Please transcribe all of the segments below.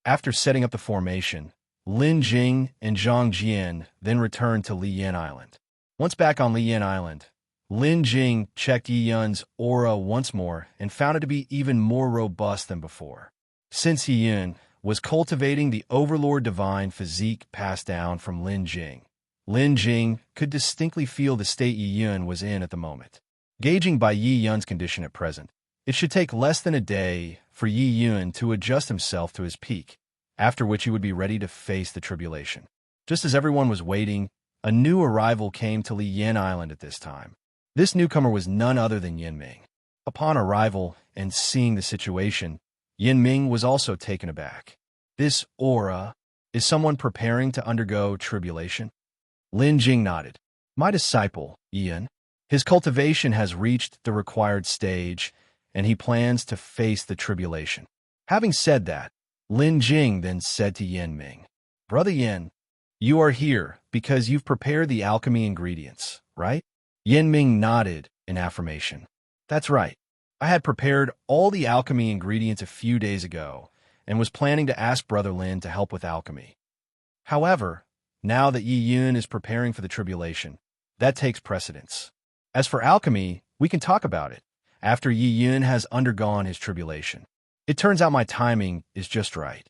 After setting up the formation, Lin Jing and Zhang Jian then returned to Liyan Island. Once back on Liyan Island, Lin Jing checked Yi Yun's aura once more and found it to be even more robust than before. Since Yi Yun was cultivating the Overlord Divine physique passed down from Lin Jing, Lin Jing could distinctly feel the state Yi Yun was in at the moment. Gauging by Yi Yun's condition at present, it should take less than a day for Yi Yun to adjust himself to his peak, after which he would be ready to face the tribulation. Just as everyone was waiting, a new arrival came to Liyan Island at this time. This newcomer was none other than Yin Ming. Upon arrival and seeing the situation, Yin Ming was also taken aback. This aura, is someone preparing to undergo tribulation? Lin Jing nodded. My disciple, Yin. His cultivation has reached the required stage, and he plans to face the tribulation. Having said that, Lin Jing then said to Yin Ming, Brother Yin, you are here because you've prepared the alchemy ingredients, right? Yin Ming nodded in affirmation. That's right. I had prepared all the alchemy ingredients a few days ago and was planning to ask Brother Lin to help with alchemy. However, now that Yi Yun is preparing for the tribulation, that takes precedence. As for alchemy, we can talk about it after Yi Yun has undergone his tribulation. It turns out my timing is just right.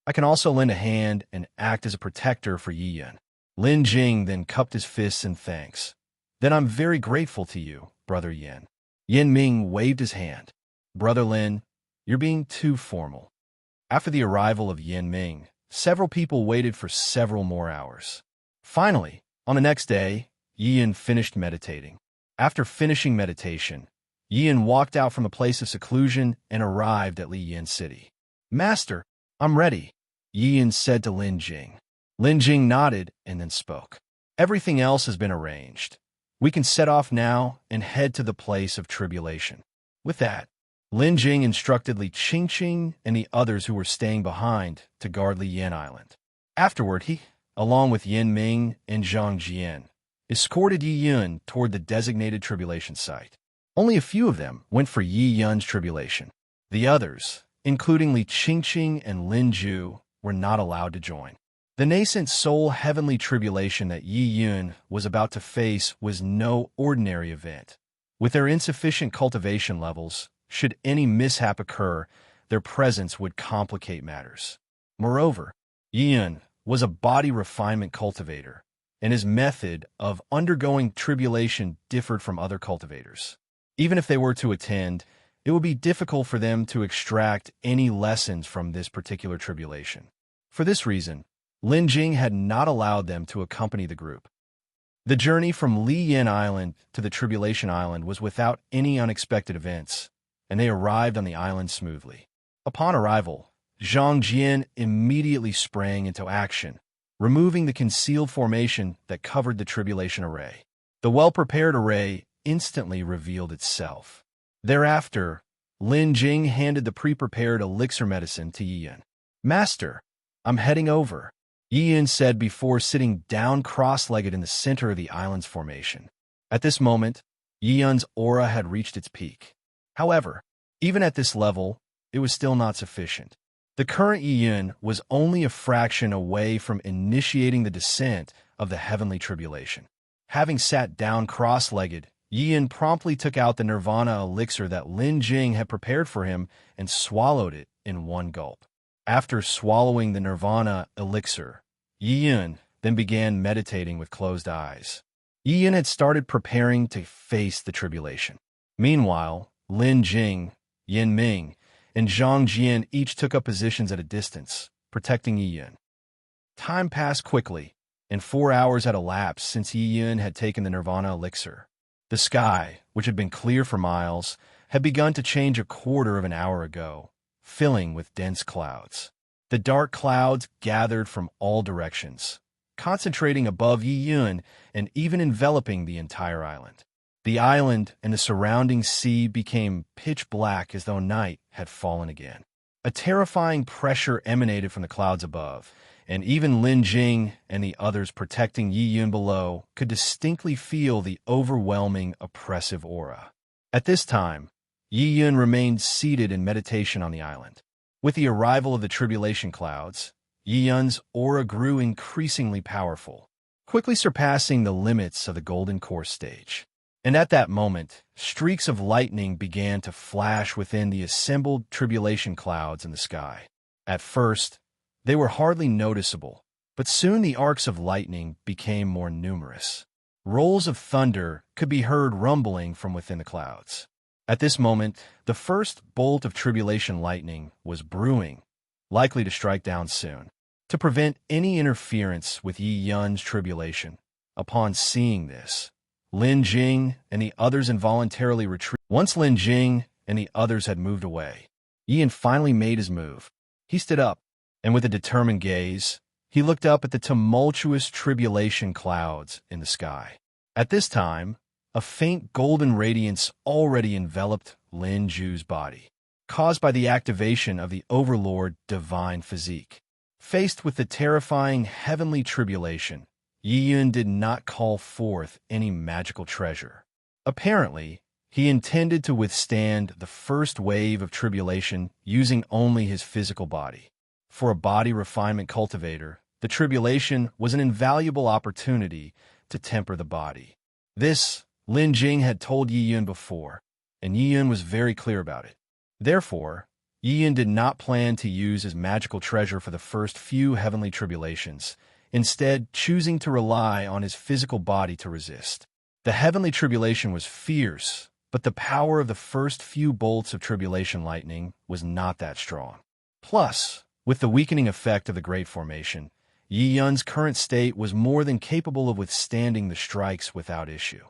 I can also lend a hand and act as a protector for Yi Yun. Lin Jing then cupped his fists in thanks. Then I'm very grateful to you, Brother Yin. Yin Ming waved his hand. Brother Lin, you're being too formal. After the arrival of Yin Ming, several people waited for several more hours. Finally, on the next day, Yi Yun finished meditating. After finishing meditation, Yi Yun walked out from a place of seclusion and arrived at Liyan City. Master, I'm ready, Yi Yun said to Lin Jing. Lin Jing nodded and then spoke. Everything else has been arranged. We can set off now and head to the place of tribulation. With that, Lin Jing instructed Li Qingqing and the others who were staying behind to guard Liyan Island. Afterward, he, along with Yin Ming and Zhang Jian, escorted Yi Yun toward the designated tribulation site. Only a few of them went for Yi Yun's tribulation. The others, including Li Qingqing and Lin Ju, were not allowed to join. The nascent soul heavenly tribulation that Yi Yun was about to face was no ordinary event. With their insufficient cultivation levels, should any mishap occur, their presence would complicate matters. Moreover, Yi Yun was a body refinement cultivator, and his method of undergoing tribulation differed from other cultivators. Even if they were to attend, it would be difficult for them to extract any lessons from this particular tribulation. For this reason, Lin Jing had not allowed them to accompany the group. The journey from Liyan Island to the Tribulation Island was without any unexpected events, and they arrived on the island smoothly. Upon arrival, Zhang Jian immediately sprang into action, removing the concealed formation that covered the tribulation array. The well-prepared array instantly revealed itself. Thereafter, Lin Jing handed the pre-prepared elixir medicine to Yi Yun. Master, I'm heading over, Yi Yun said before sitting down cross-legged in the center of the island's formation. At this moment, Yi Yun's aura had reached its peak. However, even at this level, it was still not sufficient. The current Yi Yun was only a fraction away from initiating the descent of the heavenly tribulation. Having sat down cross-legged, Yi Yun promptly took out the nirvana elixir that Lin Jing had prepared for him and swallowed it in one gulp. After swallowing the nirvana elixir, Yi Yun then began meditating with closed eyes. Yi Yun had started preparing to face the tribulation. Meanwhile, Lin Jing, Yin Ming, and Zhang Jian each took up positions at a distance, protecting Yi Yun. Time passed quickly, and 4 hours had elapsed since Yi Yun had taken the nirvana elixir. The sky, which had been clear for miles, had begun to change a quarter of an hour ago, filling with dense clouds. The dark clouds gathered from all directions, concentrating above Yi Yun and even enveloping the entire island. The island and the surrounding sea became pitch black as though night had fallen again. A terrifying pressure emanated from the clouds above, and even Lin Jing and the others protecting Yi Yun below could distinctly feel the overwhelming, oppressive aura. At this time, Yi Yun remained seated in meditation on the island. With the arrival of the tribulation clouds, Yi Yun's aura grew increasingly powerful, quickly surpassing the limits of the golden core stage. And at that moment, streaks of lightning began to flash within the assembled tribulation clouds in the sky. At first, they were hardly noticeable, but soon the arcs of lightning became more numerous. Rolls of thunder could be heard rumbling from within the clouds. At this moment, the first bolt of tribulation lightning was brewing, likely to strike down soon. To prevent any interference with Yi Yun's tribulation, upon seeing this, Lin Jing and the others involuntarily retreated. Once Lin Jing and the others had moved away, Yi Yun finally made his move. He stood up, and with a determined gaze, he looked up at the tumultuous tribulation clouds in the sky. At this time, a faint golden radiance already enveloped Lin Ju's body, caused by the activation of the Overlord divine physique. Faced with the terrifying heavenly tribulation, Yi Yun did not call forth any magical treasure. Apparently, he intended to withstand the first wave of tribulation using only his physical body. For a body refinement cultivator, the tribulation was an invaluable opportunity to temper the body. This, Lin Jing had told Yi Yun before, and Yi Yun was very clear about it. Therefore, Yi Yun did not plan to use his magical treasure for the first few heavenly tribulations, instead choosing to rely on his physical body to resist. The heavenly tribulation was fierce, but the power of the first few bolts of tribulation lightning was not that strong. Plus, with the weakening effect of the Great Formation, Yi Yun's current state was more than capable of withstanding the strikes without issue.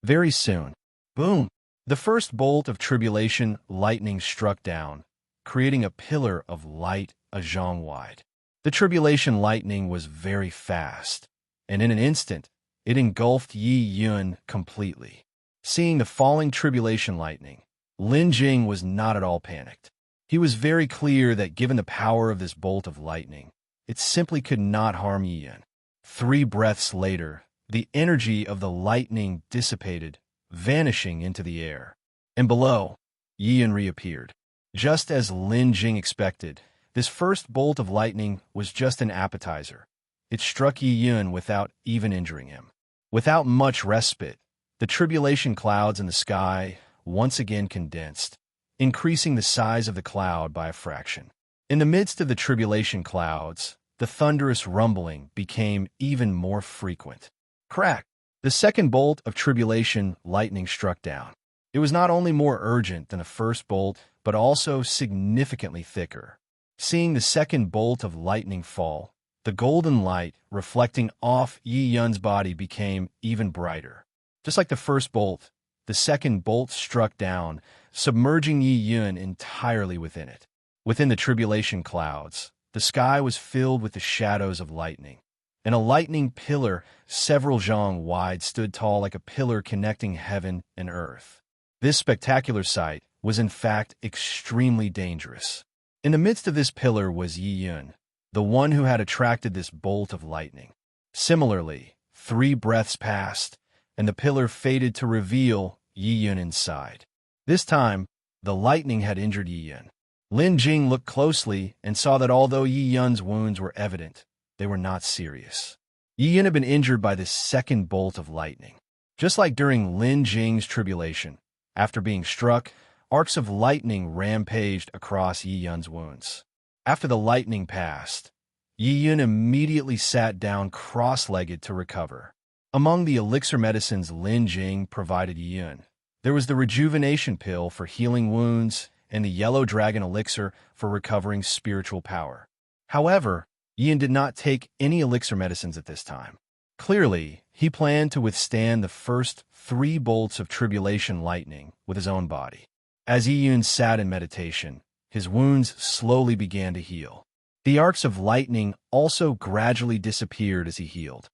Very soon, boom! The first bolt of tribulation lightning struck down, creating a pillar of light a zhang wide. The tribulation lightning was very fast, and in an instant, it engulfed Yi Yun completely. Seeing the falling tribulation lightning, Lin Jing was not at all panicked. He was very clear that given the power of this bolt of lightning, it simply could not harm Yi Yun. 3 breaths later, the energy of the lightning dissipated, vanishing into the air. And below, Yi Yun reappeared. Just as Lin Jing expected, this first bolt of lightning was just an appetizer. It struck Yi Yun without even injuring him. Without much respite, the tribulation clouds in the sky once again condensed, increasing the size of the cloud by a fraction. In the midst of the tribulation clouds, the thunderous rumbling became even more frequent. Crack! The second bolt of tribulation lightning struck down. It was not only more urgent than the first bolt, but also significantly thicker. Seeing the second bolt of lightning fall, the golden light reflecting off Yi Yun's body became even brighter. Just like the first bolt, the second bolt struck down, submerging Yi Yun entirely within it. Within the tribulation clouds, the sky was filled with the shadows of lightning, and a lightning pillar several zhang wide stood tall like a pillar connecting heaven and earth. This spectacular sight was in fact extremely dangerous. In the midst of this pillar was Yi Yun, the one who had attracted this bolt of lightning. Similarly, 3 breaths passed, and the pillar faded to reveal Yi Yun inside. This time, the lightning had injured Yi Yun. Lin Jing looked closely and saw that although Yi Yun's wounds were evident, they were not serious. Yi Yun had been injured by this second bolt of lightning. Just like during Lin Jing's tribulation, after being struck, arcs of lightning rampaged across Yi Yun's wounds. After the lightning passed, Yi Yun immediately sat down cross-legged to recover. Among the elixir medicines Lin Jing provided Yi Yun, there was the rejuvenation pill for healing wounds and the yellow dragon elixir for recovering spiritual power. However, Yi Yun did not take any elixir medicines at this time. Clearly, he planned to withstand the first 3 bolts of tribulation lightning with his own body. As Yi Yun sat in meditation, his wounds slowly began to heal. The arcs of lightning also gradually disappeared as he healed.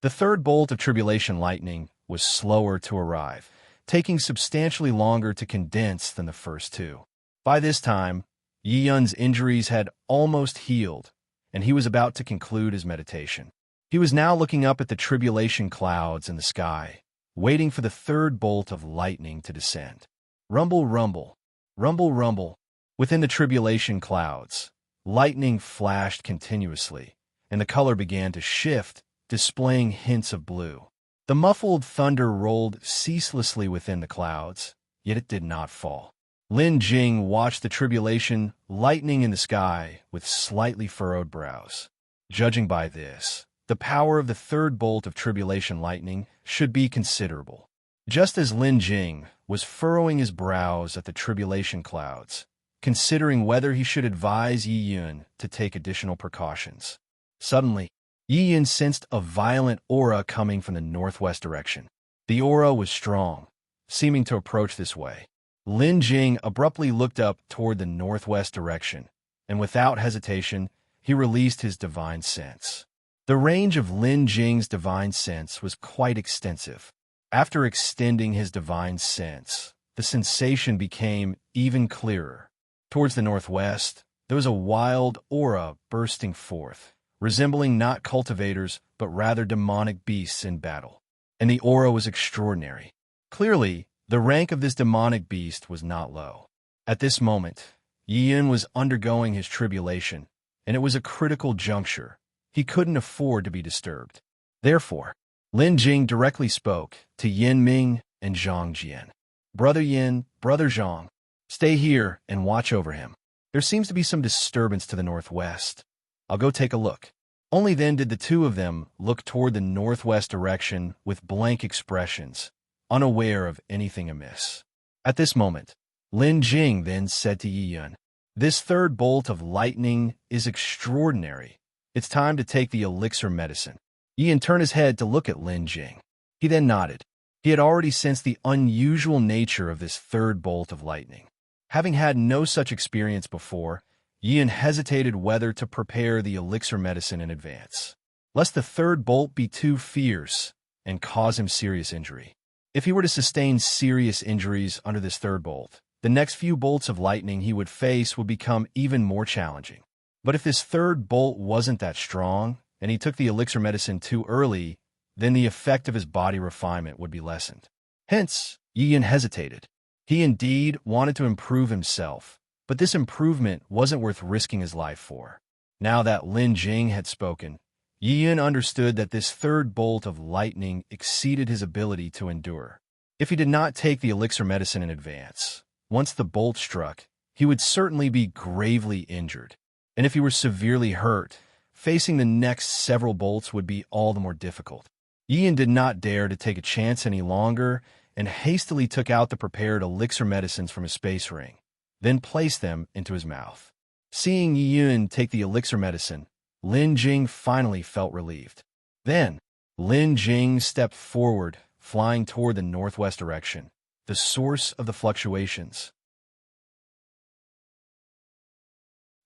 The third bolt of tribulation lightning was slower to arrive, taking substantially longer to condense than the first 2. By this time, Yi Yun's injuries had almost healed, and he was about to conclude his meditation. He was now looking up at the tribulation clouds in the sky, waiting for the third bolt of lightning to descend. Rumble, rumble, rumble, rumble. Within the tribulation clouds, lightning flashed continuously, and the color began to shift, displaying hints of blue. The muffled thunder rolled ceaselessly within the clouds, yet it did not fall. Lin Jing watched the tribulation lightning in the sky with slightly furrowed brows. Judging by this, the power of the third bolt of tribulation lightning should be considerable. Just as Lin Jing was furrowing his brows at the tribulation clouds, considering whether he should advise Yi Yun to take additional precautions, suddenly, Yi Yun sensed a violent aura coming from the northwest direction. The aura was strong, seeming to approach this way. Lin Jing abruptly looked up toward the northwest direction, and without hesitation, he released his divine sense. The range of Lin Jing's divine sense was quite extensive. After extending his divine sense, the sensation became even clearer. Towards the northwest, there was a wild aura bursting forth, resembling not cultivators, but rather demonic beasts in battle. And the aura was extraordinary. Clearly, the rank of this demonic beast was not low. At this moment, Yi Yun was undergoing his tribulation, and it was a critical juncture. He couldn't afford to be disturbed. Therefore, Lin Jing directly spoke to Yin Ming and Zhang Jian. Brother Yin, Brother Zhang, stay here and watch over him. There seems to be some disturbance to the northwest. I'll go take a look. Only then did the two of them look toward the northwest direction with blank expressions, unaware of anything amiss. At this moment, Lin Jing then said to Yi Yun, "This third bolt of lightning is extraordinary. It's time to take the elixir medicine." Yi Yun turned his head to look at Lin Jing. He then nodded. He had already sensed the unusual nature of this third bolt of lightning. Having had no such experience before, Yi Yun hesitated whether to prepare the elixir medicine in advance, lest the third bolt be too fierce and cause him serious injury. If he were to sustain serious injuries under this third bolt, the next few bolts of lightning he would face would become even more challenging. But if this third bolt wasn't that strong, and he took the elixir medicine too early, then the effect of his body refinement would be lessened. Hence, Yi Yun hesitated. He indeed wanted to improve himself, but this improvement wasn't worth risking his life for. Now that Lin Jing had spoken, Yi Yun understood that this third bolt of lightning exceeded his ability to endure. If he did not take the elixir medicine in advance, once the bolt struck, he would certainly be gravely injured. And if he were severely hurt, facing the next several bolts would be all the more difficult. Yi Yun did not dare to take a chance any longer and hastily took out the prepared elixir medicines from his space ring, then placed them into his mouth. Seeing Yi Yun take the elixir medicine, Lin Jing finally felt relieved. Then, Lin Jing stepped forward, flying toward the northwest direction, the source of the fluctuations.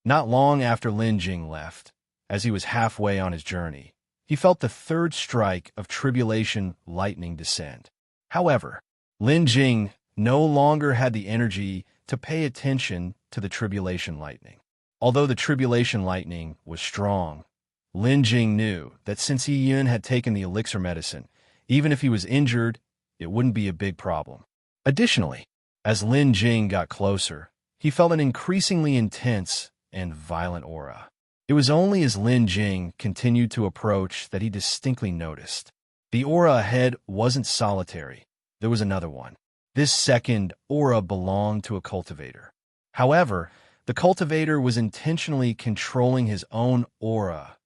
Not long after Lin Jing left, as he was halfway on his journey, he felt the third strike of tribulation lightning descend. However, Lin Jing no longer had the energy to pay attention to the tribulation lightning. Although the tribulation lightning was strong, Lin Jing knew that since Yi Yun had taken the elixir medicine, even if he was injured, it wouldn't be a big problem. Additionally, as Lin Jing got closer, he felt an increasingly intense and violent aura. It was only as Lin Jing continued to approach that he distinctly noticed. The aura ahead wasn't solitary. There was another one. This second aura belonged to a cultivator. However, the cultivator was intentionally controlling his own aura,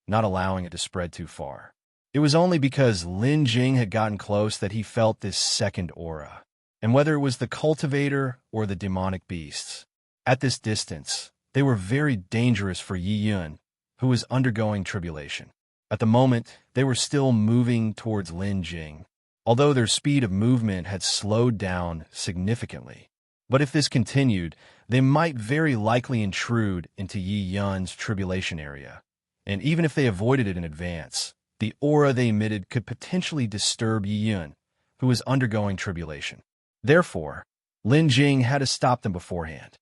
not allowing it to spread too far. It was only because Lin Jing had gotten close that he felt this second aura, and whether it was the cultivator or the demonic beasts. At this distance, they were very dangerous for Yi Yun, who was undergoing tribulation. At the moment, they were still moving towards Lin Jing, although their speed of movement had slowed down significantly. But if this continued, they might very likely intrude into Yi Yun's tribulation area, and even if they avoided it in advance, the aura they emitted could potentially disturb Yi Yun, who was undergoing tribulation. Therefore, Lin Jing had to stop them beforehand.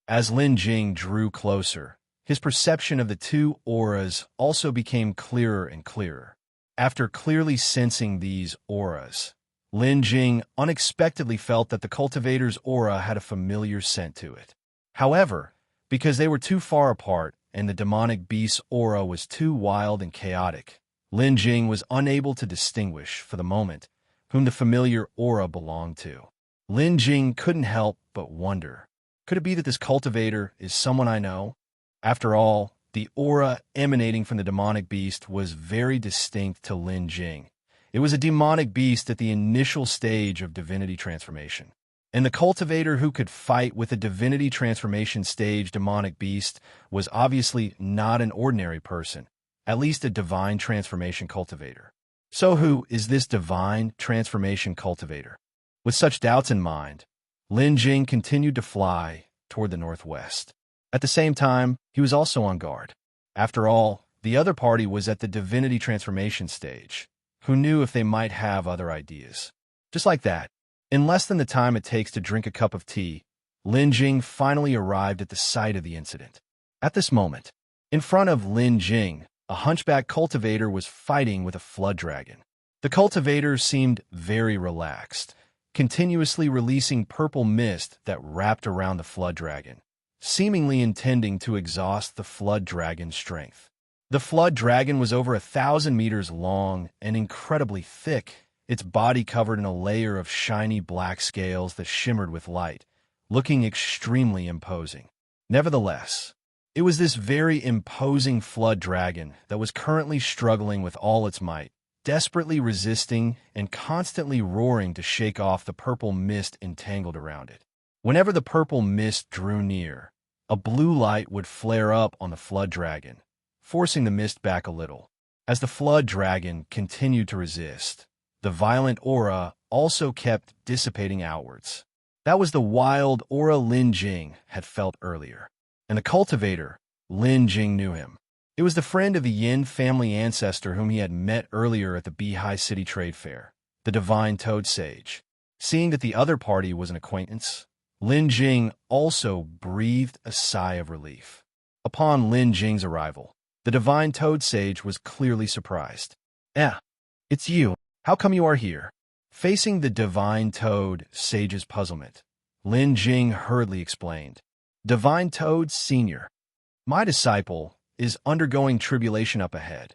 As Lin Jing drew closer, his perception of the two auras also became clearer and clearer. After clearly sensing these auras, Lin Jing unexpectedly felt that the cultivator's aura had a familiar scent to it. However, because they were too far apart and the demonic beast's aura was too wild and chaotic, Lin Jing was unable to distinguish, for the moment, whom the familiar aura belonged to. Lin Jing couldn't help but wonder, could it be that this cultivator is someone I know? After all, the aura emanating from the demonic beast was very distinct to Lin Jing. It was a demonic beast at the initial stage of divinity transformation. And the cultivator who could fight with a divinity transformation stage demonic beast was obviously not an ordinary person, at least a divine transformation cultivator. So who is this divine transformation cultivator? With such doubts in mind, Lin Jing continued to fly toward the northwest. At the same time, he was also on guard. After all, the other party was at the divinity transformation stage. Who knew if they might have other ideas? Just like that, in less than the time it takes to drink a cup of tea, Lin Jing finally arrived at the site of the incident. At this moment, in front of Lin Jing, a hunchback cultivator was fighting with a flood dragon. The cultivator seemed very relaxed, continuously releasing purple mist that wrapped around the flood dragon, seemingly intending to exhaust the flood dragon's strength. The flood dragon was over 1,000 meters long and incredibly thick, its body covered in a layer of shiny black scales that shimmered with light, looking extremely imposing. Nevertheless, it was this very imposing flood dragon that was currently struggling with all its might, desperately resisting and constantly roaring to shake off the purple mist entangled around it. Whenever the purple mist drew near, a blue light would flare up on the flood dragon, forcing the mist back a little. As the flood dragon continued to resist, the violent aura also kept dissipating outwards. That was the wild aura Lin Jing had felt earlier. And the cultivator, Lin Jing, knew him. It was the friend of the Yin family ancestor whom he had met earlier at the Beihai City Trade Fair, the Divine Toad Sage. Seeing that the other party was an acquaintance, Lin Jing also breathed a sigh of relief. Upon Lin Jing's arrival, the Divine Toad Sage was clearly surprised. It's you. How come you are here? Facing the Divine Toad Sage's puzzlement, Lin Jing hurriedly explained. Divine Toad Senior, my disciple is undergoing tribulation up ahead.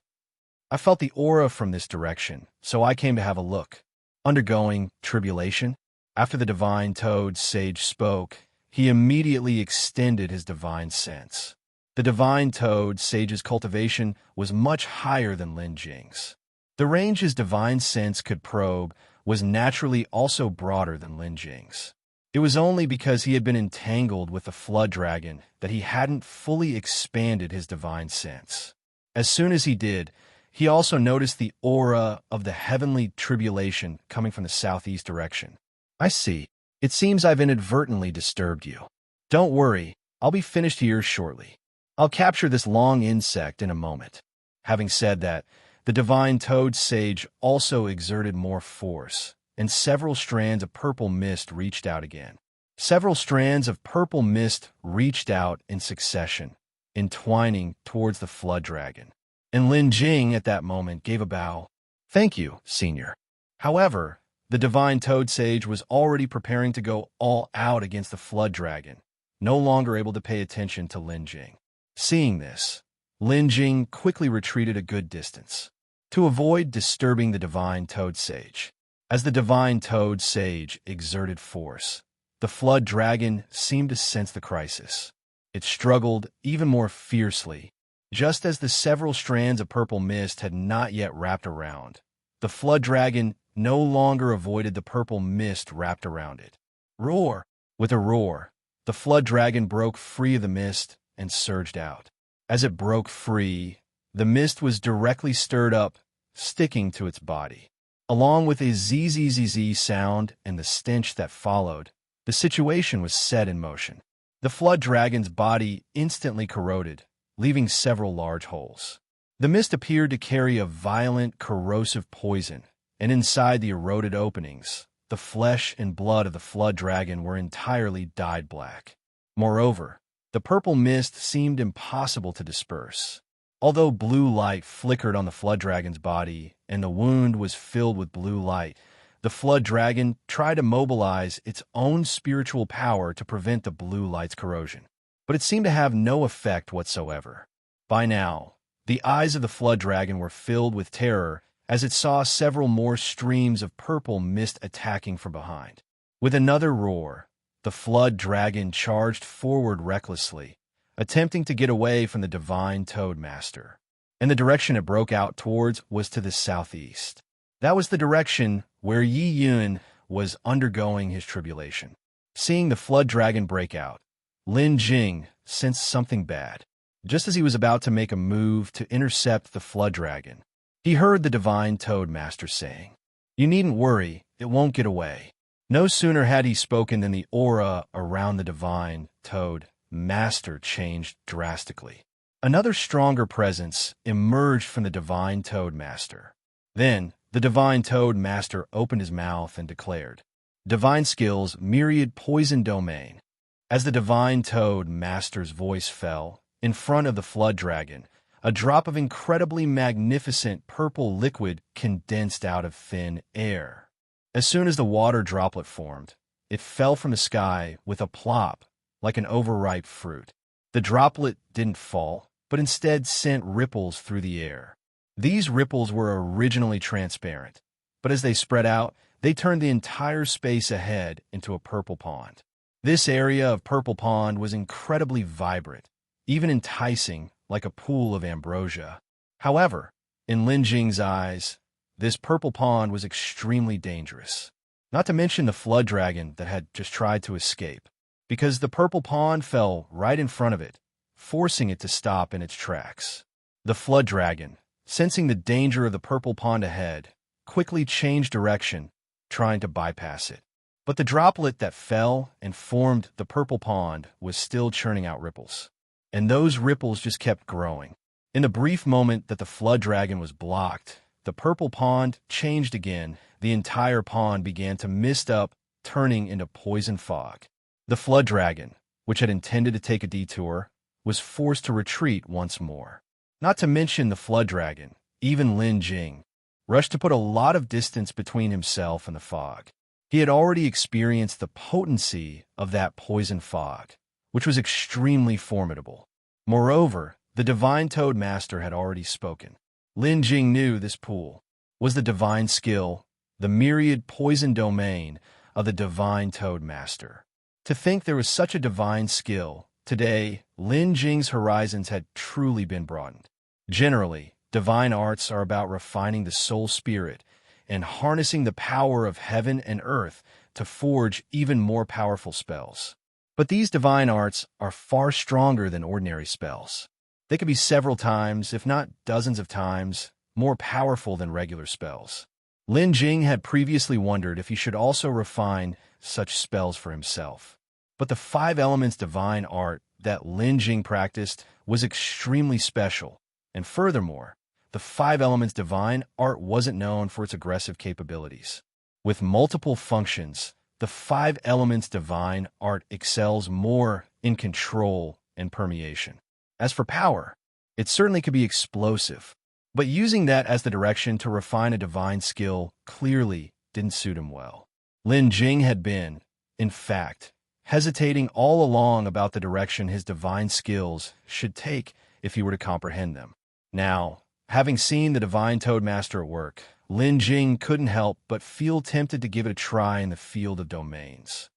I felt the aura from this direction, so I came to have a look. Undergoing tribulation? After the Divine Toad Sage spoke, he immediately extended his divine sense. The Divine Toad Sage's cultivation was much higher than Lin Jing's. The range his divine sense could probe was naturally also broader than Lin Jing's. It was only because he had been entangled with the flood dragon that he hadn't fully expanded his divine sense. As soon as he did, he also noticed the aura of the heavenly tribulation coming from the southeast direction. I see. It seems I've inadvertently disturbed you. Don't worry, I'll be finished here shortly. I'll capture this long insect in a moment. Having said that, the Divine Toad Sage also exerted more force, and several strands of purple mist reached out again. Several strands of purple mist reached out in succession, entwining towards the flood dragon. And Lin Jing at that moment gave a bow. Thank you, Senior. However, the Divine Toad Sage was already preparing to go all out against the flood dragon, no longer able to pay attention to Lin Jing. Seeing this, Lin Jing quickly retreated a good distance to avoid disturbing the Divine Toad Sage. As the Divine Toad Sage exerted force, the flood dragon seemed to sense the crisis. It struggled even more fiercely. Just as the several strands of purple mist had not yet wrapped around, the flood dragon no longer avoided the purple mist wrapped around it. Roar! With a roar, the flood dragon broke free of the mist and surged out. As it broke free, the mist was directly stirred up, sticking to its body. Along with a zzz sound and the stench that followed, the situation was set in motion. The flood dragon's body instantly corroded, leaving several large holes. The mist appeared to carry a violent, corrosive poison, and inside the eroded openings, the flesh and blood of the flood dragon were entirely dyed black. Moreover, the purple mist seemed impossible to disperse. Although blue light flickered on the flood dragon's body and the wound was filled with blue light, the flood dragon tried to mobilize its own spiritual power to prevent the blue light's corrosion. But it seemed to have no effect whatsoever. By now, the eyes of the flood dragon were filled with terror as it saw several more streams of purple mist attacking from behind. With another roar, the flood dragon charged forward recklessly, attempting to get away from the divine Toad Master. And the direction it broke out towards was to the southeast. That was the direction where Yi Yun was undergoing his tribulation. Seeing the flood dragon break out, Lin Jing sensed something bad. Just as he was about to make a move to intercept the flood dragon, he heard the divine Toad Master saying, "You needn't worry, it won't get away." No sooner had he spoken than the aura around the divine Toad Master changed drastically. Another stronger presence emerged from the divine Toad Master. Then, the divine Toad Master opened his mouth and declared, "Divine skills, myriad poison domain." As the divine Toad Master's voice fell, in front of the flood dragon, a drop of incredibly magnificent purple liquid condensed out of thin air. As soon as the water droplet formed, it fell from the sky with a plop, like an overripe fruit. The droplet didn't fall, but instead sent ripples through the air. These ripples were originally transparent, but as they spread out, they turned the entire space ahead into a purple pond. This area of purple pond was incredibly vibrant, even enticing, like a pool of ambrosia. However, in Lin Jing's eyes, this purple pond was extremely dangerous. Not to mention the flood dragon that had just tried to escape, because the purple pond fell right in front of it, forcing it to stop in its tracks. The flood dragon, sensing the danger of the purple pond ahead, quickly changed direction, trying to bypass it. But the droplet that fell and formed the purple pond was still churning out ripples. And those ripples just kept growing. In the brief moment that the flood dragon was blocked, the purple pond changed again. The entire pond began to mist up, turning into poison fog. The flood dragon, which had intended to take a detour, was forced to retreat once more. Not to mention the flood dragon, even Lin Jing, rushed to put a lot of distance between himself and the fog. He had already experienced the potency of that poison fog, which was extremely formidable. Moreover, the divine Toad Master had already spoken. Lin Jing knew this pool was the divine skill, the myriad poison domain of the divine Toad Master. To think there was such a divine skill, today, Lin Jing's horizons had truly been broadened. Generally, divine arts are about refining the soul spirit and harnessing the power of heaven and earth to forge even more powerful spells. But these divine arts are far stronger than ordinary spells. They could be several times, if not dozens of times, more powerful than regular spells. Lin Jing had previously wondered if he should also refine such spells for himself. But the 5 elements divine art that Lin Jing practiced was extremely special, and furthermore, the 5 elements divine art wasn't known for its aggressive capabilities. With multiple functions, the 5 elements divine art excels more in control and permeation. As for power, it certainly could be explosive, but using that as the direction to refine a divine skill clearly didn't suit him well. Lin Jing had been, in fact, hesitating all along about the direction his divine skills should take if he were to comprehend them. Now, having seen the divine Toad Master at work, Lin Jing couldn't help but feel tempted to give it a try in the field of domains.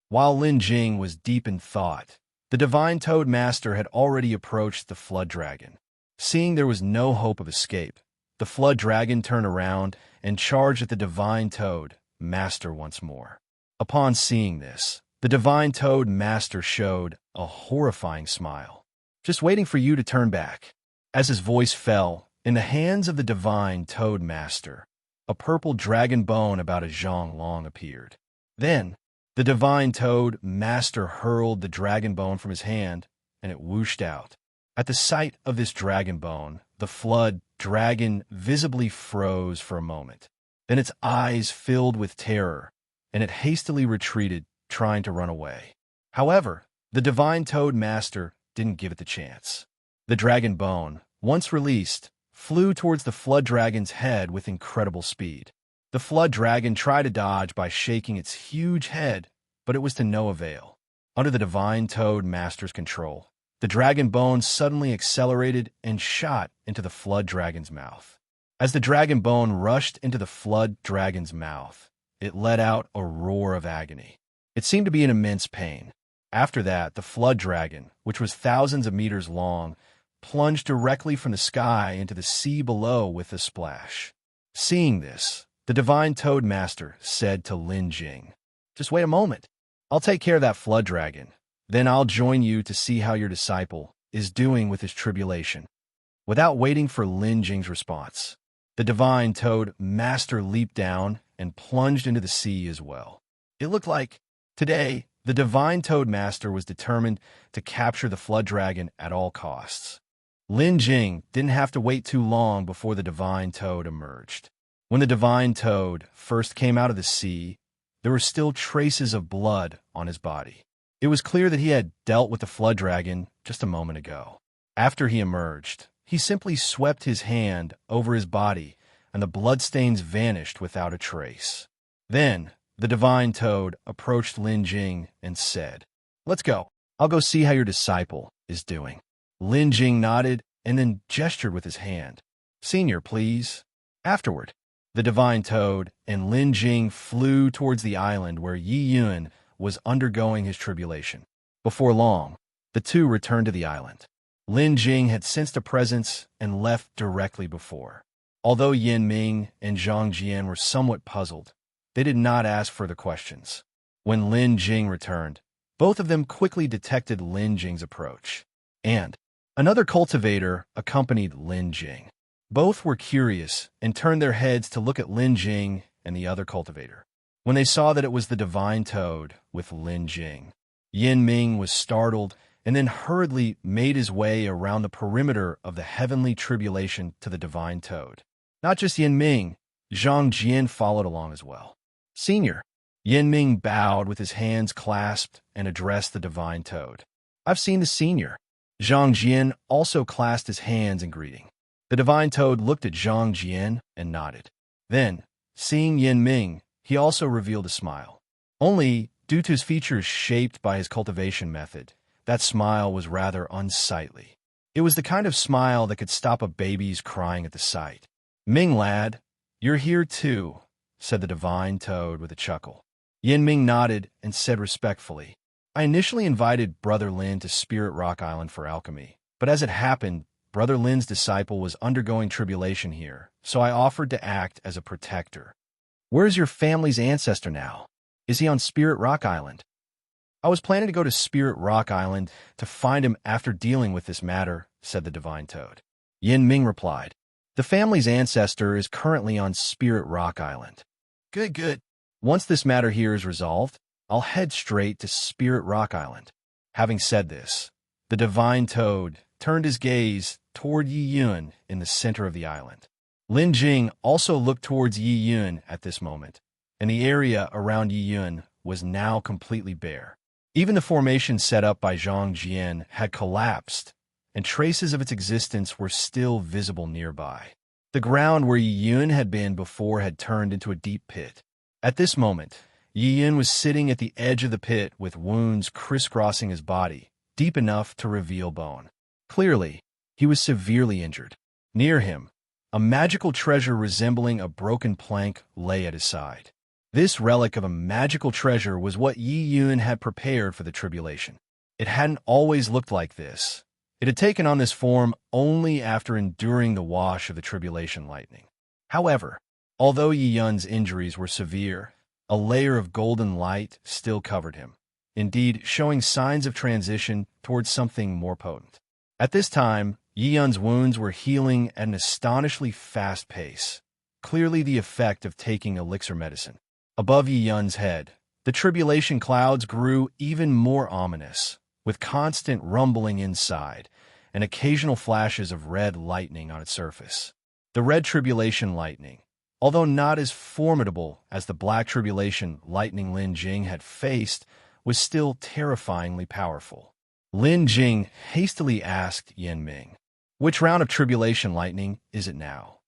While Lin Jing was deep in thought, the divine Toad Master had already approached the flood dragon. Seeing there was no hope of escape, the flood dragon turned around and charged at the divine Toad Master once more. Upon seeing this, the divine Toad Master showed a horrifying smile, just waiting for you to turn back. As his voice fell, in the hands of the divine Toad Master, a purple dragon bone about a zhang long appeared. Then, the divine Toad Master hurled the dragon bone from his hand, and it whooshed out. At the sight of this dragon bone, the flood dragon visibly froze for a moment. Then its eyes filled with terror, and it hastily retreated, trying to run away. However, the divine Toad Master didn't give it the chance. The dragon bone, once released, flew towards the flood dragon's head with incredible speed. The flood dragon tried to dodge by shaking its huge head, but it was to no avail. Under the divine toad master's control, the dragon bone suddenly accelerated and shot into the flood dragon's mouth. As the dragon bone rushed into the flood dragon's mouth, it let out a roar of agony. It seemed to be in immense pain. After that, the flood dragon, which was thousands of meters long, plunged directly from the sky into the sea below with a splash. Seeing this, the divine toad master said to Lin Jing, "Just wait a moment. I'll take care of that flood dragon. Then I'll join you to see how your disciple is doing with his tribulation." Without waiting for Lin Jing's response, the divine toad master leaped down and plunged into the sea as well. It looked like, today, the divine toad master was determined to capture the flood dragon at all costs. Lin Jing didn't have to wait too long before the divine toad emerged. When the divine toad first came out of the sea, there were still traces of blood on his body. It was clear that he had dealt with the flood dragon just a moment ago. After he emerged, he simply swept his hand over his body, and the bloodstains vanished without a trace. Then, the divine toad approached Lin Jing and said, "Let's go. I'll go see how your disciple is doing." Lin Jing nodded and then gestured with his hand. "Senior, please." Afterward, the divine toad and Lin Jing flew towards the island where Yi Yun was undergoing his tribulation. Before long, the two returned to the island. Lin Jing had sensed a presence and left directly before. Although Yin Ming and Zhang Jian were somewhat puzzled, they did not ask further questions. When Lin Jing returned, both of them quickly detected Lin Jing's approach, and another cultivator accompanied Lin Jing. Both were curious and turned their heads to look at Lin Jing and the other cultivator. When they saw that it was the divine toad with Lin Jing, Yin Ming was startled and then hurriedly made his way around the perimeter of the heavenly tribulation to the divine toad. Not just Yin Ming, Zhang Jian followed along as well. "Senior." Yin Ming bowed with his hands clasped and addressed the divine toad. "I've seen the senior." Zhang Jian also clasped his hands in greeting. The divine toad looked at Zhang Jian and nodded. Then, seeing Yin Ming, he also revealed a smile. Only, due to his features shaped by his cultivation method, that smile was rather unsightly. It was the kind of smile that could stop a baby's crying at the sight. "Ming lad, you're here too," said the divine toad with a chuckle. Yin Ming nodded and said respectfully, "I initially invited Brother Lin to Spirit Rock Island for alchemy, but as it happened, Brother Lin's disciple was undergoing tribulation here, so I offered to act as a protector." "Where is your family's ancestor now? Is he on Spirit Rock Island?" "I was planning to go to Spirit Rock Island to find him after dealing with this matter," said the divine toad. Yin Ming replied, "The family's ancestor is currently on Spirit Rock Island." Good, good. "Once this matter here is resolved, I'll head straight to Spirit Rock Island." Having said this, the divine toad turned his gaze toward Yi Yun in the center of the island. Lin Jing also looked towards Yi Yun at this moment, and the area around Yi Yun was now completely bare. Even the formation set up by Zhang Jian had collapsed, and traces of its existence were still visible nearby. The ground where Yi Yun had been before had turned into a deep pit. At this moment, Yi Yun was sitting at the edge of the pit with wounds crisscrossing his body, deep enough to reveal bone. Clearly, he was severely injured. Near him, a magical treasure resembling a broken plank lay at his side. This relic of a magical treasure was what Yi Yun had prepared for the tribulation. It hadn't always looked like this. It had taken on this form only after enduring the wash of the tribulation lightning. However, although Yi Yun's injuries were severe, a layer of golden light still covered him, indeed showing signs of transition towards something more potent. At this time, Yi Yun's wounds were healing at an astonishingly fast pace, clearly the effect of taking elixir medicine. Above Yi Yun's head, the tribulation clouds grew even more ominous, with constant rumbling inside and occasional flashes of red lightning on its surface. The red tribulation lightning, although not as formidable as the black tribulation lightning Lin Jing had faced, was still terrifyingly powerful. Lin Jing hastily asked Yin Ming, "Which round of tribulation lightning is it now?"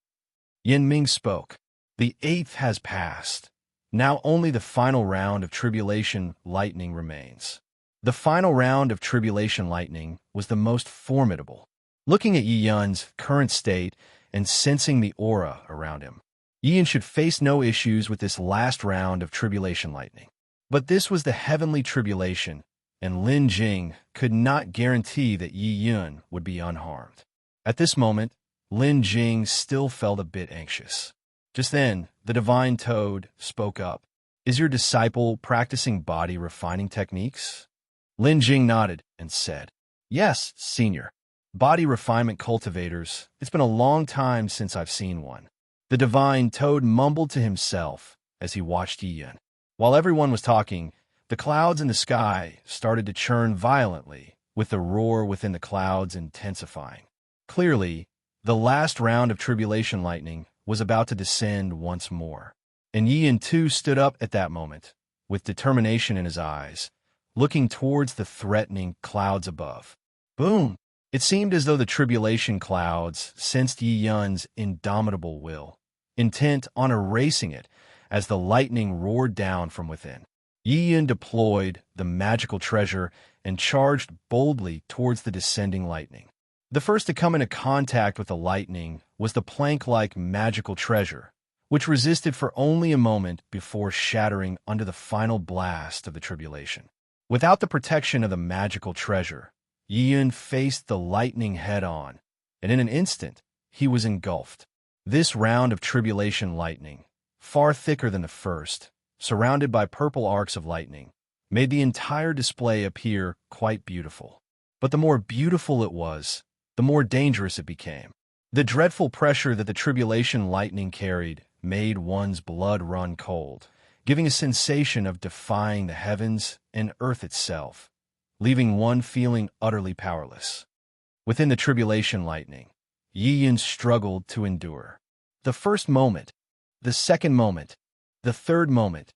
Yin Ming spoke, The 8th has passed. Now only the final round of Tribulation Lightning remains. The final round of Tribulation Lightning was the most formidable. Looking at Yi Yun's current state and sensing the aura around him, Yi Yun should face no issues with this last round of Tribulation Lightning. But this was the heavenly tribulation, and Lin Jing could not guarantee that Yi Yun would be unharmed. At this moment, Lin Jing still felt a bit anxious. Just then, the divine toad spoke up. "Is your disciple practicing body refining techniques?" Lin Jing nodded and said, "Yes, senior. Body refinement cultivators. It's been a long time since I've seen one." The divine toad mumbled to himself as he watched Yi Yun. While everyone was talking, the clouds in the sky started to churn violently, with the roar within the clouds intensifying. Clearly, the last round of Tribulation Lightning was about to descend once more. And Yi Yun too stood up at that moment, with determination in his eyes, looking towards the threatening clouds above. Boom! It seemed as though the Tribulation clouds sensed Yi Yun's indomitable will, intent on erasing it as the lightning roared down from within. Yi Yun deployed the magical treasure and charged boldly towards the descending lightning. The first to come into contact with the lightning was the plank-like magical treasure, which resisted for only a moment before shattering under the final blast of the Tribulation. Without the protection of the magical treasure, Yi Yun faced the lightning head-on, and in an instant, he was engulfed. This round of Tribulation Lightning, far thicker than the first, surrounded by purple arcs of lightning, made the entire display appear quite beautiful. But the more beautiful it was, the more dangerous it became. The dreadful pressure that the Tribulation Lightning carried made one's blood run cold, giving a sensation of defying the heavens and earth itself, leaving one feeling utterly powerless. Within the Tribulation Lightning, Yi Yun struggled to endure. The first moment, the second moment, the third moment.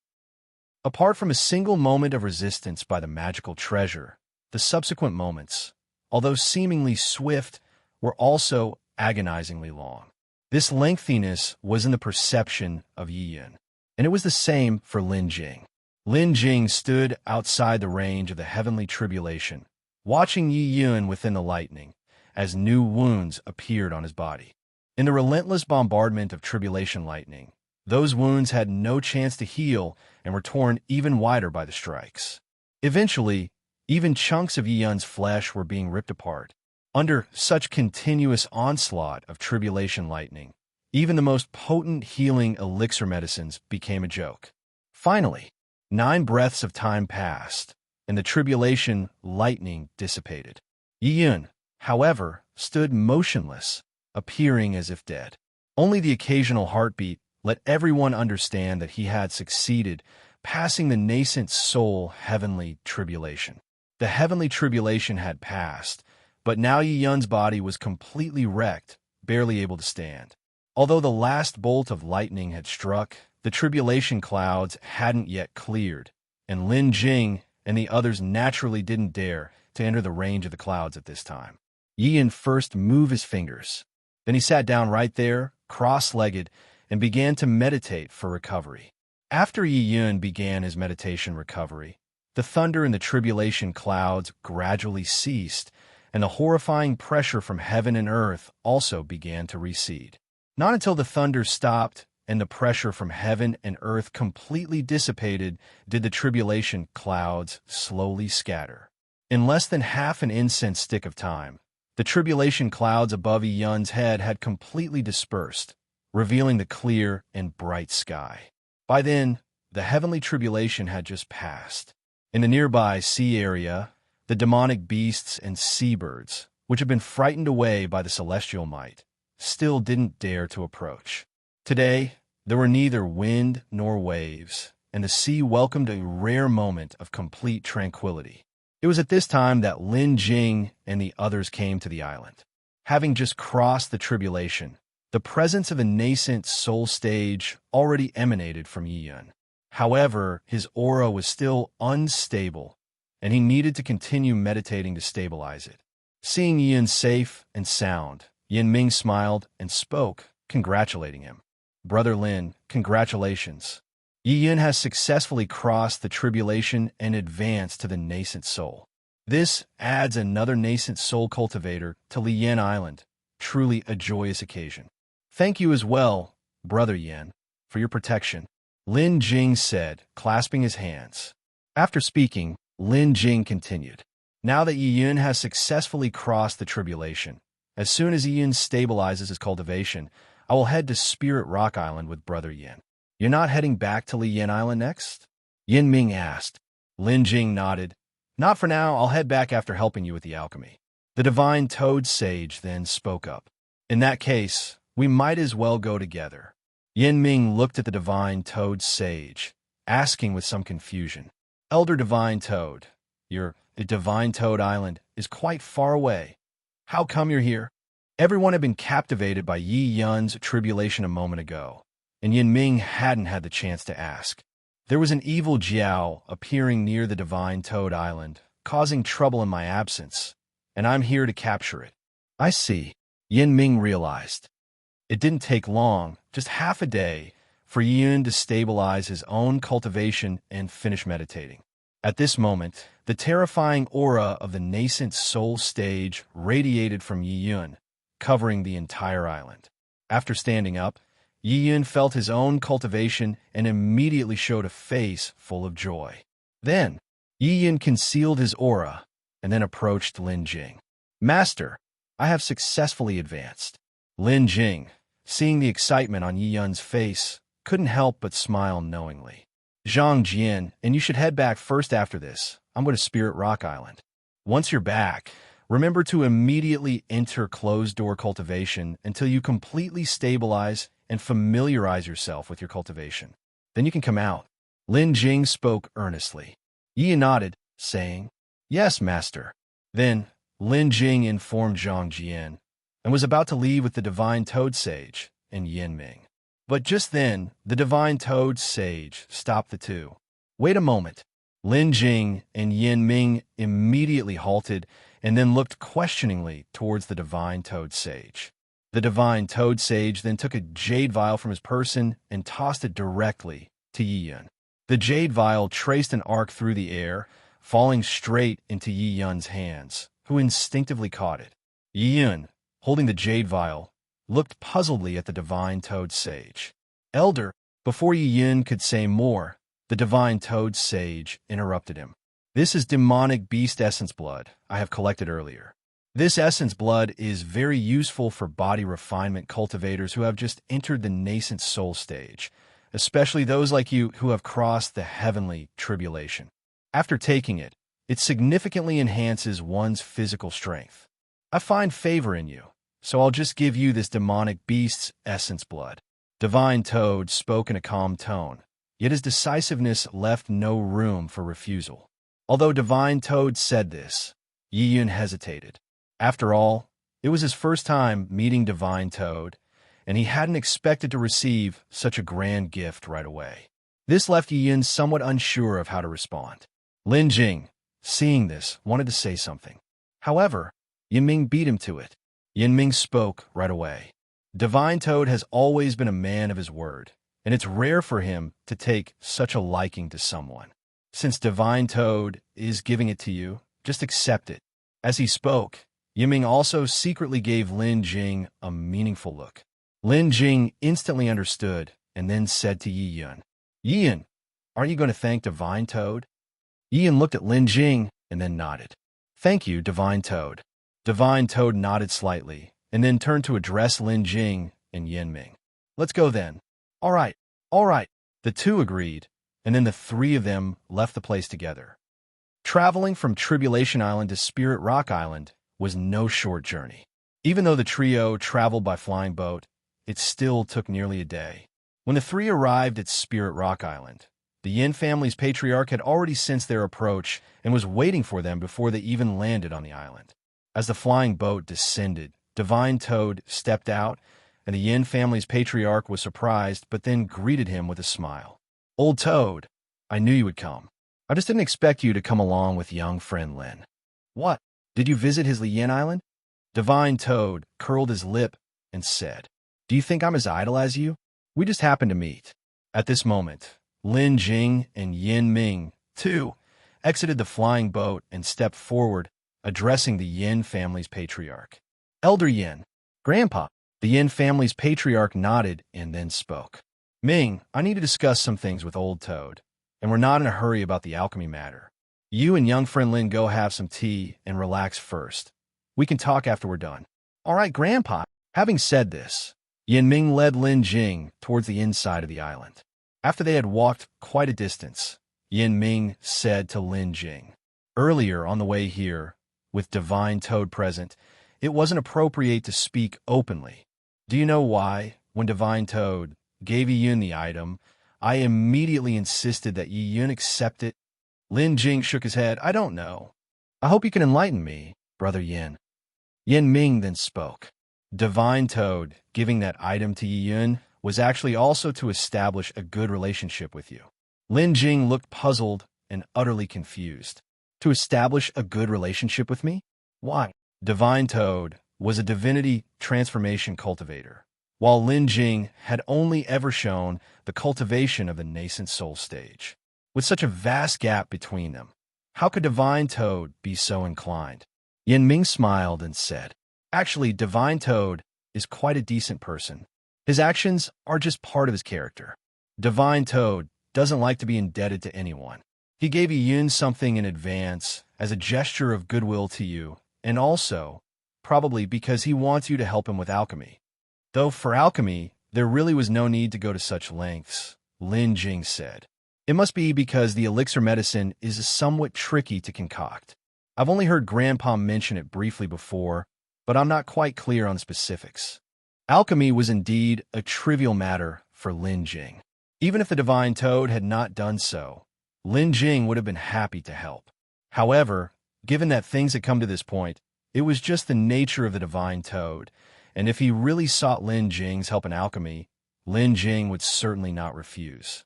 Apart from a single moment of resistance by the magical treasure, the subsequent moments, although seemingly swift, were also agonizingly long. This lengthiness was in the perception of Yi Yun, and it was the same for Lin Jing. Lin Jing stood outside the range of the heavenly tribulation, watching Yi Yun within the lightning, as new wounds appeared on his body. In the relentless bombardment of Tribulation Lightning, those wounds had no chance to heal and were torn even wider by the strikes. Eventually, even chunks of Yi Yun's flesh were being ripped apart. Under such continuous onslaught of Tribulation Lightning, even the most potent healing elixir medicines became a joke. Finally, 9 breaths of time passed, and the Tribulation Lightning dissipated. Yi Yun, however, stood motionless, appearing as if dead. Only the occasional heartbeat let everyone understand that he had succeeded, passing the nascent soul heavenly tribulation. The heavenly tribulation had passed, but now Yi Yun's body was completely wrecked, barely able to stand. Although the last bolt of lightning had struck, the tribulation clouds hadn't yet cleared, and Lin Jing and the others naturally didn't dare to enter the range of the clouds at this time. Yi Yun first moved his fingers. Then he sat down right there, cross-legged, and began to meditate for recovery. After Yi Yun began his meditation recovery, the thunder in the tribulation clouds gradually ceased, and the horrifying pressure from heaven and earth also began to recede. Not until the thunder stopped and the pressure from heaven and earth completely dissipated did the tribulation clouds slowly scatter. In less than half an incense stick of time, the tribulation clouds above Yi Yun's head had completely dispersed, revealing the clear and bright sky. By then, the heavenly tribulation had just passed. In the nearby sea area, the demonic beasts and seabirds, which had been frightened away by the celestial might, still didn't dare to approach. Today, there were neither wind nor waves, and the sea welcomed a rare moment of complete tranquility. It was at this time that Lin Jing and the others came to the island. Having just crossed the tribulation, the presence of a nascent soul stage already emanated from Yi Yun. However, his aura was still unstable, and he needed to continue meditating to stabilize it. Seeing Yi Yun safe and sound, Yin Ming smiled and spoke, congratulating him. Brother Lin, congratulations. Yi Yun has successfully crossed the tribulation and advanced to the nascent soul. This adds another nascent soul cultivator to Liyan Island. Truly a joyous occasion. Thank you as well, Brother Yin, for your protection, Lin Jing said, clasping his hands. After speaking, Lin Jing continued. Now that Yi Yun has successfully crossed the tribulation, as soon as Yi Yun stabilizes his cultivation, I will head to Spirit Rock Island with Brother Yin. You're not heading back to Liyan Island next? Yin Ming asked. Lin Jing nodded. Not for now, I'll head back after helping you with the alchemy. The divine toad sage then spoke up. In that case, we might as well go together. Yin Ming looked at the divine toad sage, asking with some confusion. Elder Divine Toad, the Divine Toad Island is quite far away. How come you're here? Everyone had been captivated by Yi Yun's tribulation a moment ago, and Yin Ming hadn't had the chance to ask. There was an evil Jiao appearing near the Divine Toad Island, causing trouble in my absence, and I'm here to capture it. I see, Yin Ming realized. It didn't take long, just half a day, for Yun to stabilize his own cultivation and finish meditating. At this moment, the terrifying aura of the nascent soul stage radiated from Yi Yun, covering the entire island. After standing up, Yi Yun felt his own cultivation and immediately showed a face full of joy. Then, Yi Yun concealed his aura and then approached Lin Jing. Master, I have successfully advanced. Lin Jing, seeing the excitement on Yi Yun's face, couldn't help but smile knowingly. Zhang Jian, and you should head back first after this. I'm going to Spirit Rock Island. Once you're back, remember to immediately enter closed-door cultivation until you completely stabilize and familiarize yourself with your cultivation. Then you can come out. Lin Jing spoke earnestly. Yi nodded, saying, Yes, master. Then, Lin Jing informed Zhang Jian and was about to leave with the Divine Toad Sage and Yin Ming. But just then, the Divine Toad Sage stopped the two. Wait a moment. Lin Jing and Yin Ming immediately halted and then looked questioningly towards the Divine Toad Sage. The Divine Toad Sage then took a jade vial from his person and tossed it directly to Yi Yun. The jade vial traced an arc through the air, falling straight into Yi Yun's hands, who instinctively caught it. Yi Yun, holding the jade vial, looked puzzledly at the Divine Toad Sage. Elder, before Yi Yun could say more, the Divine Toad Sage interrupted him. This is demonic beast essence blood I have collected earlier. This essence blood is very useful for body refinement cultivators who have just entered the nascent soul stage, especially those like you who have crossed the heavenly tribulation. After taking it, it significantly enhances one's physical strength. I find favor in you, so I'll just give you this demonic beast's essence blood. Divine Toad spoke in a calm tone, yet his decisiveness left no room for refusal. Although Divine Toad said this, Yi Yun hesitated. After all, it was his first time meeting Divine Toad, and he hadn't expected to receive such a grand gift right away. This left Yi Yun somewhat unsure of how to respond. Lin Jing, seeing this, wanted to say something. However, Yin Ming beat him to it. Yin Ming spoke right away. Divine Toad has always been a man of his word, and it's rare for him to take such a liking to someone. Since Divine Toad is giving it to you, just accept it. As he spoke, Yin Ming also secretly gave Lin Jing a meaningful look. Lin Jing instantly understood and then said to Yi Yun, Yi Yun, aren't you going to thank Divine Toad? Yi Yun looked at Lin Jing and then nodded. Thank you, Divine Toad. Divine Toad nodded slightly and then turned to address Lin Jing and Yin Ming. Let's go then. All right. The two agreed, and then the three of them left the place together. Traveling from Tribulation Island to Spirit Rock Island was no short journey. Even though the trio traveled by flying boat, it still took nearly a day. When the three arrived at Spirit Rock Island, the Yin family's patriarch had already sensed their approach and was waiting for them before they even landed on the island. As the flying boat descended, Divine Toad stepped out, and the Yin family's patriarch was surprised but then greeted him with a smile. Old Toad, I knew you would come. I just didn't expect you to come along with young friend Lin. What? Did you visit his Liyan Island? Divine Toad curled his lip and said, Do you think I'm as idle as you? We just happened to meet. At this moment, Lin Jing and Yin Ming, too, exited the flying boat and stepped forward, addressing the Yin family's patriarch. Elder Yin, Grandpa. The Yin family's patriarch nodded and then spoke. Ming, I need to discuss some things with Old Toad, and we're not in a hurry about the alchemy matter. You and young friend Lin go have some tea and relax first. We can talk after we're done. All right, Grandpa. Having said this, Yin Ming led Lin Jing towards the inside of the island. After they had walked quite a distance, Yin Ming said to Lin Jing, earlier on the way here, with Divine Toad present, it wasn't appropriate to speak openly. Do you know why, when Divine Toad gave Yi Yun the item, I immediately insisted that Yi Yun accept it? Lin Jing shook his head. I don't know. I hope you can enlighten me, Brother Yin. Yin Ming then spoke. Divine Toad giving that item to Yi Yun was actually also to establish a good relationship with you. Lin Jing looked puzzled and utterly confused. To establish a good relationship with me? Why? Divine Toad was a divinity transformation cultivator, while Lin Jing had only ever shown the cultivation of the nascent soul stage. With such a vast gap between them, how could Divine Toad be so inclined? Yin Ming smiled and said, actually, Divine Toad is quite a decent person. His actions are just part of his character. Divine Toad doesn't like to be indebted to anyone. He gave Yi Yun something in advance as a gesture of goodwill to you, and also, probably because he wants you to help him with alchemy. Though for alchemy, there really was no need to go to such lengths, Lin Jing said. It must be because the elixir medicine is somewhat tricky to concoct. I've only heard Grandpa mention it briefly before, but I'm not quite clear on specifics. Alchemy was indeed a trivial matter for Lin Jing. Even if the Divine Toad had not done so, Lin Jing would have been happy to help. However, given that things had come to this point, it was just the nature of the Divine Toad, and if he really sought Lin Jing's help in alchemy, Lin Jing would certainly not refuse.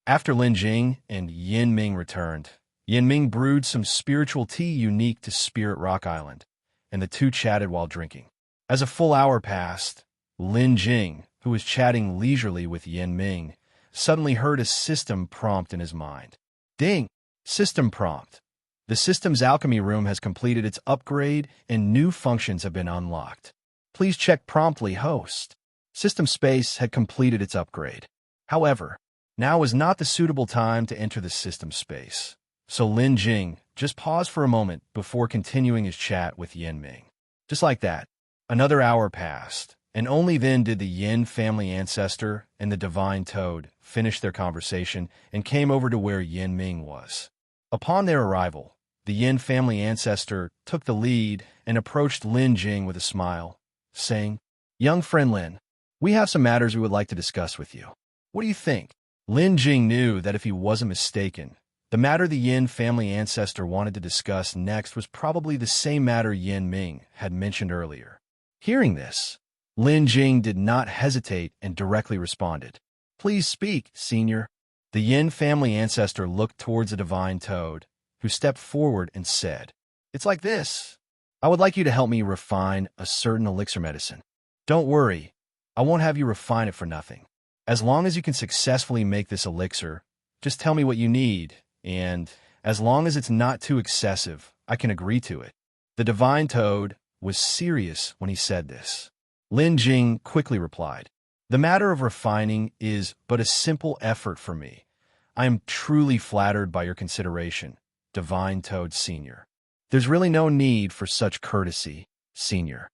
After Lin Jing and Yin Ming returned, Yin Ming brewed some spiritual tea unique to Spirit Rock Island, and the two chatted while drinking. As a full hour passed, Lin Jing, who was chatting leisurely with Yin Ming, suddenly heard a system prompt in his mind. Ding! System prompt. The system's alchemy room has completed its upgrade and new functions have been unlocked. Please check promptly, host. System space had completed its upgrade. However, now is not the suitable time to enter the system space. So Lin Jing just paused for a moment before continuing his chat with Yin Ming. Just like that, another hour passed, and only then did the Yin family ancestor and the Divine Toad finish their conversation and came over to where Yin Ming was. Upon their arrival, the Yin family ancestor took the lead and approached Lin Jing with a smile, saying, Young friend Lin, we have some matters we would like to discuss with you. What do you think? Lin Jing knew that if he wasn't mistaken, the matter the Yin family ancestor wanted to discuss next was probably the same matter Yin Ming had mentioned earlier. Hearing this, Lin Jing did not hesitate and directly responded. Please speak, senior. The Yin family ancestor looked towards the Divine Toad, who stepped forward and said, It's like this. I would like you to help me refine a certain elixir medicine. Don't worry, I won't have you refine it for nothing. As long as you can successfully make this elixir, just tell me what you need, and as long as it's not too excessive, I can agree to it. The Divine Toad was serious when he said this. Lin Jing quickly replied, The matter of refining is but a simple effort for me. I am truly flattered by your consideration, Divine Toad Sr. There's really no need for such courtesy, Senior.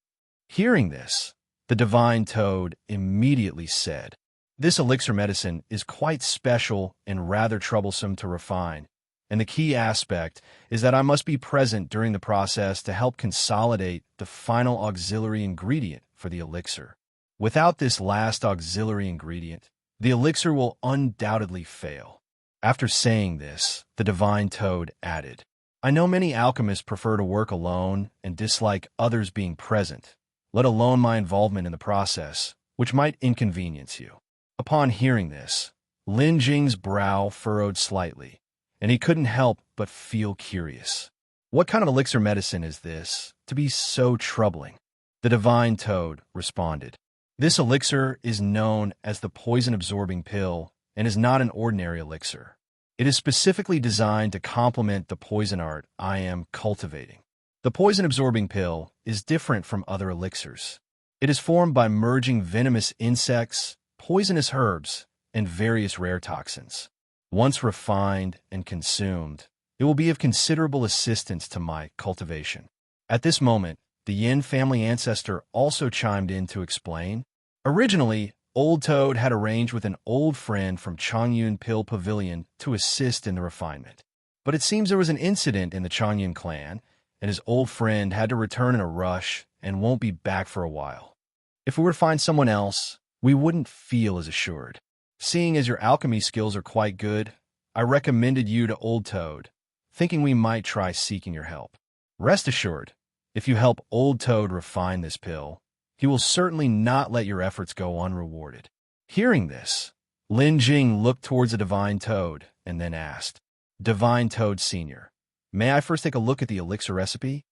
Hearing this, the Divine Toad immediately said, This elixir medicine is quite special and rather troublesome to refine, and the key aspect is that I must be present during the process to help consolidate the final auxiliary ingredient for the elixir. Without this last auxiliary ingredient, the elixir will undoubtedly fail. After saying this, the Divine Toad added, I know many alchemists prefer to work alone and dislike others being present, let alone my involvement in the process, which might inconvenience you. Upon hearing this, Lin Jing's brow furrowed slightly, and he couldn't help but feel curious. What kind of elixir medicine is this, to be so troubling? The Divine Toad responded. This elixir is known as the poison-absorbing pill and is not an ordinary elixir. It is specifically designed to complement the poison art I am cultivating. The poison-absorbing pill is different from other elixirs. It is formed by merging venomous insects, poisonous herbs, and various rare toxins. Once refined and consumed, it will be of considerable assistance to my cultivation. At this moment, the Yin family ancestor also chimed in to explain. Originally, Old Toad had arranged with an old friend from Changyun Pill Pavilion to assist in the refinement. But it seems there was an incident in the Changyun clan, and his old friend had to return in a rush and won't be back for a while. If we were to find someone else, we wouldn't feel as assured. Seeing as your alchemy skills are quite good, I recommended you to Old Toad, thinking we might try seeking your help. Rest assured, if you help Old Toad refine this pill, he will certainly not let your efforts go unrewarded. Hearing this, Lin Jing looked towards the Divine Toad and then asked, Divine Toad Sr., may I first take a look at the elixir recipe?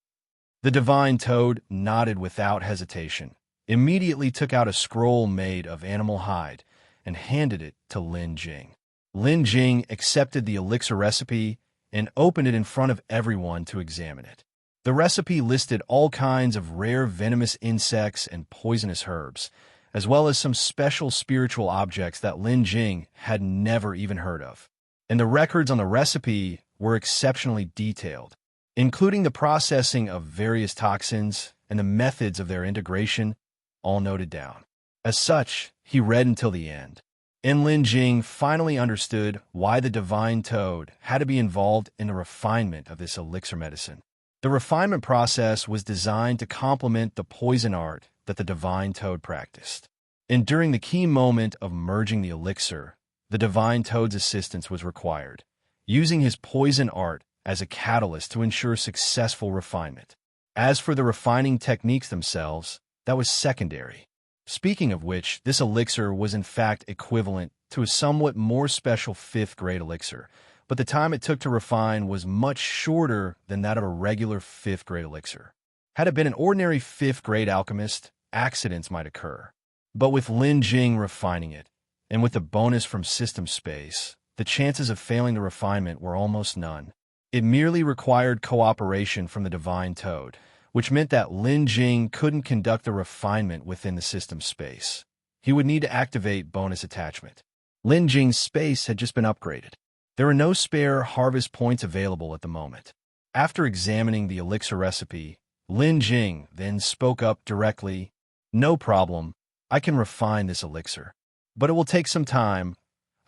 The Divine Toad nodded without hesitation, immediately took out a scroll made of animal hide and handed it to Lin Jing. Lin Jing accepted the elixir recipe and opened it in front of everyone to examine it. The recipe listed all kinds of rare venomous insects and poisonous herbs, as well as some special spiritual objects that Lin Jing had never even heard of. And the records on the recipe were exceptionally detailed, including the processing of various toxins and the methods of their integration, all noted down. As such, he read until the end. And Lin Jing finally understood why the Divine Toad had to be involved in the refinement of this elixir medicine. The refinement process was designed to complement the poison art that the Divine Toad practiced. And during the key moment of merging the elixir, the Divine Toad's assistance was required, using his poison art as a catalyst to ensure successful refinement. As for the refining techniques themselves, that was secondary. Speaking of which, this elixir was in fact equivalent to a somewhat more special 5th-grade elixir, but the time it took to refine was much shorter than that of a regular 5th-grade elixir. Had it been an ordinary 5th-grade alchemist, accidents might occur. But with Lin Jing refining it, and with the bonus from system space, the chances of failing the refinement were almost none. It merely required cooperation from the Divine Toad, which meant that Lin Jing couldn't conduct the refinement within the system space. He would need to activate bonus attachment. Lin Jing's space had just been upgraded. There were no spare harvest points available at the moment. After examining the elixir recipe, Lin Jing then spoke up directly, No problem, I can refine this elixir. But it will take some time.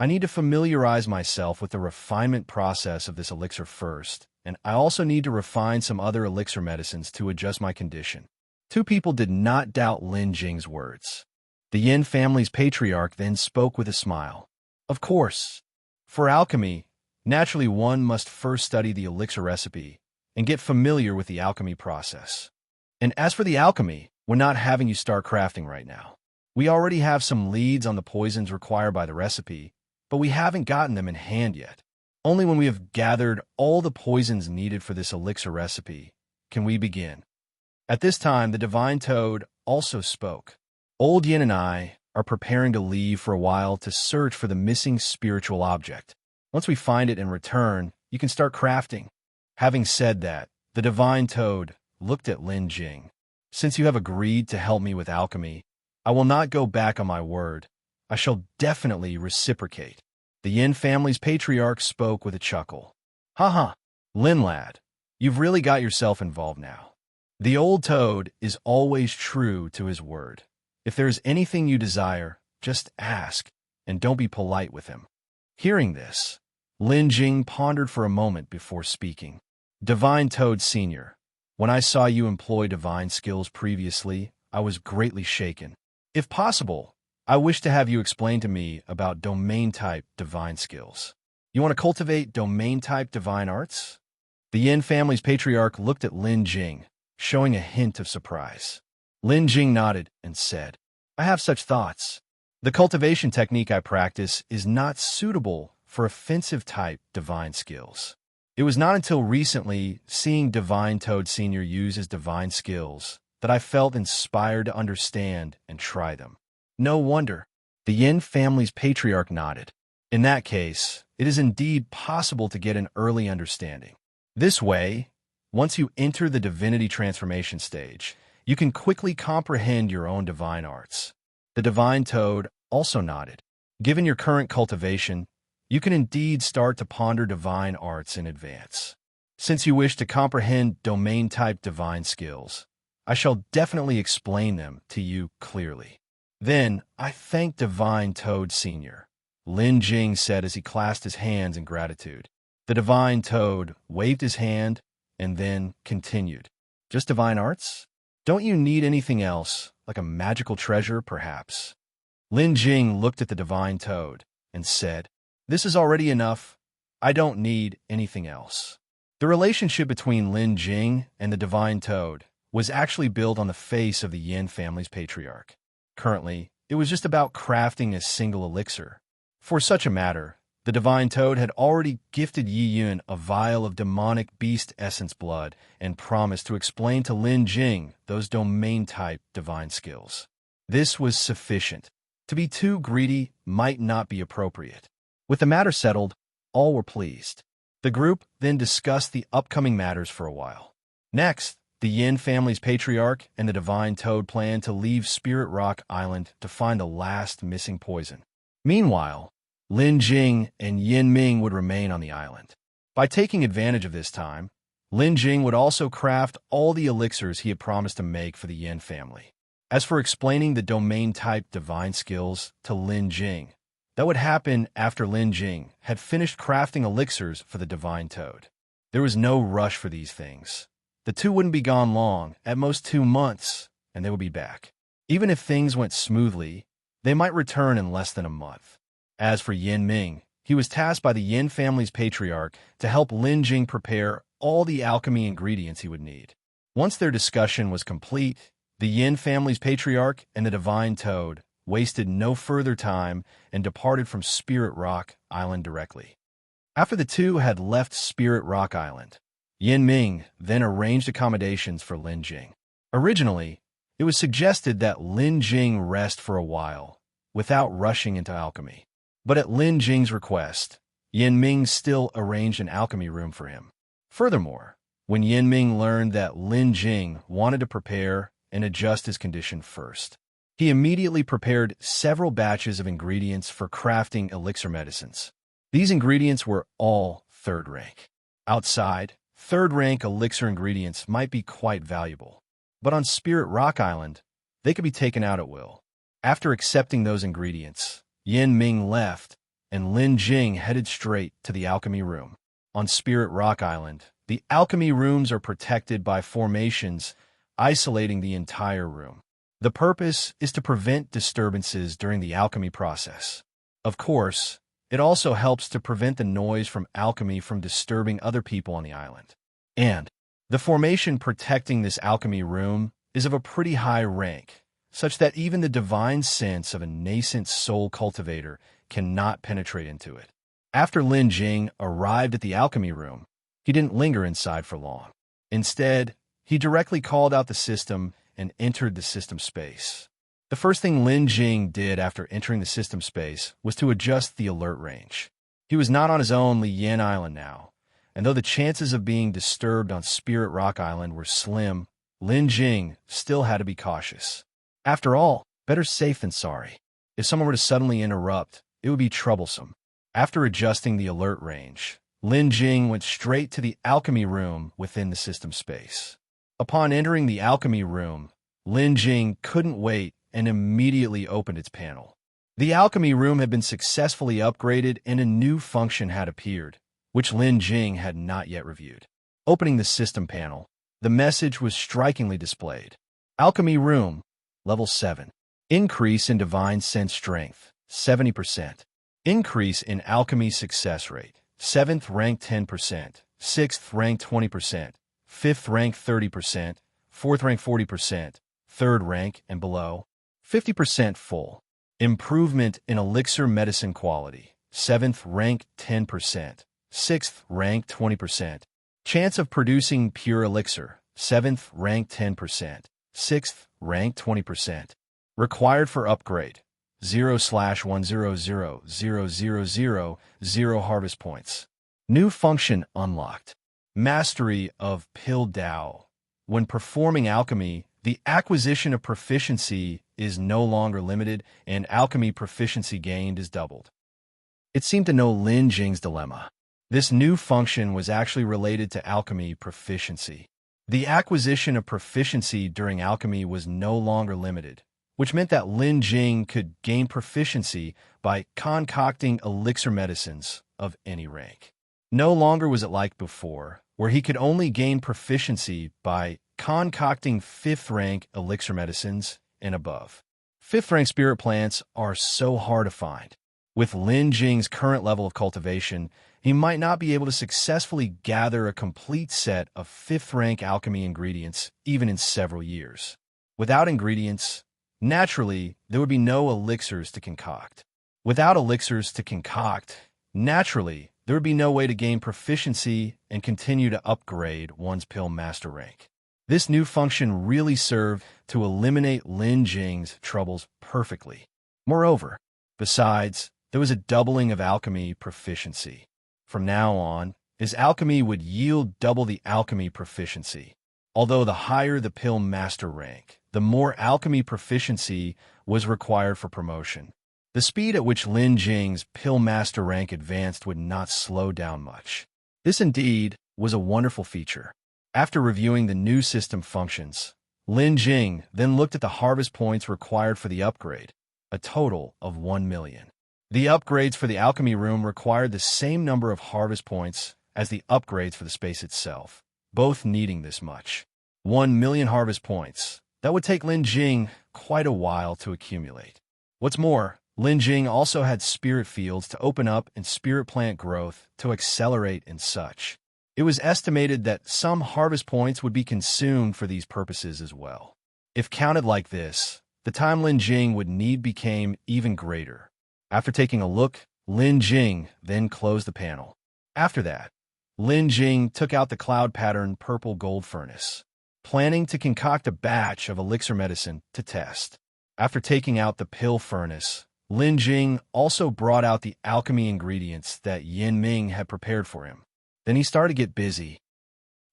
I need to familiarize myself with the refinement process of this elixir first, and I also need to refine some other elixir medicines to adjust my condition. Two people did not doubt Lin Jing's words. The Yin family's patriarch then spoke with a smile. Of course. For alchemy, naturally one must first study the elixir recipe and get familiar with the alchemy process. And as for the alchemy, we're not having you start crafting right now. We already have some leads on the poisons required by the recipe, but we haven't gotten them in hand yet. Only when we have gathered all the poisons needed for this elixir recipe can we begin. At this time, the Divine Toad also spoke. Old Yin and I are preparing to leave for a while to search for the missing spiritual object. Once we find it and return, you can start crafting. Having said that, the Divine Toad looked at Lin Jing. Since you have agreed to help me with alchemy, I will not go back on my word. I shall definitely reciprocate. The Yin family's patriarch spoke with a chuckle. Haha, Lin lad, you've really got yourself involved now. The old toad is always true to his word. If there is anything you desire, just ask, and don't be polite with him. Hearing this, Lin Jing pondered for a moment before speaking. Divine Toad Sr., when I saw you employ divine skills previously, I was greatly shaken. If possible, I wish to have you explain to me about domain-type divine skills. You want to cultivate domain-type divine arts? The Yin family's patriarch looked at Lin Jing, showing a hint of surprise. Lin Jing nodded and said, I have such thoughts. The cultivation technique I practice is not suitable for offensive-type divine skills. It was not until recently, seeing Divine Toad Sr. use his divine skills, that I felt inspired to understand and try them. No wonder. The Yin family's patriarch nodded. In that case, it is indeed possible to get an early understanding. This way, once you enter the divinity transformation stage, you can quickly comprehend your own divine arts. The divine toad also nodded. Given your current cultivation, you can indeed start to ponder divine arts in advance. Since you wish to comprehend domain-type divine skills, I shall definitely explain them to you clearly. Then, I thank Divine Toad Sr., Lin Jing said as he clasped his hands in gratitude. The Divine Toad waved his hand and then continued. Just divine arts? Don't you need anything else, like a magical treasure, perhaps? Lin Jing looked at the Divine Toad and said, This is already enough. I don't need anything else. The relationship between Lin Jing and the Divine Toad was actually built on the face of the Yin family's patriarch. Currently, it was just about crafting a single elixir. For such a matter, the Divine Toad had already gifted Yi Yun a vial of demonic beast essence blood and promised to explain to Lin Jing those domain-type divine skills. This was sufficient. To be too greedy might not be appropriate. With the matter settled, all were pleased. The group then discussed the upcoming matters for a while. Next, the Yin family's patriarch and the Divine Toad planned to leave Spirit Rock Island to find the last missing poison. Meanwhile, Lin Jing and Yin Ming would remain on the island. By taking advantage of this time, Lin Jing would also craft all the elixirs he had promised to make for the Yin family. As for explaining the domain-type divine skills to Lin Jing, that would happen after Lin Jing had finished crafting elixirs for the Divine Toad. There was no rush for these things. The two wouldn't be gone long, at most 2 months, and they would be back. Even if things went smoothly, they might return in less than a month. As for Yin Ming, he was tasked by the Yin family's patriarch to help Lin Jing prepare all the alchemy ingredients he would need. Once their discussion was complete, the Yin family's patriarch and the Divine Toad wasted no further time and departed from Spirit Rock Island directly. After the two had left Spirit Rock Island, Yin Ming then arranged accommodations for Lin Jing. Originally, it was suggested that Lin Jing rest for a while, without rushing into alchemy. But at Lin Jing's request, Yin Ming still arranged an alchemy room for him. Furthermore, when Yin Ming learned that Lin Jing wanted to prepare and adjust his condition first, he immediately prepared several batches of ingredients for crafting elixir medicines. These ingredients were all third rank. Outside, third-rank elixir ingredients might be quite valuable, but on Spirit Rock Island, they could be taken out at will. After accepting those ingredients, Yin Ming left, and Lin Jing headed straight to the alchemy room. On Spirit Rock Island, the alchemy rooms are protected by formations isolating the entire room. The purpose is to prevent disturbances during the alchemy process. Of course, it also helps to prevent the noise from alchemy from disturbing other people on the island. And the formation protecting this alchemy room is of a pretty high rank, such that even the divine sense of a nascent soul cultivator cannot penetrate into it. After Lin Jing arrived at the alchemy room, he didn't linger inside for long. Instead, he directly called out the system and entered the system space. The first thing Lin Jing did after entering the system space was to adjust the alert range. He was not on his own Liyan Island now, and though the chances of being disturbed on Spirit Rock Island were slim, Lin Jing still had to be cautious. After all, better safe than sorry. If someone were to suddenly interrupt, it would be troublesome. After adjusting the alert range, Lin Jing went straight to the alchemy room within the system space. Upon entering the alchemy room, Lin Jing couldn't wait and immediately opened its panel. The alchemy room had been successfully upgraded and a new function had appeared, which Lin Jing had not yet reviewed. Opening the system panel, the message was strikingly displayed. Alchemy room, level 7. Increase in divine sense strength, 70%. Increase in alchemy success rate, 7th rank 10%, 6th rank 20%, 5th rank 30%, 4th rank 40%, 3rd rank and below, 50% full. Improvement in elixir medicine quality, 7th rank 10%, 6th rank 20%. Chance of producing pure elixir, 7th rank 10%, 6th rank 20%. Required for upgrade, 0/100,000 harvest points. New function unlocked. Mastery of Pill Dao. When performing alchemy, the acquisition of proficiency is no longer limited, and alchemy proficiency gained is doubled. It seemed to know Lin Jing's dilemma. This new function was actually related to alchemy proficiency. The acquisition of proficiency during alchemy was no longer limited, which meant that Lin Jing could gain proficiency by concocting elixir medicines of any rank. No longer was it like before, where he could only gain proficiency by concocting 5th rank elixir medicines and above. 5th rank spirit plants are so hard to find. With Lin Jing's current level of cultivation, he might not be able to successfully gather a complete set of 5th rank alchemy ingredients even in several years. Without ingredients, naturally, there would be no elixirs to concoct. Without elixirs to concoct, naturally, there would be no way to gain proficiency and continue to upgrade one's pill master rank. This new function really served to eliminate Lin Jing's troubles perfectly. Moreover, besides, there was a doubling of alchemy proficiency. From now on, his alchemy would yield double the alchemy proficiency. Although the higher the pill master rank, the more alchemy proficiency was required for promotion. The speed at which Lin Jing's pill master rank advanced would not slow down much. This indeed was a wonderful feature. After reviewing the new system functions, Lin Jing then looked at the harvest points required for the upgrade, a total of 1 million. The upgrades for the alchemy room required the same number of harvest points as the upgrades for the space itself, both needing this much. 1 million harvest points. That would take Lin Jing quite a while to accumulate. What's more, Lin Jing also had spirit fields to open up and spirit plant growth to accelerate and such. It was estimated that some harvest points would be consumed for these purposes as well. If counted like this, the time Lin Jing would need became even greater. After taking a look, Lin Jing then closed the panel. After that, Lin Jing took out the cloud pattern purple gold furnace, planning to concoct a batch of elixir medicine to test. After taking out the pill furnace, Lin Jing also brought out the alchemy ingredients that Yin Ming had prepared for him. Then he started to get busy.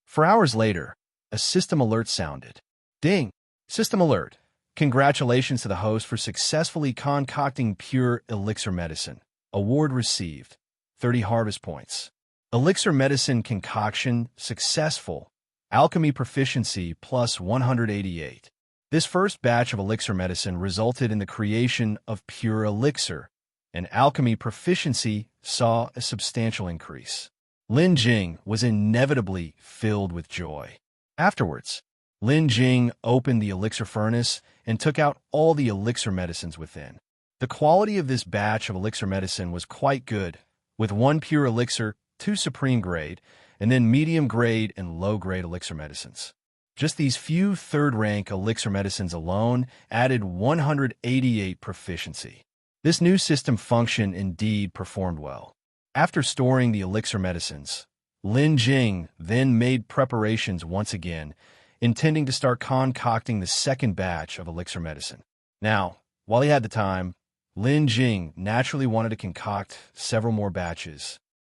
For hours later, a system alert sounded. Ding! System alert. Congratulations to the host for successfully concocting pure elixir medicine. Award received. 30 harvest points. Elixir medicine concoction successful. Alchemy proficiency plus 188. This first batch of elixir medicine resulted in the creation of pure elixir, and alchemy proficiency saw a substantial increase. Lin Jing was inevitably filled with joy. Afterwards, Lin Jing opened the elixir furnace and took out all the elixir medicines within. The quality of this batch of elixir medicine was quite good, with 1 pure elixir, 2 supreme grade, and then medium grade and low grade elixir medicines. Just these few 3rd rank elixir medicines alone added 188 proficiency. This new system function indeed performed well. After storing the elixir medicines, Lin Jing then made preparations once again, intending to start concocting the 2nd batch of elixir medicine. Now, while he had the time, Lin Jing naturally wanted to concoct several more batches.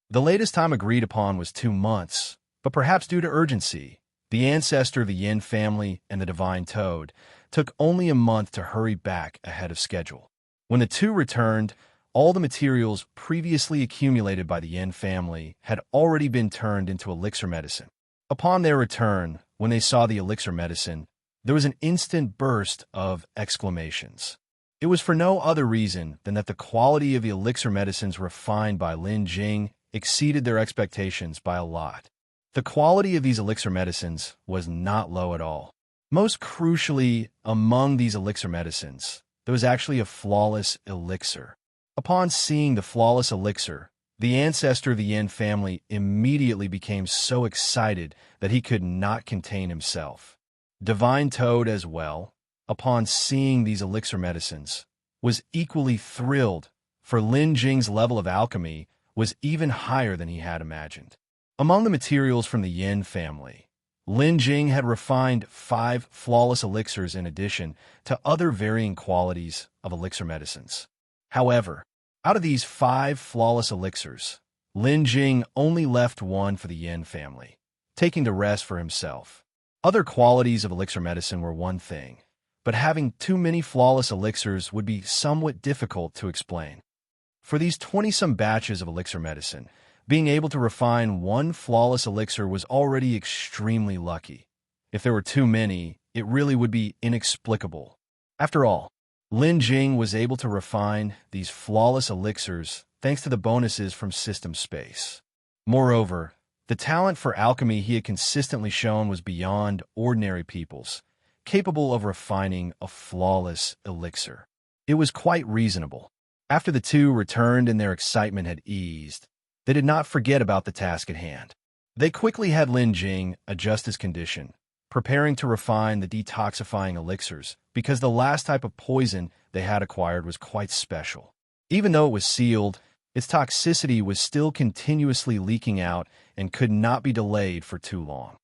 The latest time agreed upon was 2 months, but perhaps due to urgency, the ancestor of the Yin family and the divine toad took only a month to hurry back ahead of schedule. When the two returned, all the materials previously accumulated by the Yin family had already been turned into elixir medicine. Upon their return, when they saw the elixir medicine, there was an instant burst of exclamations. It was for no other reason than that the quality of the elixir medicines refined by Lin Jing exceeded their expectations by a lot. The quality of these elixir medicines was not low at all. Most crucially, among these elixir medicines, there was actually a flawless elixir. Upon seeing the flawless elixir, the ancestor of the Yin family immediately became so excited that he could not contain himself. Divine Toad as well, upon seeing these elixir medicines, was equally thrilled, for Lin Jing's level of alchemy was even higher than he had imagined. Among the materials from the Yin family, Lin Jing had refined 5 flawless elixirs in addition to other varying qualities of elixir medicines. However, out of these 5 flawless elixirs, Lin Jing only left one for the Yin family, taking the rest for himself. Other qualities of elixir medicine were one thing, but having too many flawless elixirs would be somewhat difficult to explain. For these 20-some batches of elixir medicine, being able to refine one flawless elixir was already extremely lucky. If there were too many, it really would be inexplicable. After all, Lin Jing was able to refine these flawless elixirs thanks to the bonuses from system space. Moreover, the talent for alchemy he had consistently shown was beyond ordinary people's, capable of refining a flawless elixir. It was quite reasonable. After the two returned and their excitement had eased, they did not forget about the task at hand. They quickly had Lin Jing adjust his condition, preparing to refine the detoxifying elixirs because the last type of poison they had acquired was quite special. Even though it was sealed, its toxicity was still continuously leaking out and could not be delayed for too long.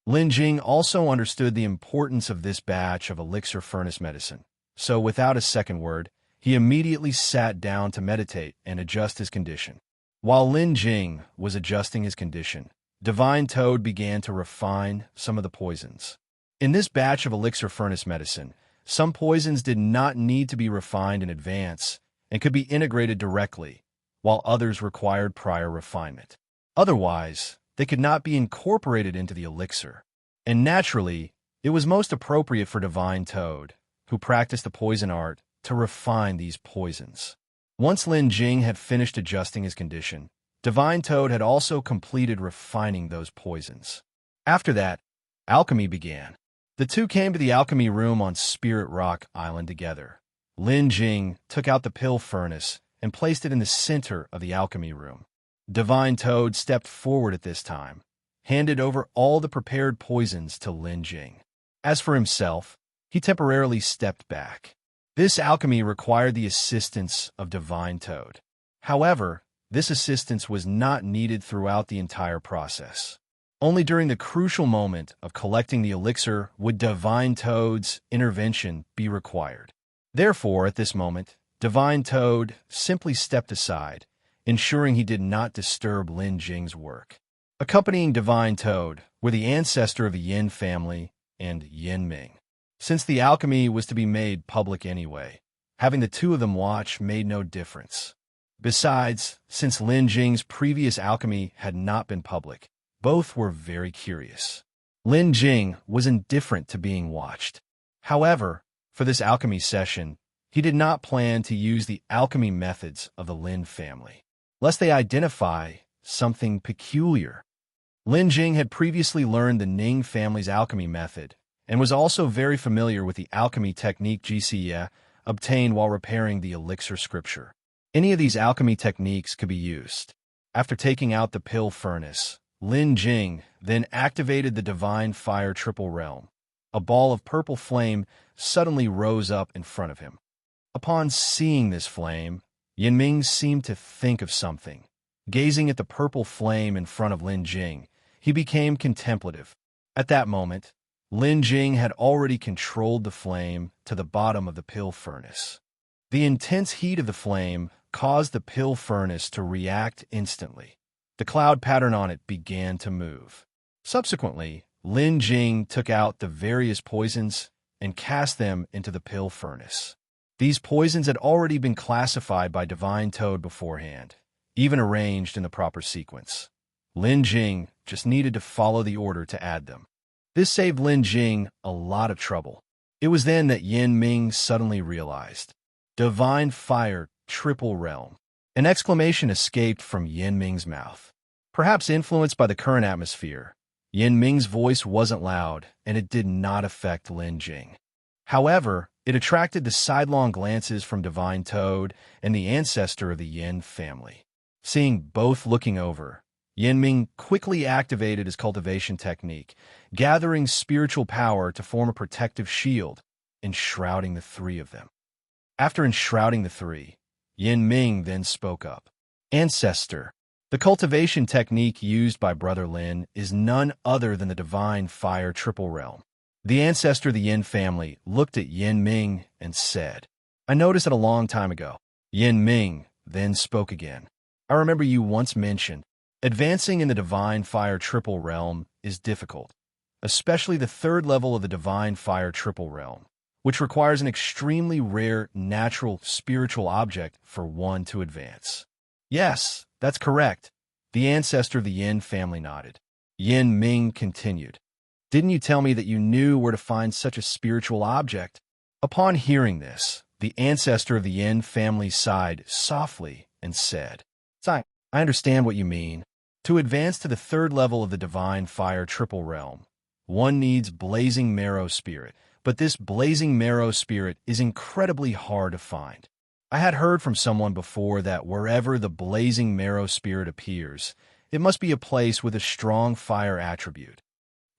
Lin Jing also understood the importance of this batch of elixir furnace medicine, so without a second word, he immediately sat down to meditate and adjust his condition. While Lin Jing was adjusting his condition, Divine Toad began to refine some of the poisons. In this batch of elixir furnace medicine, some poisons did not need to be refined in advance and could be integrated directly, while others required prior refinement. Otherwise, they could not be incorporated into the elixir. And naturally, it was most appropriate for Divine Toad, who practiced the poison art, to refine these poisons. Once Lin Jing had finished adjusting his condition, Divine Toad had also completed refining those poisons. After that, alchemy began. The two came to the alchemy room on Spirit Rock Island together. Lin Jing took out the pill furnace and placed it in the center of the alchemy room. Divine Toad stepped forward at this time, handed over all the prepared poisons to Lin Jing. As for himself, he temporarily stepped back. This alchemy required the assistance of Divine Toad. However, this assistance was not needed throughout the entire process. Only during the crucial moment of collecting the elixir would Divine Toad's intervention be required. Therefore, at this moment, Divine Toad simply stepped aside, ensuring he did not disturb Lin Jing's work. Accompanying Divine Toad were the ancestor of the Yin family and Yin Ming. Since the alchemy was to be made public anyway, having the two of them watch made no difference. Besides, since Lin Jing's previous alchemy had not been public, both were very curious. Lin Jing was indifferent to being watched. However, for this alchemy session, he did not plan to use the alchemy methods of the Lin family, lest they identify something peculiar. Lin Jing had previously learned the Ning family's alchemy method and was also very familiar with the alchemy technique GCE obtained while repairing the elixir scripture. Any of these alchemy techniques could be used. After taking out the pill furnace, Lin Jing then activated the Divine Fire Triple Realm. A ball of purple flame suddenly rose up in front of him. Upon seeing this flame, Yin Ming seemed to think of something. Gazing at the purple flame in front of Lin Jing, he became contemplative. At that moment, Lin Jing had already controlled the flame to the bottom of the pill furnace. The intense heat of the flame caused the pill furnace to react instantly. The cloud pattern on it began to move. Subsequently, Lin Jing took out the various poisons and cast them into the pill furnace. These poisons had already been classified by Divine Toad beforehand, even arranged in the proper sequence. Lin Jing just needed to follow the order to add them. This saved Lin Jing a lot of trouble. It was then that Yin Ming suddenly realized. Divine Fire Triple Realm. An exclamation escaped from Yin Ming's mouth. Perhaps influenced by the current atmosphere, Yin Ming's voice wasn't loud, and it did not affect Lin Jing. However, it attracted the sidelong glances from Divine Toad and the ancestor of the Yin family. Seeing both looking over, Yin Ming quickly activated his cultivation technique, gathering spiritual power to form a protective shield, enshrouding the three of them. After enshrouding the three, Yin Ming then spoke up. Ancestor, The cultivation technique used by Brother Lin is none other than the divine fire triple realm. The ancestor of the Yin family looked at Yin Ming and said, "I noticed it a long time ago." Yin Ming then spoke again. "I remember you once mentioned, advancing in the divine fire triple realm is difficult, especially the third level of the divine fire triple realm, which requires an extremely rare natural spiritual object for one to advance." "Yes, that's correct." The ancestor of the Yin family nodded. Yin Ming continued, "Didn't you tell me that you knew where to find such a spiritual object?" Upon hearing this, the ancestor of the Yin family sighed softly and said, "I understand what you mean. To advance to the third level of the divine fire triple realm, one needs blazing marrow spirit, but this blazing marrow spirit is incredibly hard to find. I had heard from someone before that wherever the blazing marrow spirit appears, it must be a place with a strong fire attribute.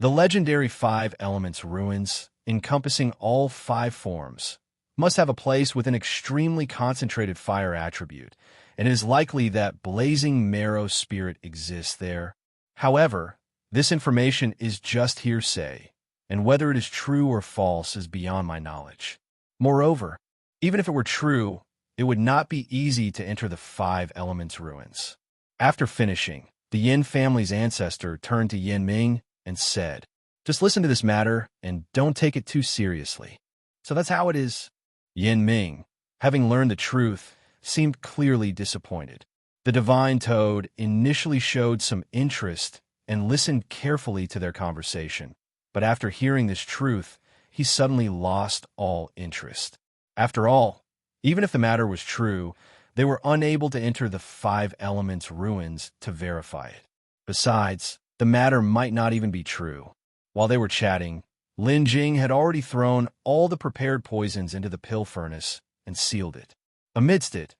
The legendary 5 elements ruins, encompassing all 5 forms, must have a place with an extremely concentrated fire attribute, and it is likely that blazing marrow spirit exists there. However, this information is just hearsay, and whether it is true or false is beyond my knowledge. Moreover, even if it were true, it would not be easy to enter the 5 elements ruins." After finishing, the Yin family's ancestor turned to Yin Ming and said, "Just listen to this matter and don't take it too seriously." "So that's how it is." Yin Ming, having learned the truth, seemed clearly disappointed. The divine toad initially showed some interest and listened carefully to their conversation, but after hearing this truth, he suddenly lost all interest. After all, even if the matter was true, they were unable to enter the 5 elements ruins to verify it. Besides, the matter might not even be true. While they were chatting, Lin Jing had already thrown all the prepared poisons into the pill furnace and sealed it. Amidst it,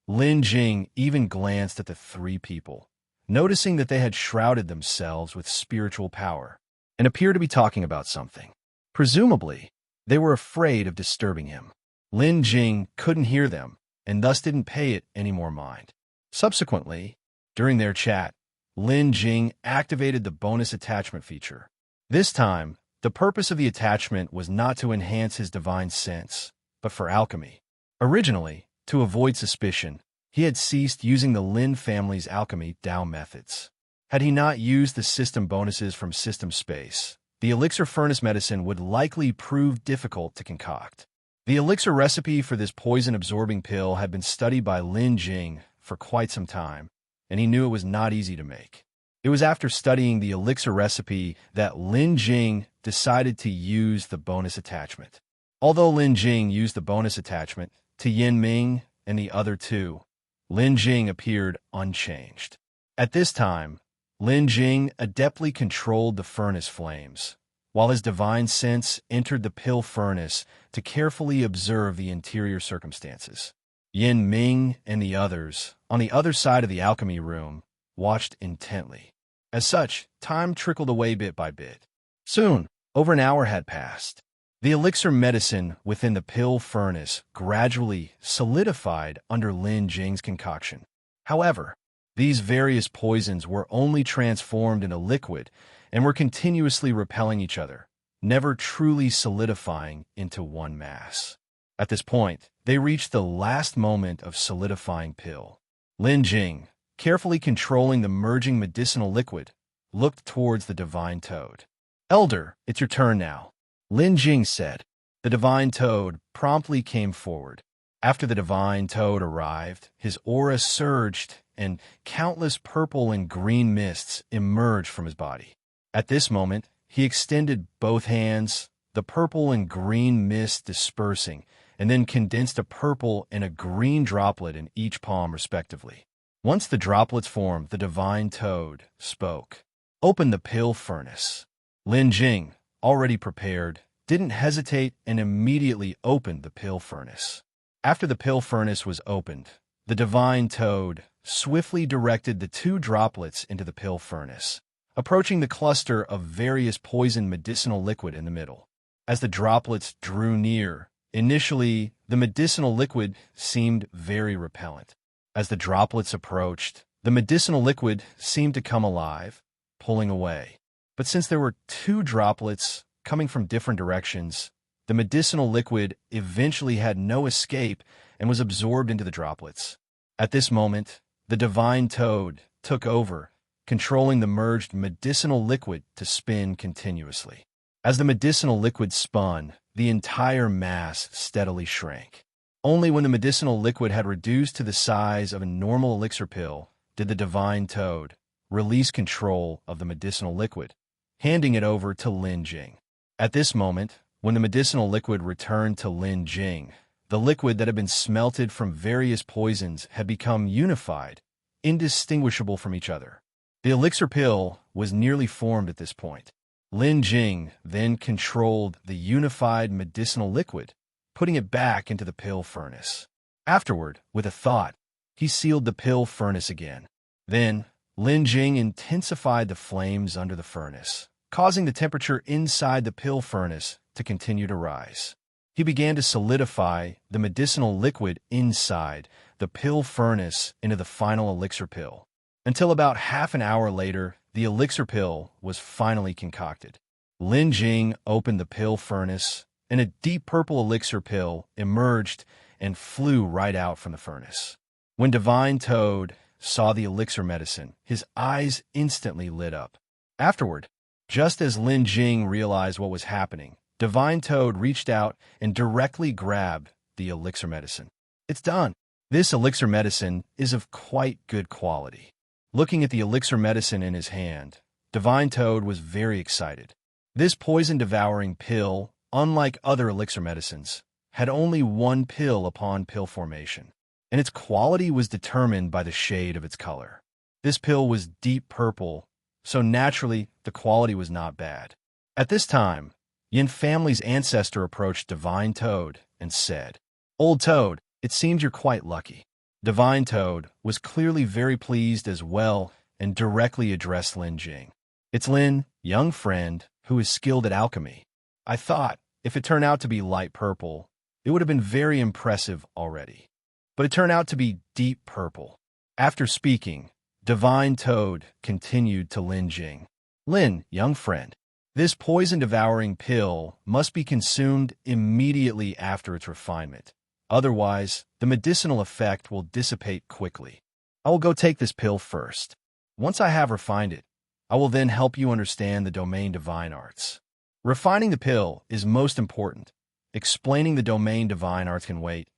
Lin Jing even glanced at the 3 people, noticing that they had shrouded themselves with spiritual power and appeared to be talking about something. Presumably, they were afraid of disturbing him. Lin Jing couldn't hear them and thus didn't pay it any more mind. Subsequently, during their chat, Lin Jing activated the bonus attachment feature. This time, the purpose of the attachment was not to enhance his divine sense, but for alchemy. Originally, to avoid suspicion, he had ceased using the Lin family's alchemy Tao methods. Had he not used the system bonuses from System Space, the elixir furnace medicine would likely prove difficult to concoct. The elixir recipe for this poison-absorbing pill had been studied by Lin Jing for quite some time, and he knew it was not easy to make. It was after studying the elixir recipe that Lin Jing decided to use the bonus attachment. Although Lin Jing used the bonus attachment to Yin Ming and the other 2, Lin Jing appeared unchanged. At this time, Lin Jing adeptly controlled the furnace flames, while his divine sense entered the pill furnace to carefully observe the interior circumstances. Yin Ming and the others, on the other side of the alchemy room, watched intently. As such, time trickled away bit by bit. Soon, over an hour had passed. The elixir medicine within the pill furnace gradually solidified under Lin Jing's concoction. However, these various poisons were only transformed into liquid and were continuously repelling each other, never truly solidifying into one mass. At this point, they reached the last moment of solidifying pill. Lin Jing, carefully controlling the merging medicinal liquid, looked towards the divine toad. "Elder, it's your turn now," Lin Jing said. The divine toad promptly came forward. After the divine toad arrived, his aura surged and countless purple and green mists emerged from his body. At this moment, he extended both hands, the purple and green mist dispersing, and then condensed a purple and a green droplet in each palm respectively. Once the droplets formed, the divine toad spoke. "Open the pill furnace." Lin Jing, already prepared, didn't hesitate and immediately opened the pill furnace. After the pill furnace was opened, the divine toad swiftly directed the 2 droplets into the pill furnace, approaching the cluster of various poison medicinal liquid in the middle. As the droplets drew near, initially, the medicinal liquid seemed very repellent. As the droplets approached, The medicinal liquid seemed to come alive, pulling away. But since there were two droplets coming from different directions, the medicinal liquid eventually had no escape and was absorbed into the droplets. At this moment, the divine toad took over, controlling the merged medicinal liquid to spin continuously. As the medicinal liquid spun, the entire mass steadily shrank. Only when the medicinal liquid had reduced to the size of a normal elixir pill did the divine toad release control of the medicinal liquid, handing it over to Lin Jing. At this moment, when the medicinal liquid returned to Lin Jing, the liquid that had been smelted from various poisons had become unified, indistinguishable from each other. The elixir pill was nearly formed at this point. Lin Jing then controlled the unified medicinal liquid, putting it back into the pill furnace. Afterward, with a thought, he sealed the pill furnace again. Then, Lin Jing intensified the flames under the furnace, causing the temperature inside the pill furnace to continue to rise. He began to solidify the medicinal liquid inside the pill furnace into the final elixir pill, until about half an hour later, the elixir pill was finally concocted. Lin Jing opened the pill furnace, and a deep purple elixir pill emerged and flew right out from the furnace. When Divine Toad saw the elixir medicine, his eyes instantly lit up. Afterward, just as Lin Jing realized what was happening, Divine Toad reached out and directly grabbed the elixir medicine. It's done. This elixir medicine is of quite good quality. Looking at the elixir medicine in his hand, Divine Toad was very excited. This poison-devouring pill, unlike other elixir medicines, had only one pill upon pill formation, and its quality was determined by the shade of its color. This pill was deep purple, so naturally the quality was not bad. At this time, Yin family's ancestor approached Divine Toad and said, "Old Toad, it seems you're quite lucky." Divine Toad was clearly very pleased as well and directly addressed Lin Jing. "It's Lin, young friend, who is skilled at alchemy. I thought, if it turned out to be light purple, it would have been very impressive already. But it turned out to be deep purple." After speaking, Divine Toad continued to Lin Jing. "Lin, young friend, this poison-devouring pill must be consumed immediately after its refinement. Otherwise, the medicinal effect will dissipate quickly. I will go take this pill first. Once I have refined it, I will then help you understand the domain divine arts. Refining the pill is most important. Explaining the domain divine arts can wait.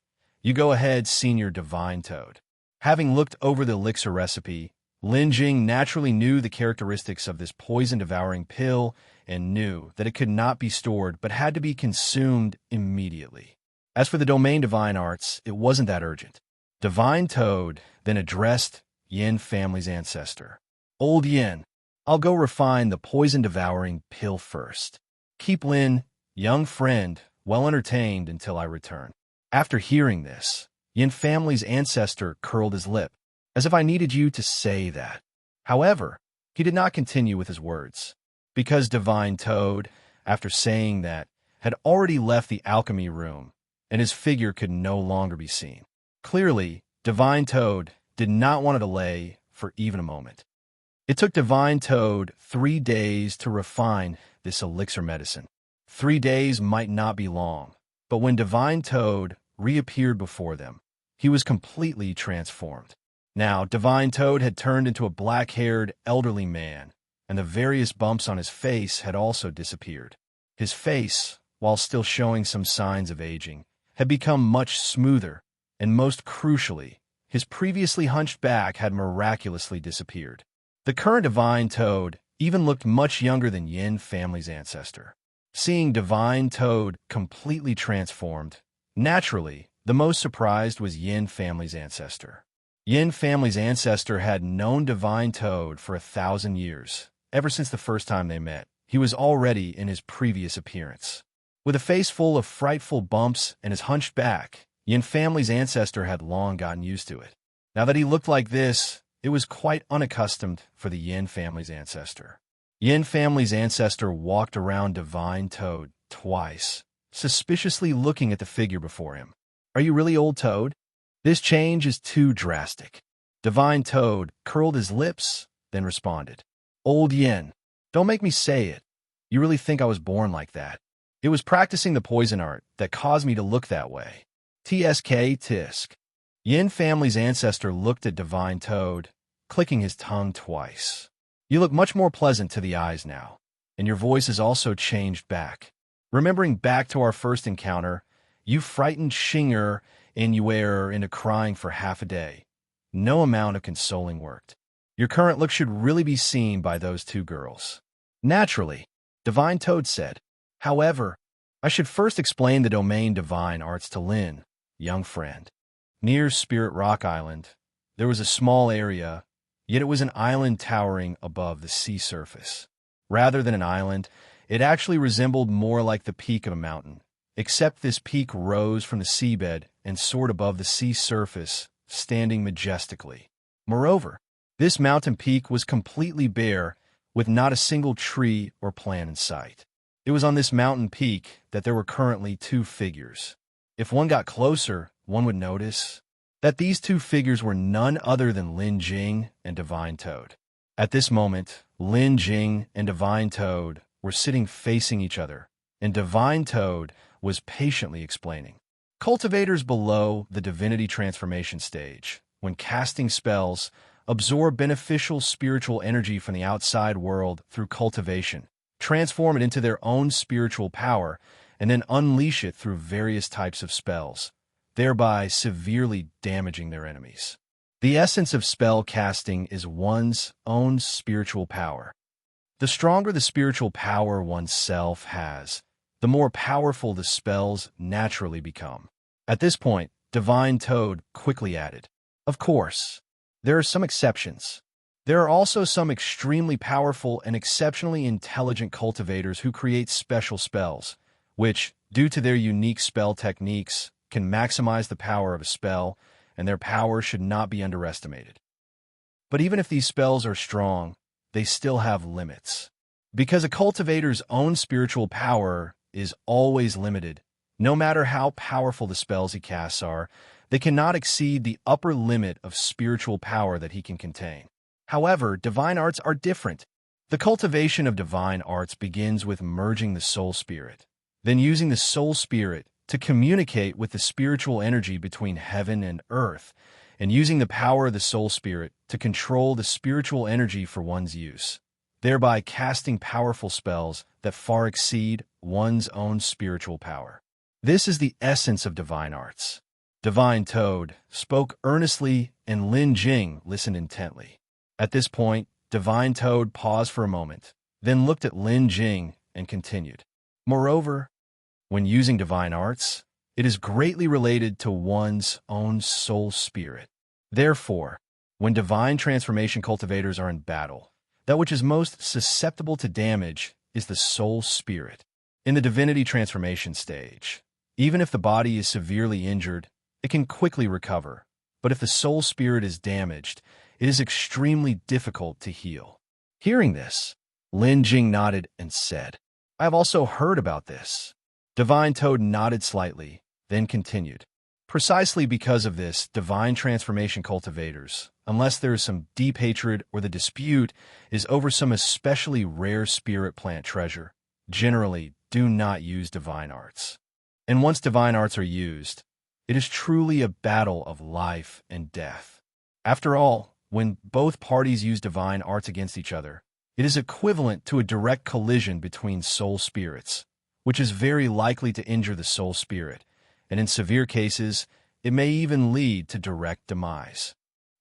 You go ahead, Senior Divine Toad." Having looked over the elixir recipe, Lin Jing naturally knew the characteristics of this poison-devouring pill and knew that it could not be stored but had to be consumed immediately. As for the domain divine arts, it wasn't that urgent. Divine Toad then addressed Yin family's ancestor. "Old Yin, I'll go refine the poison-devouring pill first. Keep Lin, young friend, well entertained until I return." After hearing this, Yin family's ancestor curled his lip, as if I needed you to say that. However, he did not continue with his words, because Divine Toad, after saying that, had already left the alchemy room, and his figure could no longer be seen. Clearly, Divine Toad did not want to delay for even a moment. It took Divine Toad 3 days to refine this elixir medicine. 3 days might not be long, but when Divine Toad reappeared before them, he was completely transformed. Now, Divine Toad had turned into a black-haired, elderly man, and the various bumps on his face had also disappeared. His face, while still showing some signs of aging, had become much smoother, and most crucially, his previously hunched back had miraculously disappeared. The current Divine Toad even looked much younger than Yin family's ancestor. Seeing Divine Toad completely transformed, naturally, the most surprised was Yin family's ancestor. Yin family's ancestor had known Divine Toad for 1,000 years. Ever since the first time they met, he was already in his previous appearance. With a face full of frightful bumps and his hunched back, Yin family's ancestor had long gotten used to it. Now that he looked like this, it was quite unaccustomed for the Yin family's ancestor. Yin family's ancestor walked around Divine Toad twice, suspiciously looking at the figure before him. "Are you really Old Toad? This change is too drastic." Divine Toad curled his lips, then responded, Old Yin, don't make me say it. You really think I was born like that? It was practicing the poison art that caused me to look that way. TSK Tisk. Yin family's ancestor looked at Divine Toad, clicking his tongue twice. You look much more pleasant to the eyes now, and your voice has also changed back. Remembering back to our first encounter, you frightened Xinger and Yuer into crying for half a day. No amount of consoling worked. Your current look should really be seen by those two girls. Naturally, Divine Toad said. However, I should first explain the domain divine arts to Lin, young friend. Near Spirit Rock Island, there was a small area, yet it was an island towering above the sea surface. Rather than an island, it actually resembled more like the peak of a mountain, except this peak rose from the seabed and soared above the sea surface, standing majestically. Moreover, this mountain peak was completely bare, with not a single tree or plant in sight. It was on this mountain peak that there were currently two figures. If one got closer, one would notice that these two figures were none other than Lin Jing and Divine Toad. At this moment, Lin Jing and Divine Toad were sitting facing each other, and Divine Toad was patiently explaining. Cultivators below the divinity transformation stage, when casting spells, absorb beneficial spiritual energy from the outside world through cultivation, transform it into their own spiritual power, and then unleash it through various types of spells, thereby severely damaging their enemies. The essence of spell casting is one's own spiritual power. The stronger the spiritual power oneself has, the more powerful the spells naturally become. At this point, Divine Toad quickly added, Of course, there are some exceptions. There are also some extremely powerful and exceptionally intelligent cultivators who create special spells, which, due to their unique spell techniques, can maximize the power of a spell, and their power should not be underestimated. But even if these spells are strong, they still have limits. Because a cultivator's own spiritual power is always limited, no matter how powerful the spells he casts are, they cannot exceed the upper limit of spiritual power that he can contain. However, divine arts are different. The cultivation of divine arts begins with merging the soul spirit, then using the soul spirit to communicate with the spiritual energy between heaven and earth, and using the power of the soul spirit to control the spiritual energy for one's use, thereby casting powerful spells that far exceed one's own spiritual power. This is the essence of divine arts. Divine Toad spoke earnestly, and Lin Jing listened intently. At this point, Divine Toad paused for a moment, then looked at Lin Jing and continued. Moreover, when using divine arts, it is greatly related to one's own soul spirit. Therefore, when divine transformation cultivators are in battle, that which is most susceptible to damage is the soul spirit. In the divinity transformation stage, even if the body is severely injured, it can quickly recover. But if the soul spirit is damaged, it is extremely difficult to heal. Hearing this, Lin Jing nodded and said, I have also heard about this. Divine Toad nodded slightly, then continued. Precisely because of this, divine transformation cultivators, unless there is some deep hatred or the dispute is over some especially rare spirit plant treasure, generally do not use divine arts. And once divine arts are used, it is truly a battle of life and death. After all, when both parties use divine arts against each other, it is equivalent to a direct collision between soul spirits, which is very likely to injure the soul spirit, and in severe cases, it may even lead to direct demise.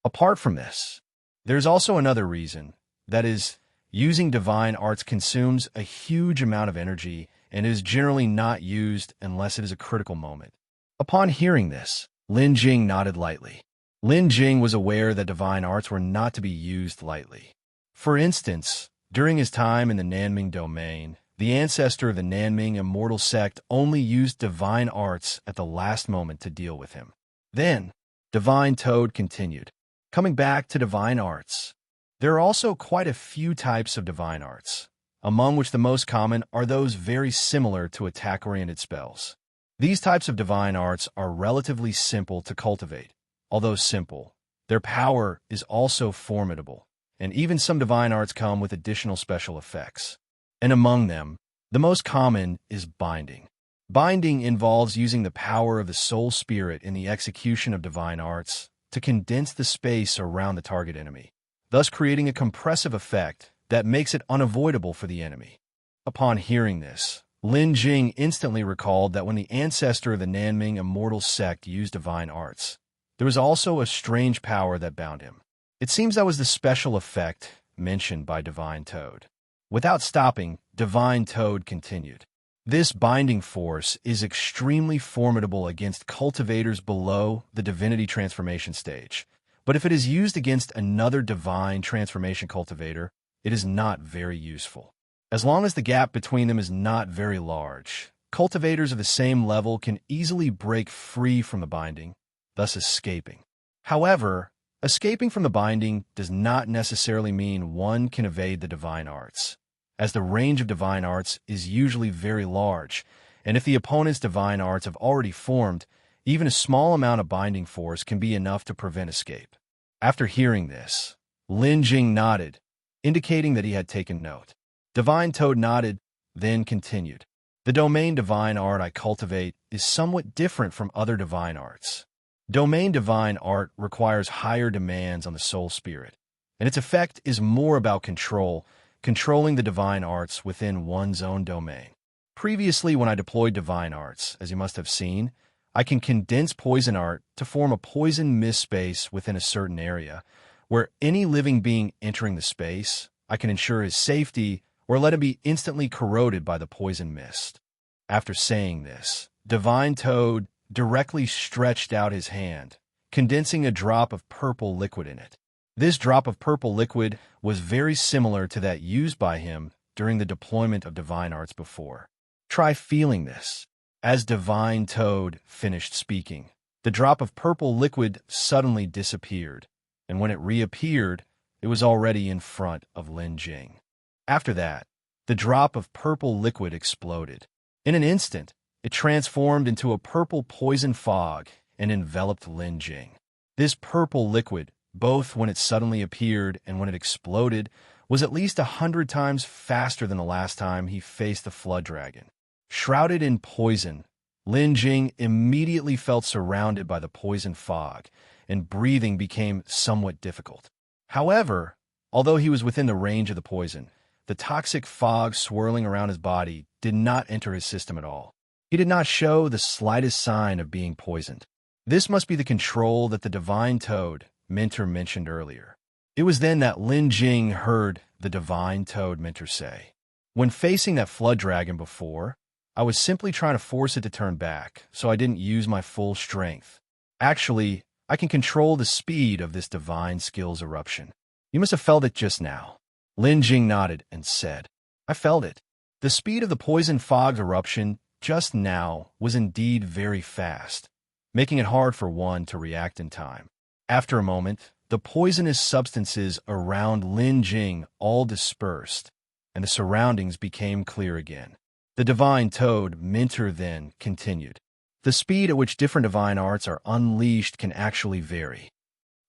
Apart from this, there's also another reason, that is, using divine arts consumes a huge amount of energy and is generally not used unless it is a critical moment. Upon hearing this, Lin Jing nodded lightly. Lin Jing was aware that divine arts were not to be used lightly. For instance, during his time in the Nanming domain, the ancestor of the Nanming immortal sect only used divine arts at the last moment to deal with him. Then, Divine Toad continued. Coming back to divine arts, there are also quite a few types of divine arts, among which the most common are those very similar to attack-oriented spells. These types of divine arts are relatively simple to cultivate. Although simple, Their power is also formidable, and even some divine arts come with additional special effects. And among them, the most common is binding. Binding involves using the power of the soul spirit in the execution of divine arts to condense the space around the target enemy, thus creating a compressive effect that makes it unavoidable for the enemy. Upon hearing this, Lin Jing instantly recalled that when the ancestor of the Nanming immortal sect used divine arts, there was also a strange power that bound him. It seems that was the special effect mentioned by Divine Toad. Without stopping, Divine Toad continued. This binding force is extremely formidable against cultivators below the divinity transformation stage, but if it is used against another divine transformation cultivator, it is not very useful. As long as the gap between them is not very large, cultivators of the same level can easily break free from the binding, thus escaping. However, escaping from the binding does not necessarily mean one can evade the divine arts, as the range of divine arts is usually very large, and if the opponent's divine arts have already formed, even a small amount of binding force can be enough to prevent escape. After hearing this, Lin Jing nodded, indicating that he had taken note. Divine Toad nodded, then continued. The domain divine art I cultivate is somewhat different from other divine arts. Domain divine art requires higher demands on the soul spirit, and its effect is more about controlling the divine arts within one's own domain. Previously, when I deployed divine arts, as you must have seen, I can condense poison art to form a poison mist space within a certain area, where any living being entering the space, I can ensure his safety or let him be instantly corroded by the poison mist. After saying this, Divine Toad directly stretched out his hand, condensing a drop of purple liquid in it. This drop of purple liquid was very similar to that used by him during the deployment of divine arts before. Try feeling this. As Divine Toad finished speaking, the drop of purple liquid suddenly disappeared, and when it reappeared, it was already in front of Lin Jing. After that, the drop of purple liquid exploded. In an instant, it transformed into a purple poison fog and enveloped Lin Jing. This purple liquid, both when it suddenly appeared and when it exploded, was at least 100 times faster than the last time he faced the flood dragon. Shrouded in poison, Lin Jing immediately felt surrounded by the poison fog, and breathing became somewhat difficult. However, although he was within the range of the poison, the toxic fog swirling around his body did not enter his system at all. He did not show the slightest sign of being poisoned. This must be the control that the Divine Toad mentor mentioned earlier. It was then that Lin Jing heard the Divine Toad mentor say, "When facing that flood dragon before, I was simply trying to force it to turn back, so I didn't use my full strength. Actually, I can control the speed of this divine skills eruption. You must have felt it just now." Lin Jing nodded and said, "I felt it. The speed of the poison fog's eruption just now was indeed very fast, making it hard for one to react in time." After a moment, the poisonous substances around Lin Jing all dispersed, and the surroundings became clear again. The Divine Toad mentor then continued. The speed at which different divine arts are unleashed can actually vary.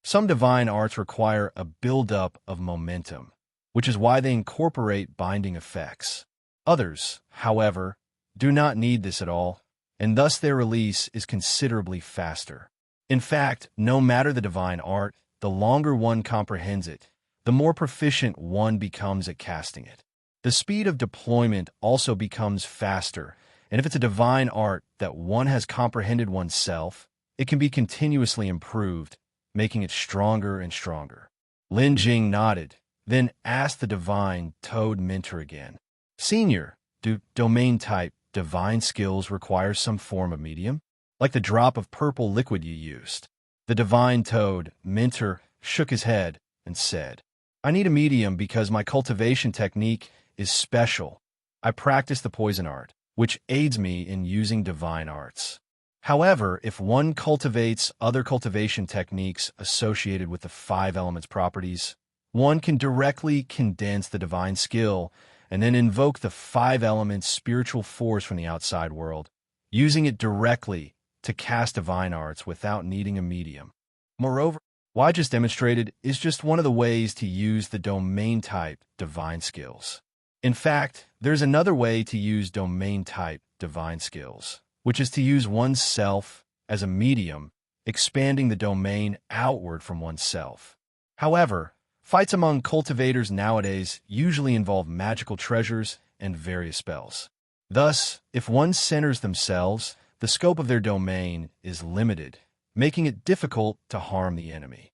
Some divine arts require a buildup of momentum, which is why they incorporate binding effects. Others, however, do not need this at all, and thus their release is considerably faster. In fact, no matter the divine art, the longer one comprehends it, the more proficient one becomes at casting it. The speed of deployment also becomes faster, and if it's a divine art that one has comprehended oneself, it can be continuously improved, making it stronger and stronger. Lin Jing nodded, then asked the Divine Toad mentor again, "Senior, do domain-type divine skills require some form of medium, like the drop of purple liquid you used?" The Divine Toad mentor shook his head and said, "I need a medium because my cultivation technique is special. I practice the poison art, which aids me in using divine arts. However, if one cultivates other cultivation techniques associated with the 5 elements properties, one can directly condense the divine skill and then invoke the 5 elements spiritual force from the outside world, using it directly to cast divine arts without needing a medium. Moreover, What I just demonstrated is just one of the ways to use the domain type divine skills. In fact, there's another way to use domain type divine skills, which is to use oneself as a medium, expanding the domain outward from oneself. However, fights among cultivators nowadays usually involve magical treasures and various spells. Thus, if one centers themselves, the scope of their domain is limited, making it difficult to harm the enemy.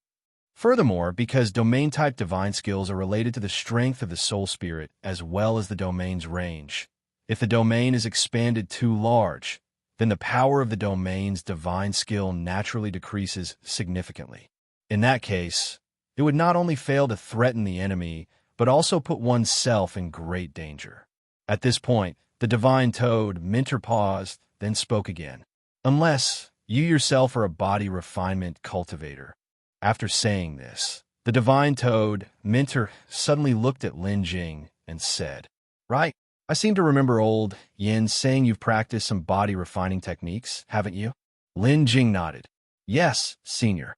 Furthermore, because domain-type divine skills are related to the strength of the soul spirit as well as the domain's range, if the domain is expanded too large, then the power of the domain's divine skill naturally decreases significantly. In that case, it would not only fail to threaten the enemy, but also put oneself in great danger. At this point, the divine toad, Minter, paused, then spoke again. Unless you yourself are a body refinement cultivator. After saying this, the divine toad, Minter, suddenly looked at Lin Jing and said, "Right, I seem to remember old Yin saying you've practiced some body refining techniques, haven't you?" Lin Jing nodded. "Yes, senior.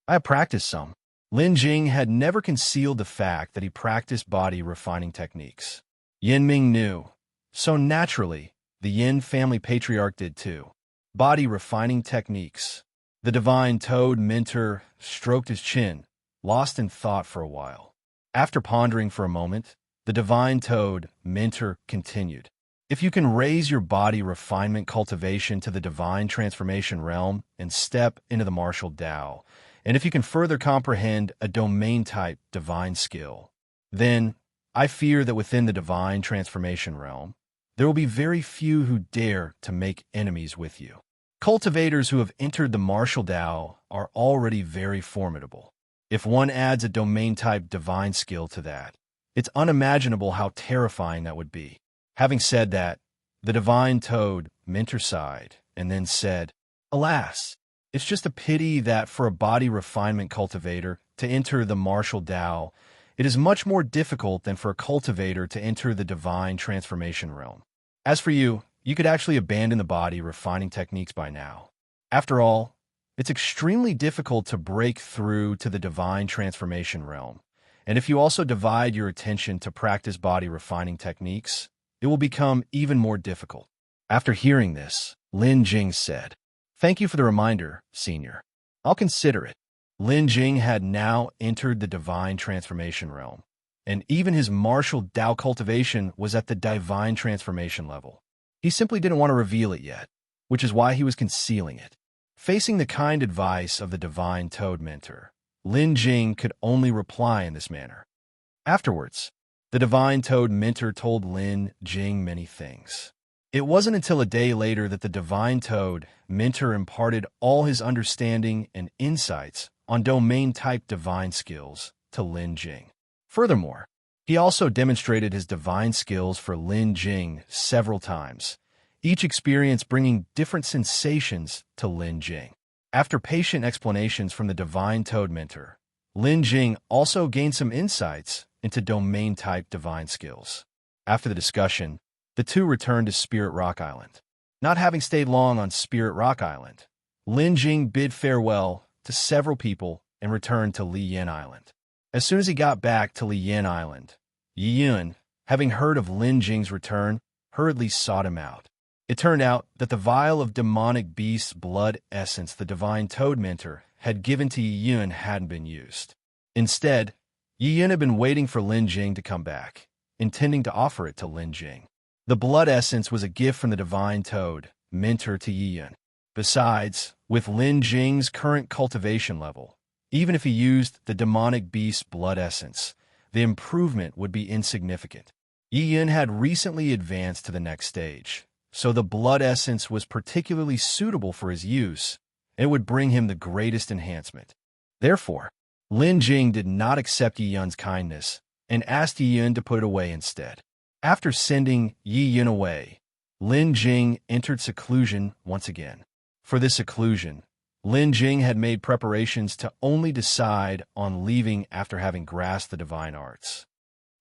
I have practiced some." Lin Jing had never concealed the fact that he practiced body refining techniques. Yin Ming knew, so naturally, the Yin family patriarch did too. Body refining techniques. The divine toad, Minter, stroked his chin, lost in thought for a while. After pondering for a moment, the divine toad, Minter, continued. If you can raise your body refinement cultivation to the divine transformation realm and step into the martial Tao, and if you can further comprehend a domain-type divine skill, then I fear that within the divine transformation realm, there will be very few who dare to make enemies with you. Cultivators who have entered the martial Tao are already very formidable. If one adds a domain-type divine skill to that, it's unimaginable how terrifying that would be. Having said that, the divine toad, Minter, sighed and then said, "Alas, it's just a pity that for a body refinement cultivator to enter the martial Tao, it is much more difficult than for a cultivator to enter the divine transformation realm. As for you, you could actually abandon the body refining techniques by now. After all, it's extremely difficult to break through to the divine transformation realm, and if you also divide your attention to practice body refining techniques, it will become even more difficult." After hearing this, Lin Jing said, "Thank you for the reminder, senior. I'll consider it." Lin Jing had now entered the divine transformation realm, and even his martial Tao cultivation was at the divine transformation level. He simply didn't want to reveal it yet, which is why he was concealing it. Facing the kind advice of the divine toad Minter, Lin Jing could only reply in this manner. Afterwards, the divine toad Minter told Lin Jing many things. It wasn't until a day later that the divine toad Minter imparted all his understanding and insights on domain-type divine skills to Lin Jing. Furthermore, he also demonstrated his divine skills for Lin Jing several times, each experience bringing different sensations to Lin Jing. After patient explanations from the divine toad Minter, Lin Jing also gained some insights into domain-type divine skills. After the discussion, the two returned to Spirit Rock Island. Not having stayed long on Spirit Rock Island, Lin Jing bid farewell to several people and returned to Liyan Island. As soon as he got back to Liyan Island, Yi Yun, having heard of Lin Jing's return, hurriedly sought him out. It turned out that the vial of demonic beast's blood essence the divine toad Minter had given to Yi Yun hadn't been used. Instead, Yi Yun had been waiting for Lin Jing to come back, intending to offer it to Lin Jing. The blood essence was a gift from the divine toad Minter to Yi Yun. Besides, with Lin Jing's current cultivation level, even if he used the demonic beast's blood essence, the improvement would be insignificant. Yi Yun had recently advanced to the next stage, so the blood essence was particularly suitable for his use, and it would bring him the greatest enhancement. Therefore, Lin Jing did not accept Yi Yun's kindness and asked Yi Yun to put it away instead. After sending Yi Yun away, Lin Jing entered seclusion once again. For this seclusion, Lin Jing had made preparations to only decide on leaving after having grasped the divine arts.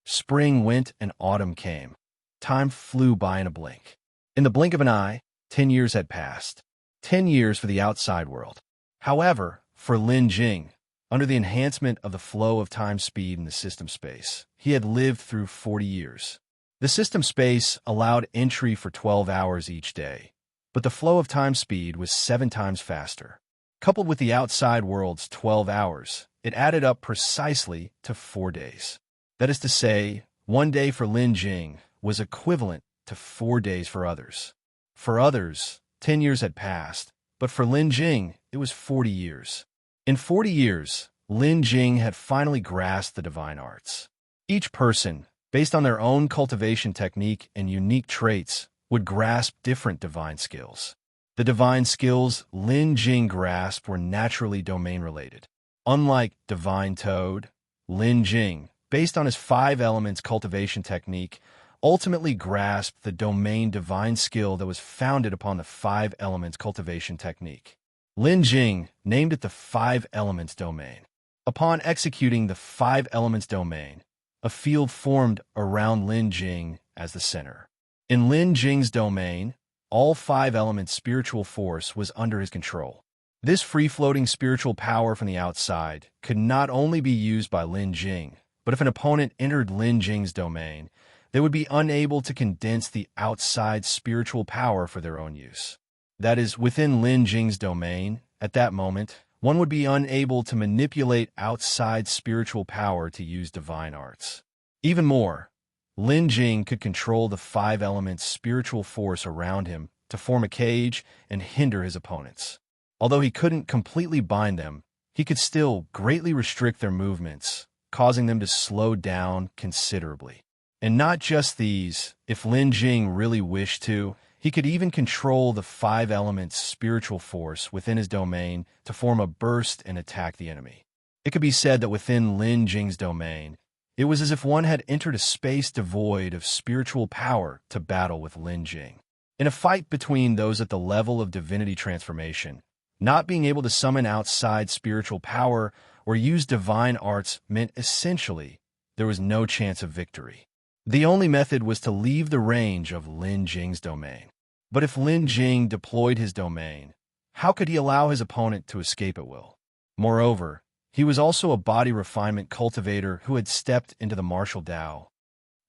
Spring went and autumn came. Time flew by in a blink. In the blink of an eye, 10 years had passed. 10 years for the outside world. However, for Lin Jing, Under the enhancement of the flow of time speed in the system space, he had lived through 40 years. The system space allowed entry for 12 hours each day, but the flow of time speed was 7 times faster. Coupled with the outside world's 12 hours, it added up precisely to 4 days. That is to say, 1 day for Lin Jing was equivalent to 4 days for others. For others, 10 years had passed, but for Lin Jing, it was 40 years. In 40 years, Lin Jing had finally grasped the divine arts. Each person, based on their own cultivation technique and unique traits, would grasp different divine skills. The divine skills Lin Jing grasped were naturally domain-related. Unlike Divine Toad, Lin Jing, based on his 5 elements cultivation technique, ultimately grasped the domain divine skill that was founded upon the 5 elements cultivation technique. Lin Jing named it the 5 elements domain. Upon executing the 5 elements domain, a field formed around Lin Jing as the center. In Lin Jing's domain, all 5 elements spiritual force was under his control. This free-floating spiritual power from the outside could not only be used by Lin Jing, but if an opponent entered Lin Jing's domain, they would be unable to condense the outside spiritual power for their own use. That is, within Lin Jing's domain, at that moment, one would be unable to manipulate outside spiritual power to use divine arts. Even more, Lin Jing could control the 5 elements spiritual force around him to form a cage and hinder his opponents. Although he couldn't completely bind them, he could still greatly restrict their movements, causing them to slow down considerably. And not just these, if Lin Jing really wished to, he could even control the 5 elements spiritual force within his domain to form a burst and attack the enemy. It could be said that within Lin Jing's domain, it was as if one had entered a space devoid of spiritual power to battle with Lin Jing. In a fight between those at the level of divinity transformation, not being able to summon outside spiritual power or use divine arts meant essentially there was no chance of victory. The only method was to leave the range of Lin Jing's domain. But if Lin Jing deployed his domain, how could he allow his opponent to escape at will? Moreover, he was also a body refinement cultivator who had stepped into the martial Tao.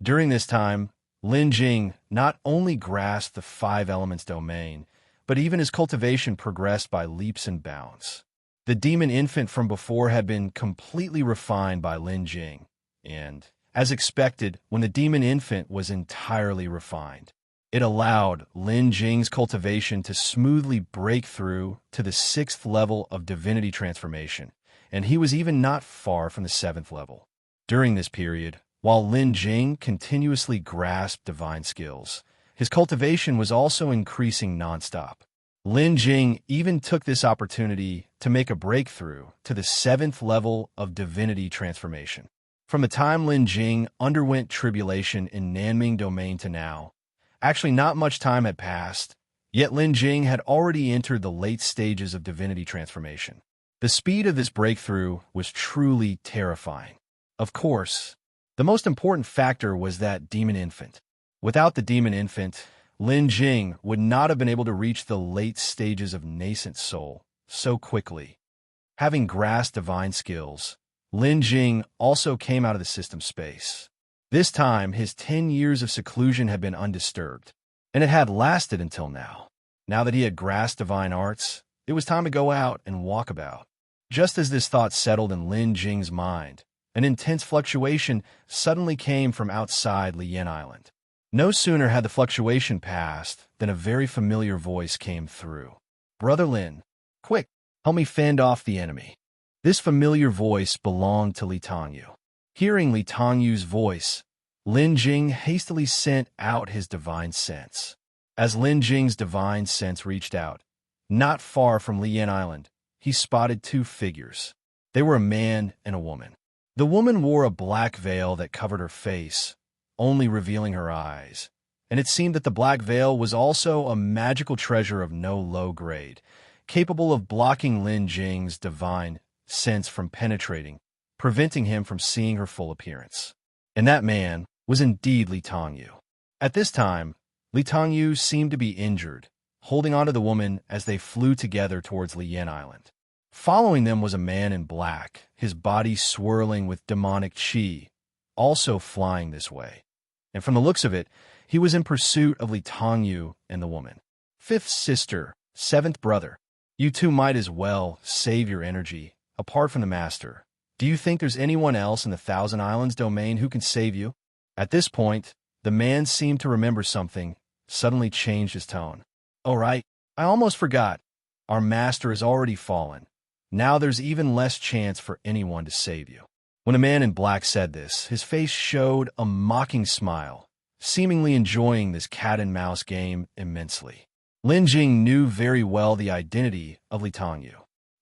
During this time, Lin Jing not only grasped the 5 elements domain, but even his cultivation progressed by leaps and bounds. The demon infant from before had been completely refined by Lin Jing, and, as expected, when the demon infant was entirely refined, it allowed Lin Jing's cultivation to smoothly break through to the 6th level of divinity transformation, and he was even not far from the 7th level. During this period, while Lin Jing continuously grasped divine skills, his cultivation was also increasing nonstop. Lin Jing even took this opportunity to make a breakthrough to the 7th level of divinity transformation. From the time Lin Jing underwent tribulation in Nanming domain to now, actually not much time had passed, yet Lin Jing had already entered the late stages of divinity transformation. The speed of this breakthrough was truly terrifying. Of course, the most important factor was that demon infant. Without the demon infant, Lin Jing would not have been able to reach the late stages of nascent soul so quickly. Having grasped divine skills, Lin Jing also came out of the system space. This time, his 10 years of seclusion had been undisturbed, and it had lasted until now. Now that he had grasped divine arts, it was time to go out and walk about. Just as this thought settled in Lin Jing's mind, an intense fluctuation suddenly came from outside Lian Island. No sooner had the fluctuation passed than a very familiar voice came through. "Brother Lin, quick, help me fend off the enemy." This familiar voice belonged to Tangyu. Hearing Tangyu's voice, Lin Jing hastily sent out his divine sense. As Lin Jing's divine sense reached out, not far from Lian Island, he spotted 2 figures. They were a man and a woman. The woman wore a black veil that covered her face, only revealing her eyes, and it seemed that the black veil was also a magical treasure of no low grade, capable of blocking Lin Jing's divine sense from penetrating, preventing him from seeing her full appearance. And that man was indeed Tangyu. At this time, Tangyu seemed to be injured, holding onto the woman as they flew together towards Lian Island. Following them was a man in black, his body swirling with demonic qi, also flying this way. And from the looks of it, he was in pursuit of Tangyu and the woman. Fifth sister, seventh brother. You two might as well save your energy. Apart from the master, do you think there's anyone else in the Thousand Islands domain who can save you? At this point, the man seemed to remember something, suddenly changed his tone. Oh right, I almost forgot. Our master has already fallen. Now there's even less chance for anyone to save you. When the man in black said this, his face showed a mocking smile, seemingly enjoying this cat-and-mouse game immensely. Lin Jing knew very well the identity of Tangyu,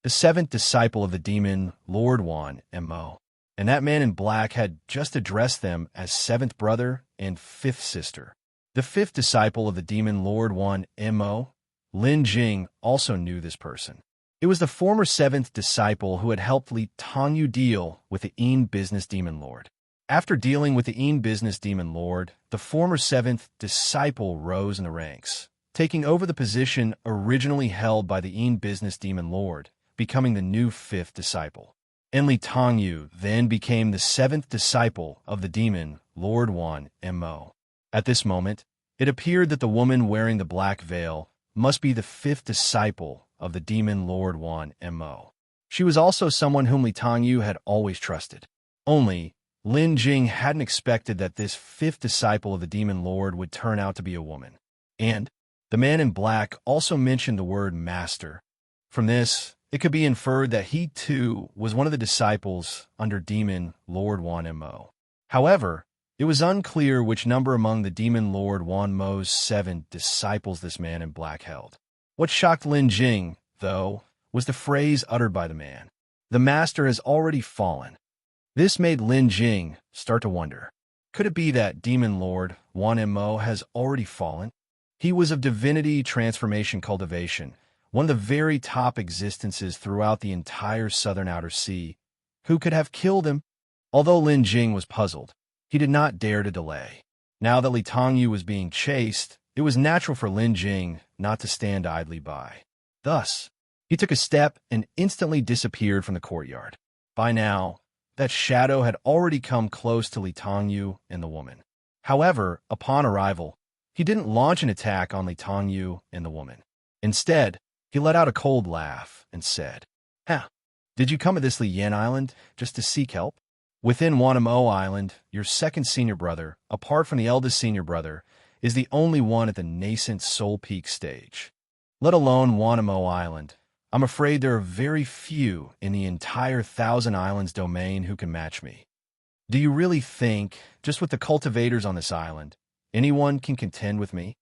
the seventh disciple of the demon Lord Wan Mo. And that man in black had just addressed them as seventh brother and fifth sister. The fifth disciple of the demon Lord Wan Mo, Lin Jing, also knew this person. It was the former seventh disciple who had helped Tangyu deal with the Yin business demon lord. After dealing with the Yin business demon lord, the former seventh disciple rose in the ranks, taking over the position originally held by the Yin business demon lord, becoming the new fifth disciple. And Tangyu then became the seventh disciple of the demon Lord Wan Mo. At this moment, it appeared that the woman wearing the black veil must be the fifth disciple of the demon Lord Wan Mo. She was also someone whom Tangyu had always trusted. Only, Lin Jing hadn't expected that this fifth disciple of the demon lord would turn out to be a woman. And the man in black also mentioned the word master. From this, it could be inferred that he too was one of the disciples under demon Lord Wan Mo. However, it was unclear which number among the demon Lord Wan Mo's 7 disciples this man in black held. What shocked Lin Jing, though, was the phrase uttered by the man. The master has already fallen. This made Lin Jing start to wonder. Could it be that demon Lord Wan Mo has already fallen? He was of divinity transformation cultivation, one of the very top existences throughout the entire southern outer sea. Who could have killed him? Although Lin Jing was puzzled, he did not dare to delay. Now that Tangyu was being chased, it was natural for Lin Jing not to stand idly by. Thus, he took a step and instantly disappeared from the courtyard. By now, that shadow had already come close to Tangyu and the woman. However, upon arrival, he didn't launch an attack on Tangyu and the woman. Instead, he let out a cold laugh and said, did you come to this Liyan Island just to seek help? Within Wanamo Island, your second senior brother, apart from the eldest senior brother, is the only one at the nascent Soul Peak stage. Let alone Wanamo Island, I'm afraid there are very few in the entire Thousand Islands domain who can match me. Do you really think, just with the cultivators on this island, anyone can contend with me?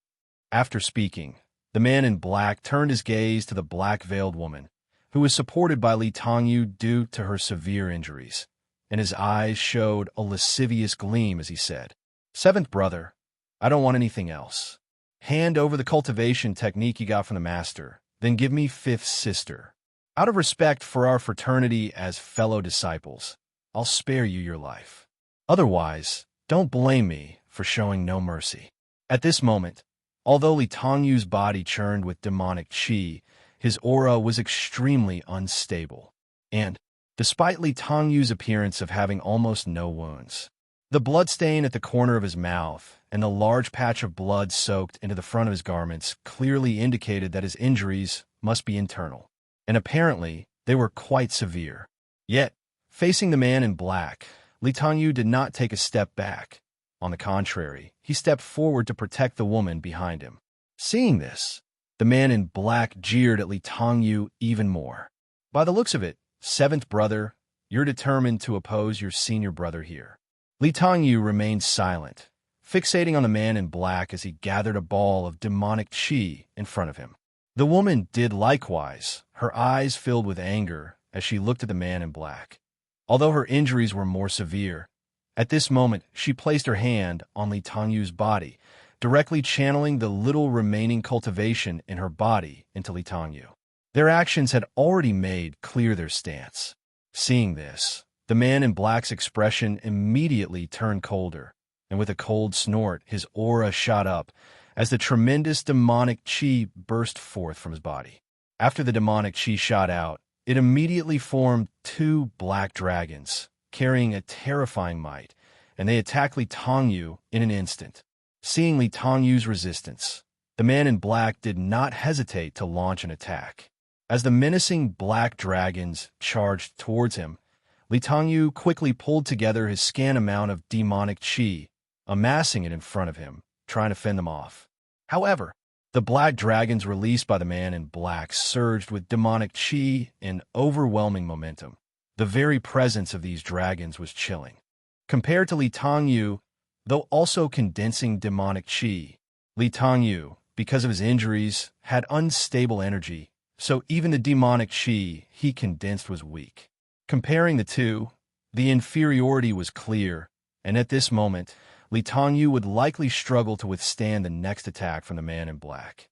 After speaking, the man in black turned his gaze to the black-veiled woman, who was supported by Tangyu due to her severe injuries, and his eyes showed a lascivious gleam as he said, Seventh brother, I don't want anything else. Hand over the cultivation technique you got from the master, then give me fifth sister. Out of respect for our fraternity as fellow disciples, I'll spare you your life. Otherwise, don't blame me for showing no mercy. At this moment, although Tangyu's body churned with demonic qi, his aura was extremely unstable. And, despite Tangyu's appearance of having almost no wounds, the bloodstain at the corner of his mouth and the large patch of blood soaked into the front of his garments clearly indicated that his injuries must be internal. And apparently, they were quite severe. Yet, facing the man in black, Tangyu did not take a step back. On the contrary, he stepped forward to protect the woman behind him. Seeing this, the man in black jeered at Tangyu even more. By the looks of it, seventh brother, you're determined to oppose your senior brother here. Tangyu remained silent, fixating on the man in black as he gathered a ball of demonic qi in front of him. The woman did likewise, her eyes filled with anger as she looked at the man in black. Although her injuries were more severe, at this moment she placed her hand on Tangyu's body, directly channeling the little remaining cultivation in her body into Tangyu. Their actions had already made clear their stance. Seeing this, the man in black's expression immediately turned colder, and with a cold snort, his aura shot up as the tremendous demonic qi burst forth from his body. After the demonic qi shot out, it immediately formed two black dragons, carrying a terrifying might, and they attacked Tangyu in an instant. Seeing Tangyu's resistance, the man in black did not hesitate to launch an attack. As the menacing black dragons charged towards him, Tangyu quickly pulled together his scant amount of demonic qi, amassing it in front of him, trying to fend them off. However, the black dragons released by the man in black surged with demonic qi and overwhelming momentum. The very presence of these dragons was chilling. Compared to Tangyu, though also condensing demonic qi, Tangyu, because of his injuries, had unstable energy, so even the demonic qi he condensed was weak. Comparing the two, the inferiority was clear, and at this moment, Tangyu would likely struggle to withstand the next attack from the man in black.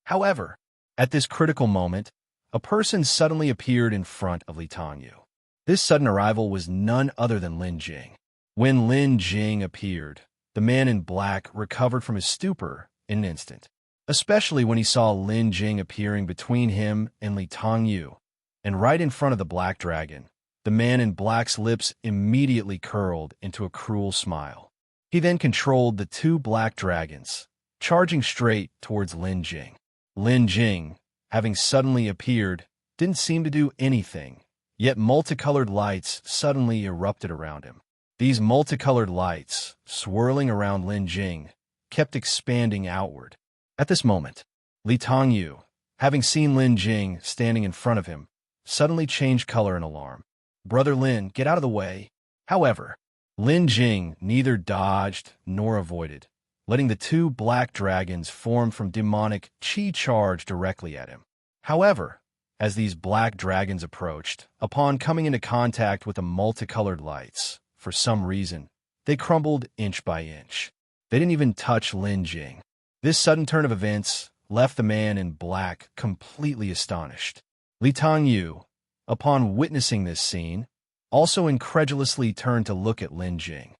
However, at this critical moment, a person suddenly appeared in front of Tangyu. This sudden arrival was none other than Lin Jing. When Lin Jing appeared, the man in black recovered from his stupor in an instant, especially when he saw Lin Jing appearing between him and Tangyu, and right in front of the black dragon. The man in black's lips immediately curled into a cruel smile. He then controlled the two black dragons, charging straight towards Lin Jing. Lin Jing, having suddenly appeared, didn't seem to do anything, yet multicolored lights suddenly erupted around him. These multicolored lights, swirling around Lin Jing, kept expanding outward. At this moment, Tangyu, having seen Lin Jing standing in front of him, suddenly changed color in alarm. "Brother Lin, get out of the way." However, Lin Jing neither dodged nor avoided, letting the two black dragons form from demonic qi charge directly at him. However, as these black dragons approached, upon coming into contact with the multicolored lights, for some reason, they crumbled inch by inch. They didn't even touch Lin Jing. This sudden turn of events left the man in black completely astonished. Tangyu, upon witnessing this scene, also incredulously turned to look at Lin Jing.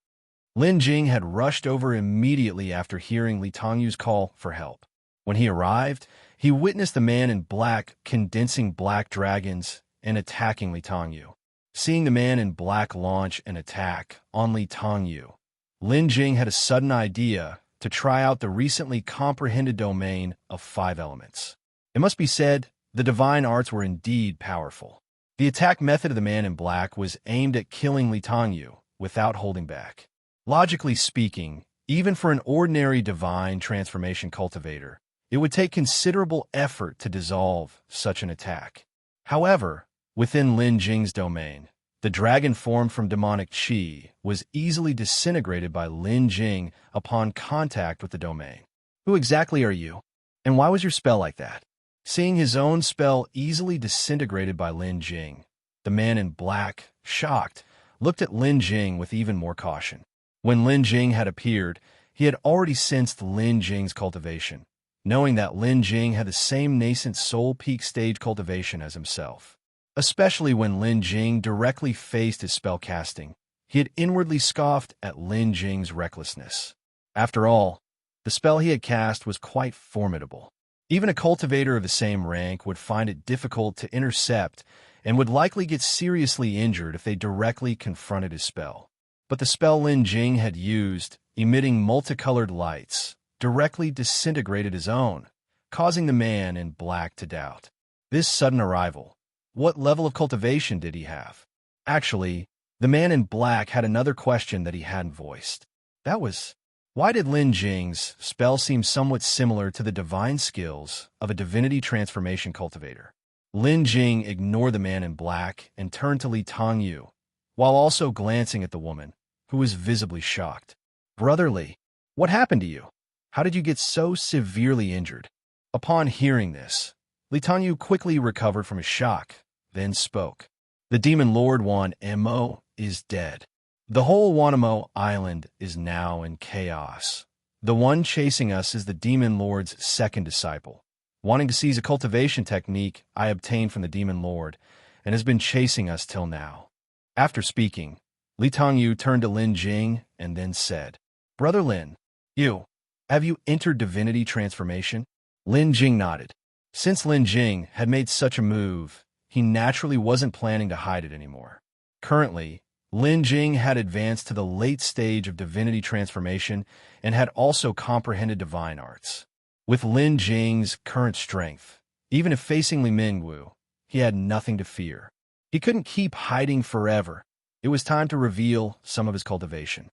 Lin Jing had rushed over immediately after hearing Tangyu's call for help. When he arrived, he witnessed the man in black condensing black dragons and attacking Tangyu. Seeing the man in black launch an attack on Tangyu, Lin Jing had a sudden idea to try out the recently comprehended domain of 5 elements. It must be said, the divine arts were indeed powerful. The attack method of the man in black was aimed at killing Tangyu without holding back. Logically speaking, even for an ordinary divine transformation cultivator, it would take considerable effort to dissolve such an attack. However, within Lin Jing's domain, the dragon formed from demonic qi was easily disintegrated by Lin Jing upon contact with the domain. "Who exactly are you? And why was your spell like that?" Seeing his own spell easily disintegrated by Lin Jing, the man in black, shocked, looked at Lin Jing with even more caution. When Lin Jing had appeared, he had already sensed Lin Jing's cultivation, knowing that Lin Jing had the same nascent soul peak stage cultivation as himself. Especially when Lin Jing directly faced his spell casting, he had inwardly scoffed at Lin Jing's recklessness. After all, the spell he had cast was quite formidable. Even a cultivator of the same rank would find it difficult to intercept and would likely get seriously injured if they directly confronted his spell. But the spell Lin Jing had used, emitting multicolored lights, directly disintegrated his own, causing the man in black to doubt. This sudden arrival, what level of cultivation did he have? Actually, the man in black had another question that he hadn't voiced. That was, why did Lin Jing's spell seem somewhat similar to the divine skills of a divinity transformation cultivator? Lin Jing ignored the man in black and turned to Tangyu, while also glancing at the woman, who was visibly shocked. "Brother Li, what happened to you? How did you get so severely injured?" Upon hearing this, Tangyu quickly recovered from his shock, then spoke. "The demon lord Wanmo is dead. The whole Wanmo island is now in chaos. The one chasing us is the demon lord's second disciple, wanting to seize a cultivation technique I obtained from the demon lord, and has been chasing us till now." After speaking, Tangyu turned to Lin Jing and then said, "Brother Lin, have you entered divinity transformation?" Lin Jing nodded. Since Lin Jing had made such a move, he naturally wasn't planning to hide it anymore. Currently, Lin Jing had advanced to the late stage of divinity transformation and had also comprehended divine arts. With Lin Jing's current strength, even if facing Li Mingwu, he had nothing to fear. He couldn't keep hiding forever. It was time to reveal some of his cultivation.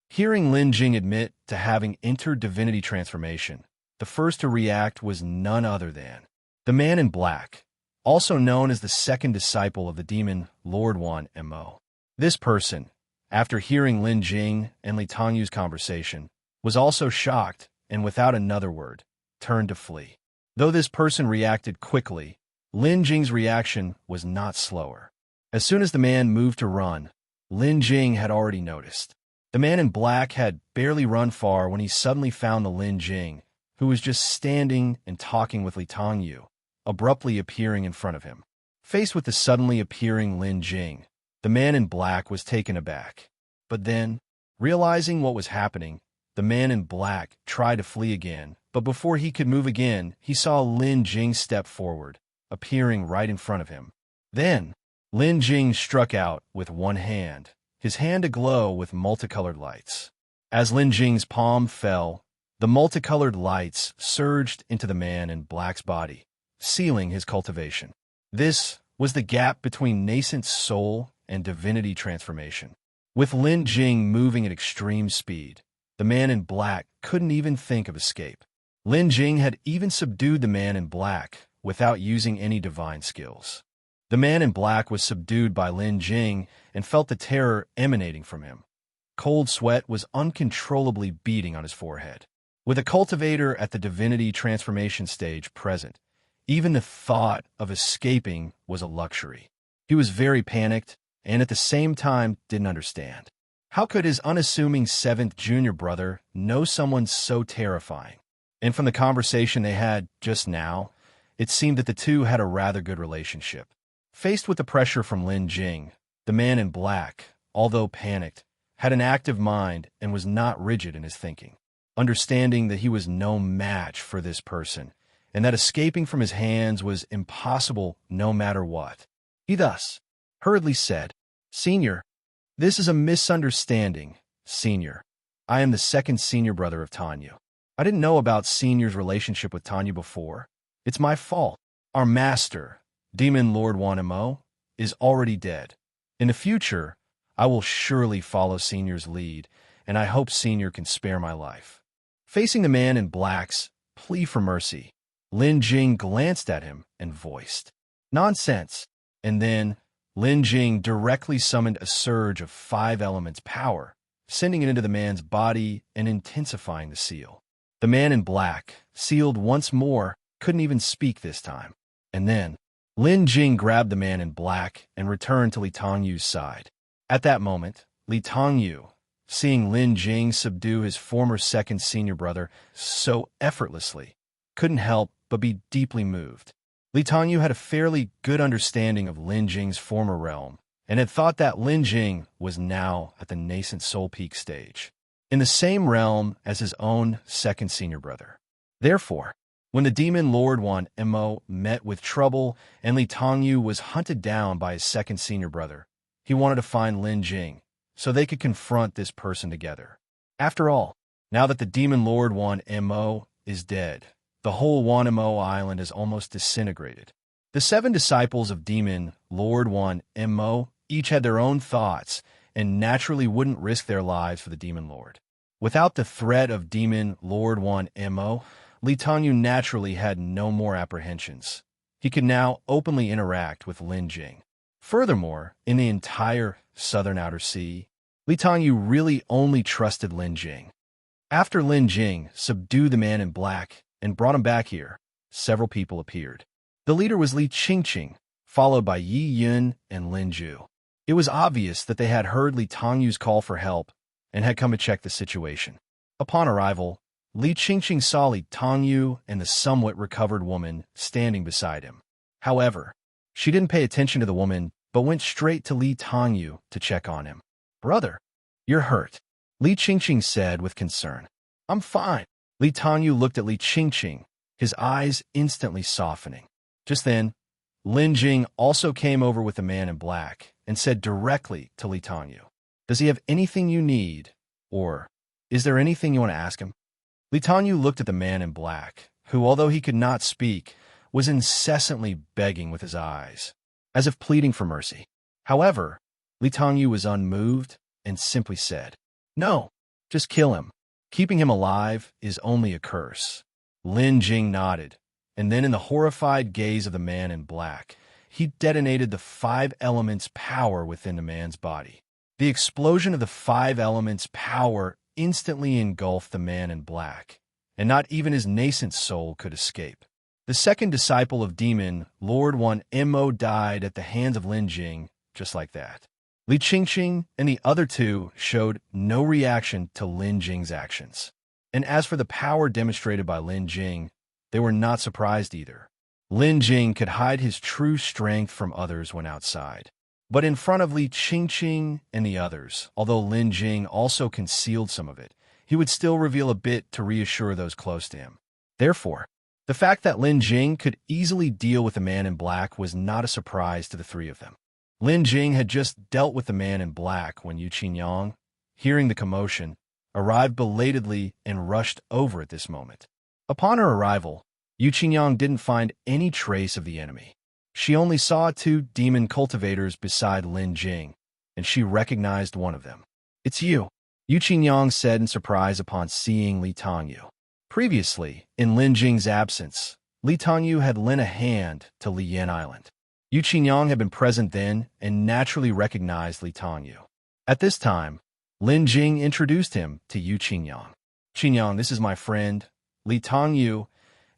Hearing Lin Jing admit to having entered divinity transformation, the first to react was none other than the man in black, also known as the second disciple of the demon Lord Wan Mo. This person, after hearing Lin Jing and Li Tangyu's conversation, was also shocked and without another word, turned to flee. Though this person reacted quickly, Lin Jing's reaction was not slower. As soon as the man moved to run, Lin Jing had already noticed. The man in black had barely run far when he suddenly found the Lin Jing, who was just standing and talking with Li Tangyu, abruptly appearing in front of him. Faced with the suddenly appearing Lin Jing, the man in black was taken aback. But then, realizing what was happening, the man in black tried to flee again, but before he could move again, he saw Lin Jing step forward, appearing right in front of him. Then, Lin Jing struck out with one hand, his hand aglow with multicolored lights. As Lin Jing's palm fell, the multicolored lights surged into the man in black's body, sealing his cultivation. This was the gap between nascent soul and divinity transformation. With Lin Jing moving at extreme speed, the man in black couldn't even think of escape. Lin Jing had even subdued the man in black without using any divine skills. The man in black was subdued by Lin Jing and felt the terror emanating from him. Cold sweat was uncontrollably beating on his forehead. With a cultivator at the divinity transformation stage present, even the thought of escaping was a luxury. He was very panicked and at the same time didn't understand. How could his unassuming 7th junior brother know someone so terrifying? And from the conversation they had just now, it seemed that the two had a rather good relationship. Faced with the pressure from Lin Jing, the man in black, although panicked, had an active mind and was not rigid in his thinking, understanding that he was no match for this person and that escaping from his hands was impossible no matter what. He thus hurriedly said, "Senior, this is a misunderstanding, Senior. I am the 2nd senior brother of Tangyu. I didn't know about Senior's relationship with Tangyu before. It's my fault. Our master, Demon Lord Wan Mo, is already dead. In the future, I will surely follow Senior's lead, and I hope Senior can spare my life." Facing the man in black's plea for mercy, Lin Jing glanced at him and voiced, "Nonsense." And then, Lin Jing directly summoned a surge of 5 elements power, sending it into the man's body and intensifying the seal. The man in black, sealed once more, couldn't even speak this time. And then, Lin Jing grabbed the man in black and returned to Li Tangyu's side. At that moment, Li Tangyu, seeing Lin Jing subdue his former 2nd senior brother so effortlessly, couldn't help but be deeply moved. Li Tangyu had a fairly good understanding of Lin Jing's former realm and had thought that Lin Jing was now at the nascent soul peak stage, in the same realm as his own 2nd senior brother. Therefore, when the demon Lord Wan Mo met with trouble and Li Tangyu was hunted down by his 2nd senior brother, he wanted to find Lin Jing so they could confront this person together. After all, now that the demon Lord Wan Mo is dead, the whole Wan Mo island is almost disintegrated. The 7 disciples of demon Lord Wan Mo each had their own thoughts and naturally wouldn't risk their lives for the demon lord. Without the threat of demon Lord Wan Mo, Li Tangyu naturally had no more apprehensions. He could now openly interact with Lin Jing. Furthermore, in the entire southern outer sea, Li Tangyu really only trusted Lin Jing. After Lin Jing subdued the man in black and brought him back here, several people appeared. The leader was Li Qingqing, followed by Yi Yun and Lin Ju. It was obvious that they had heard Li Tangyu's call for help and had come to check the situation. Upon arrival, Li Qingqing saw Li Tangyu and the somewhat recovered woman standing beside him. However, she didn't pay attention to the woman, but went straight to Li Tangyu to check on him. "Brother, you're hurt," Li Qingqing said with concern. "I'm fine." Li Tangyu looked at Li Qingqing, his eyes instantly softening. Just then, Lin Jing also came over with the man in black and said directly to Li Tangyu, "Does he have anything you need, or is there anything you want to ask him?" Li Tangyu looked at the man in black, who, although he could not speak, was incessantly begging with his eyes, as if pleading for mercy. However, Li Tangyu was unmoved and simply said, "No, just kill him. Keeping him alive is only a curse." Lin Jing nodded, and then in the horrified gaze of the man in black, he detonated the 5 elements' power within the man's body. The explosion of the 5 elements' power instantly engulfed the man in black, and not even his nascent soul could escape. The second disciple of Demon Lord 1mo died at the hands of Lin Jing, just like that. Li Qingqing and the other 2 showed no reaction to Lin Jing's actions. And as for the power demonstrated by Lin Jing, they were not surprised either. Lin Jing could hide his true strength from others when outside. But in front of Li Qingqing and the others, although Lin Jing also concealed some of it, he would still reveal a bit to reassure those close to him. Therefore, the fact that Lin Jing could easily deal with the man in black was not a surprise to the 3 of them. Lin Jing had just dealt with the man in black when Yu Qingyang, hearing the commotion, arrived belatedly and rushed over at this moment. Upon her arrival, Yu Qingyang didn't find any trace of the enemy. She only saw 2 demon cultivators beside Lin Jing, and she recognized one of them. "It's you," Yu Qingyang said in surprise upon seeing Li Tangyu. Previously, in Lin Jing's absence, Li Tangyu had lent a hand to Liyan Island. Yu Qingyang had been present then and naturally recognized Li Tangyu. At this time, Lin Jing introduced him to Yu Qingyang. "Qingyang, this is my friend, Li Tangyu,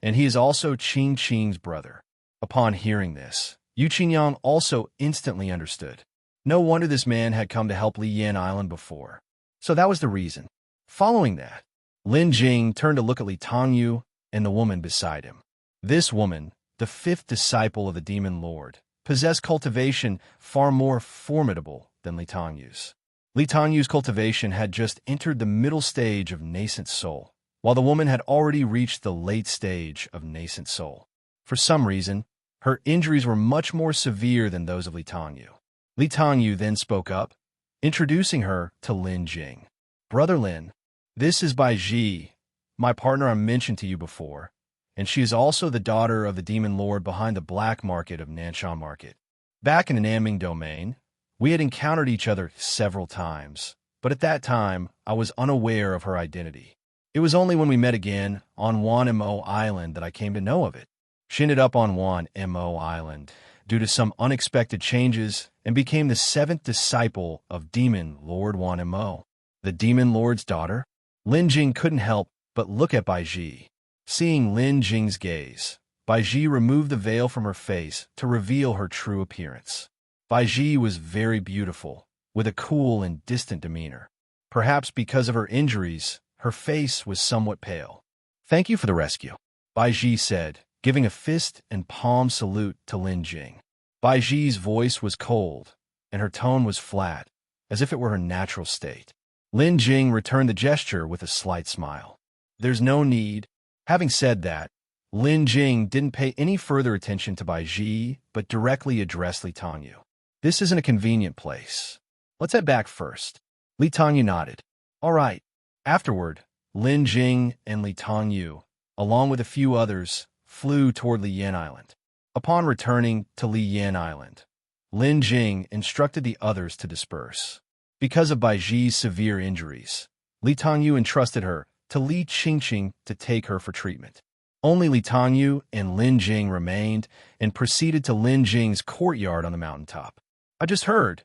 and he is also Qing Qing's brother." Upon hearing this, Yu Qingyang also instantly understood. No wonder this man had come to help Liyan Island before. So that was the reason. Following that, Lin Jing turned to look at Li Tangyu and the woman beside him. This woman, the 5th disciple of the Demon Lord, possessed cultivation far more formidable than Li Tangyu's. Li Tangyu's cultivation had just entered the middle stage of nascent soul, while the woman had already reached the late stage of nascent soul. For some reason, her injuries were much more severe than those of Li Tangyu. Li Tangyu then spoke up, introducing her to Lin Jing. "Brother Lin, this is Bai Ji, my partner I mentioned to you before, and she is also the daughter of the Demon Lord behind the black market of Nanshan Market. Back in the Nanming domain, we had encountered each other several times, but at that time, I was unaware of her identity. It was only when we met again on 1mo Island that I came to know of it. She ended up on 1mo Island due to some unexpected changes and became the 7th disciple of Demon Lord 1mo. The Demon Lord's daughter?" Lin Jing couldn't help but look at Bai Ji. Seeing Lin Jing's gaze, Bai Ji removed the veil from her face to reveal her true appearance. Bai Ji was very beautiful, with a cool and distant demeanor. Perhaps because of her injuries, her face was somewhat pale. "Thank you for the rescue," Bai Ji said, giving a fist and palm salute to Lin Jing. Bai Ji's voice was cold, and her tone was flat, as if it were her natural state. Lin Jing returned the gesture with a slight smile. "There's no need." Having said that, Lin Jing didn't pay any further attention to Bai Ji, but directly addressed Li Tangyu. "This isn't a convenient place. Let's head back first." Li Tangyu nodded. "All right." Afterward, Lin Jing and Li Tangyu, along with a few others, flew toward Liyan Island. Upon returning to Liyan Island, Lin Jing instructed the others to disperse. Because of Bai Ji's severe injuries, Li Tangyu entrusted her to Li Qingqing to take her for treatment. Only Li Tangyu and Lin Jing remained and proceeded to Lin Jing's courtyard on the mountaintop. "I just heard.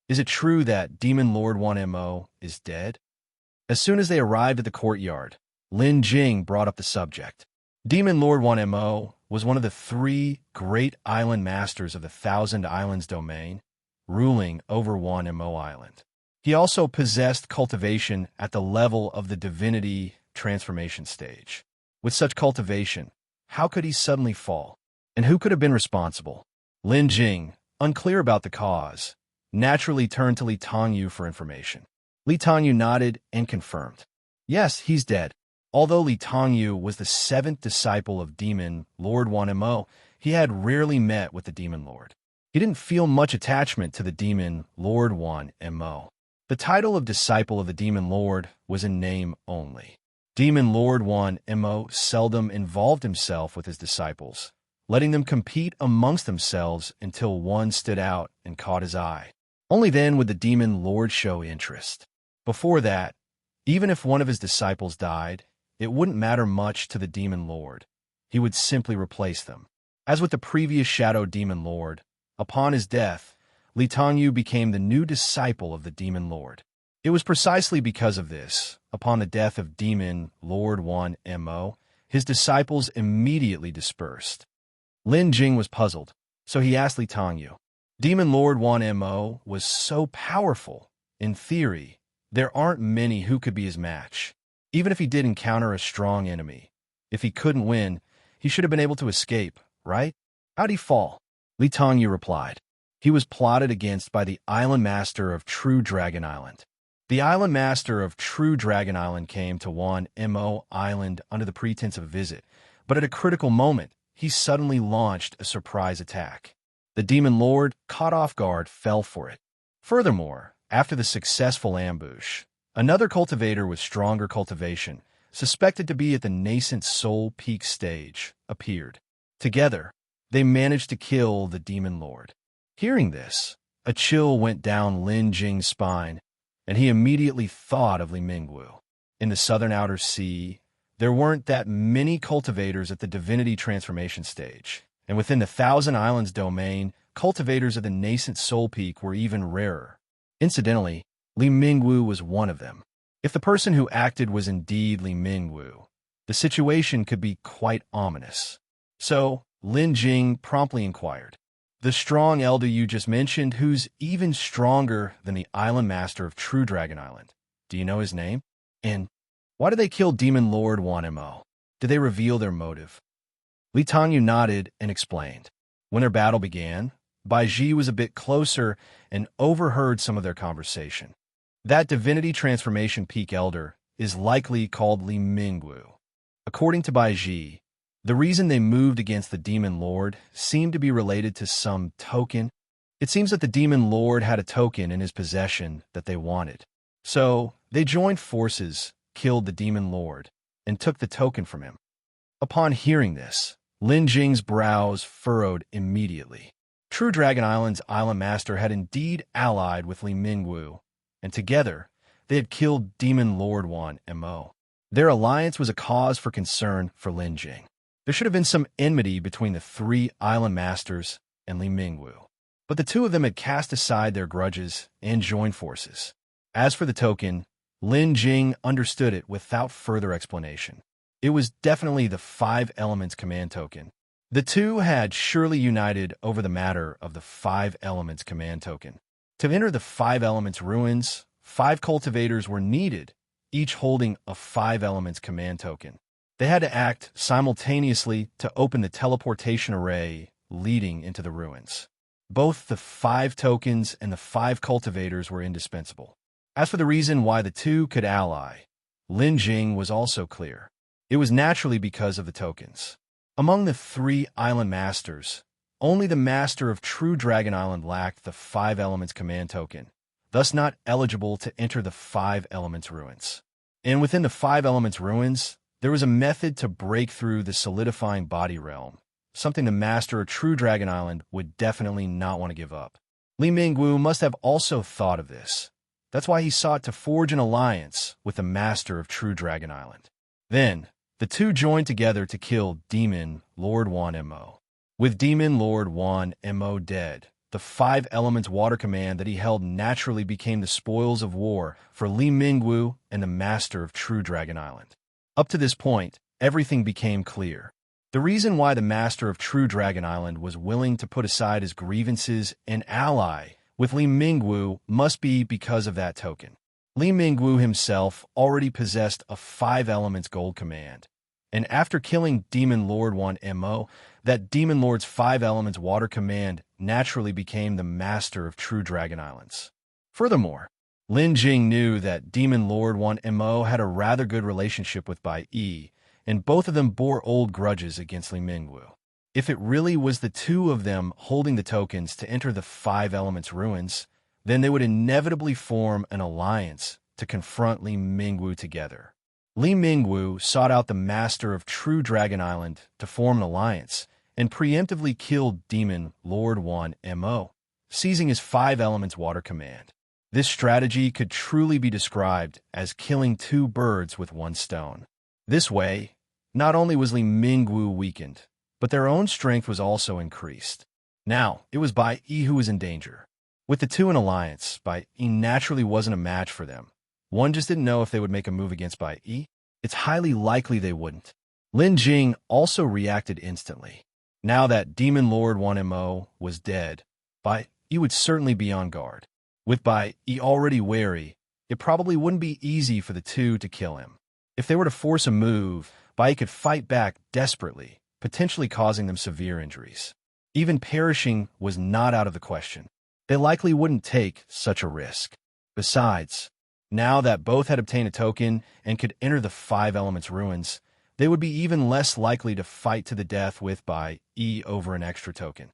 Is it true that Demon Lord 1mo is dead?" As soon as they arrived at the courtyard, Lin Jing brought up the subject. Demon Lord 1mo was one of the 3 great island masters of the Thousand Islands domain, ruling over 1mo Island. He also possessed cultivation at the level of the divinity transformation stage. With such cultivation, how could he suddenly fall? And who could have been responsible? Lin Jing, unclear about the cause, naturally turned to Li Tangyu for information. Li Tangyu nodded and confirmed. "Yes, he's dead." Although Li Tangyu was the 7th disciple of Demon Lord 1mo, he had rarely met with the Demon Lord. He didn't feel much attachment to the Demon Lord Wan Mo. The title of Disciple of the Demon Lord was in name only. Demon Lord Wan Mo seldom involved himself with his disciples, letting them compete amongst themselves until one stood out and caught his eye. Only then would the Demon Lord show interest. Before that, even if one of his disciples died, it wouldn't matter much to the Demon Lord. He would simply replace them. As with the previous Shadow Demon Lord, upon his death, Tangyu became the new disciple of the Demon Lord. It was precisely because of this, upon the death of Demon Lord Wan Mo, his disciples immediately dispersed. Lin Jing was puzzled, so he asked Tangyu. Demon Lord Wan Mo was so powerful. In theory, there aren't many who could be his match. Even if he did encounter a strong enemy, if he couldn't win, he should have been able to escape, right? How'd he fall? Tangyu replied. He was plotted against by the island master of True Dragon Island. The island master of True Dragon Island came to Wan Mo Island under the pretense of a visit, but at a critical moment, he suddenly launched a surprise attack. The Demon Lord, caught off guard, fell for it. Furthermore, after the successful ambush, another cultivator with stronger cultivation, suspected to be at the nascent soul peak stage, appeared. Together, they managed to kill the Demon Lord. Hearing this, a chill went down Lin Jing's spine, and he immediately thought of Li Mingwu. In the southern outer sea, there weren't that many cultivators at the divinity transformation stage, and within the Thousand Islands domain, cultivators of the nascent soul peak were even rarer. Incidentally, Li Mingwu was one of them. If the person who acted was indeed Li Mingwu, the situation could be quite ominous. So, Lin Jing promptly inquired, "The strong elder you just mentioned, who's even stronger than the island master of True Dragon Island, do you know his name? And why did they kill Demon Lord Wan Mo? Did they reveal their motive?" Tangyu nodded and explained. When their battle began, Baiji was a bit closer and overheard some of their conversation. That divinity transformation peak elder is likely called Li Mingwu. According to Baiji, the reason they moved against the Demon Lord seemed to be related to some token. It seems that the Demon Lord had a token in his possession that they wanted. So, they joined forces, killed the Demon Lord, and took the token from him. Upon hearing this, Lin Jing's brows furrowed immediately. True Dragon Island's island master had indeed allied with Li Mingwu, and together, they had killed Demon Lord Wan Mo. Their alliance was a cause for concern for Lin Jing. There should have been some enmity between the three island masters and Li Mingwu, but the two of them had cast aside their grudges and joined forces. As for the token, Lin Jing understood it without further explanation. It was definitely the Five Elements command token. The two had surely united over the matter of the Five Elements command token. To enter the Five Elements ruins, 5 cultivators were needed, each holding a Five Elements command token. They had to act simultaneously to open the teleportation array leading into the ruins. Both the 5 tokens and the 5 cultivators were indispensable. As for the reason why the two could ally, Lin Jing was also clear. It was naturally because of the tokens. Among the 3 island masters, only the master of True Dragon Island lacked the 5 Elements command token, thus not eligible to enter the 5 Elements ruins. And within the 5 Elements ruins, there was a method to break through the solidifying body realm, something the master of True Dragon Island would definitely not want to give up. Li Mingwu must have also thought of this. That's why he sought to forge an alliance with the master of True Dragon Island. Then, the two joined together to kill Demon Lord Wan Mo. With Demon Lord Wan Mo dead, the 5 Elements water command that he held naturally became the spoils of war for Li Mingwu and the master of True Dragon Island. Up to this point, everything became clear. The reason why the master of True Dragon Island was willing to put aside his grievances and ally with Li Mingwu must be because of that token. Li Mingwu himself already possessed a 5 Elements gold command, and after killing Demon Lord Wan Mo, that Demon Lord's 5 Elements water command naturally became the master of True Dragon Islands. Furthermore, Lin Jing knew that Demon Lord Wan Mo had a rather good relationship with Bai Yi, and both of them bore old grudges against Li Mingwu. If it really was the two of them holding the tokens to enter the Five Elements ruins, then they would inevitably form an alliance to confront Li Mingwu together. Li Mingwu sought out the master of True Dragon Island to form an alliance and preemptively killed Demon Lord Wan Mo, seizing his Five Elements water command. This strategy could truly be described as killing two birds with one stone. This way, not only was Li Mingwu weakened, but their own strength was also increased. Now, it was Bai Yi who was in danger. With the two in alliance, Bai Yi naturally wasn't a match for them. One just didn't know if they would make a move against Bai Yi. It's highly likely they wouldn't. Lin Jing also reacted instantly. Now that Demon Lord Wan Mo was dead, Bai Yi would certainly be on guard. With Bai Yi already wary, it probably wouldn't be easy for the two to kill him. If they were to force a move, Bai Yi could fight back desperately, potentially causing them severe injuries. Even perishing was not out of the question. They likely wouldn't take such a risk. Besides, now that both had obtained a token and could enter the Five Elements ruins, they would be even less likely to fight to the death with Bai Yi over an extra token.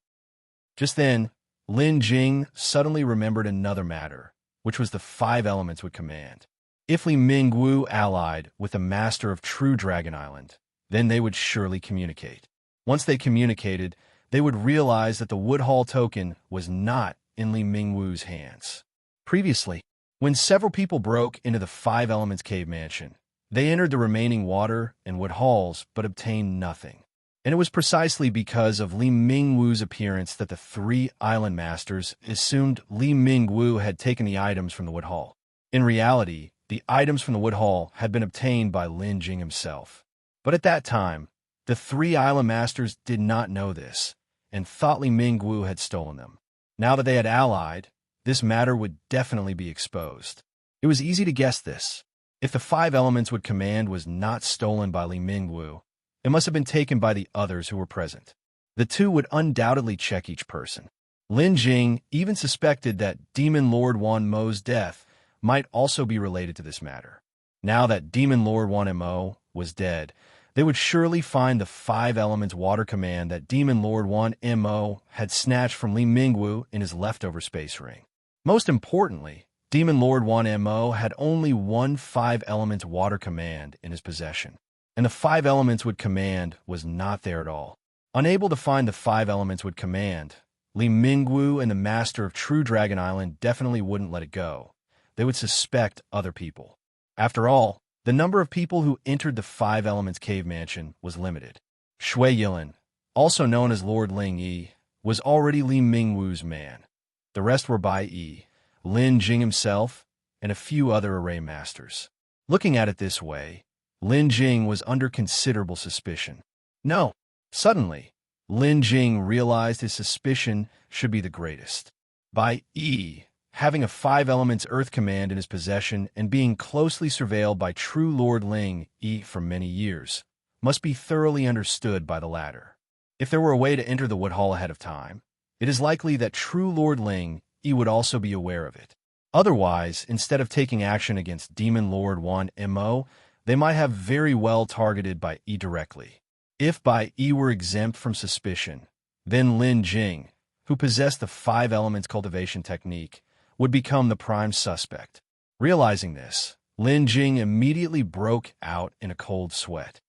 Just then, Lin Jing suddenly remembered another matter, which was the Five Elements would command. If Li Mingwu allied with the master of True Dragon Island, then they would surely communicate. Once they communicated, they would realize that the Woodhall token was not in Li Mingwu's hands. Previously, when several people broke into the Five Elements cave mansion, they entered the remaining water and wood halls but obtained nothing. And it was precisely because of Li Mingwu's appearance that the three island masters assumed Li Mingwu had taken the items from the wood hall. In reality, the items from the wood hall had been obtained by Lin Jing himself. But at that time, the three island masters did not know this and thought Li Mingwu had stolen them. Now that they had allied, this matter would definitely be exposed. It was easy to guess this. If the Five Elements would command was not stolen by Li Mingwu, it must have been taken by the others who were present. The two would undoubtedly check each person. Lin Jing even suspected that Demon Lord Wan Mo's death might also be related to this matter. Now that Demon Lord Wan Mo was dead, they would surely find the Five Elements water command that Demon Lord Wan Mo had snatched from Li Mingwu in his leftover space ring. Most importantly, Demon Lord Wan Mo had only one Five Elements water command in his possession, and the Five Elements would command was not there at all. Unable to find the Five Elements would command, Li Mingwu and the master of True Dragon Island definitely wouldn't let it go. They would suspect other people. After all, the number of people who entered the Five Elements cave mansion was limited. Shui Yilin, also known as Lord Ling Yi, was already Li Mingwu's man. The rest were Bai Yi, Lin Jing himself, and a few other array masters. Looking at it this way, Lin Jing was under considerable suspicion. No, suddenly, Lin Jing realized his suspicion should be the greatest. Bai Yi, having a Five Elements Earth command in his possession and being closely surveilled by true Lord Ling Yi for many years, must be thoroughly understood by the latter. If there were a way to enter the wood hall ahead of time, it is likely that true Lord Ling Yi would also be aware of it. Otherwise, instead of taking action against Demon Lord Wan Mo, they might have very well targeted Bai Yi directly. If Bai Yi were exempt from suspicion, then Lin Jing, who possessed the Five Elements cultivation technique, would become the prime suspect. Realizing this, Lin Jing immediately broke out in a cold sweat.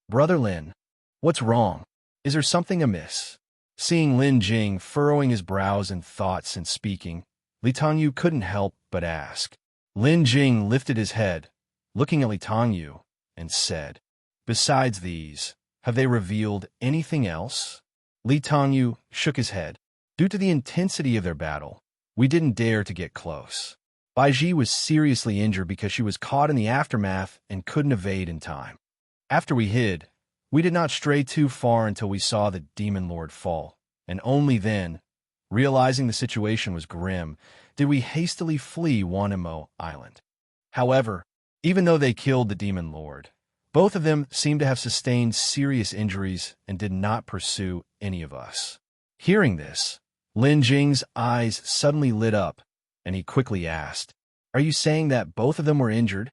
"Brother Lin, what's wrong? Is there something amiss?" Seeing Lin Jing furrowing his brows in thoughts and speaking, Li Tangyu couldn't help but ask. Lin Jing lifted his head, looking at Li Tangyu, and said, "Besides these, have they revealed anything else?" Li Tangyu shook his head. "Due to the intensity of their battle, we didn't dare to get close. Bai Ji was seriously injured because she was caught in the aftermath and couldn't evade in time. After we hid, we did not stray too far until we saw the Demon Lord fall, and only then, realizing the situation was grim, did we hastily flee Wanimo Island. However, even though they killed the Demon Lord, both of them seemed to have sustained serious injuries and did not pursue any of us." Hearing this, Lin Jing's eyes suddenly lit up, and he quickly asked, "Are you saying that both of them were injured?"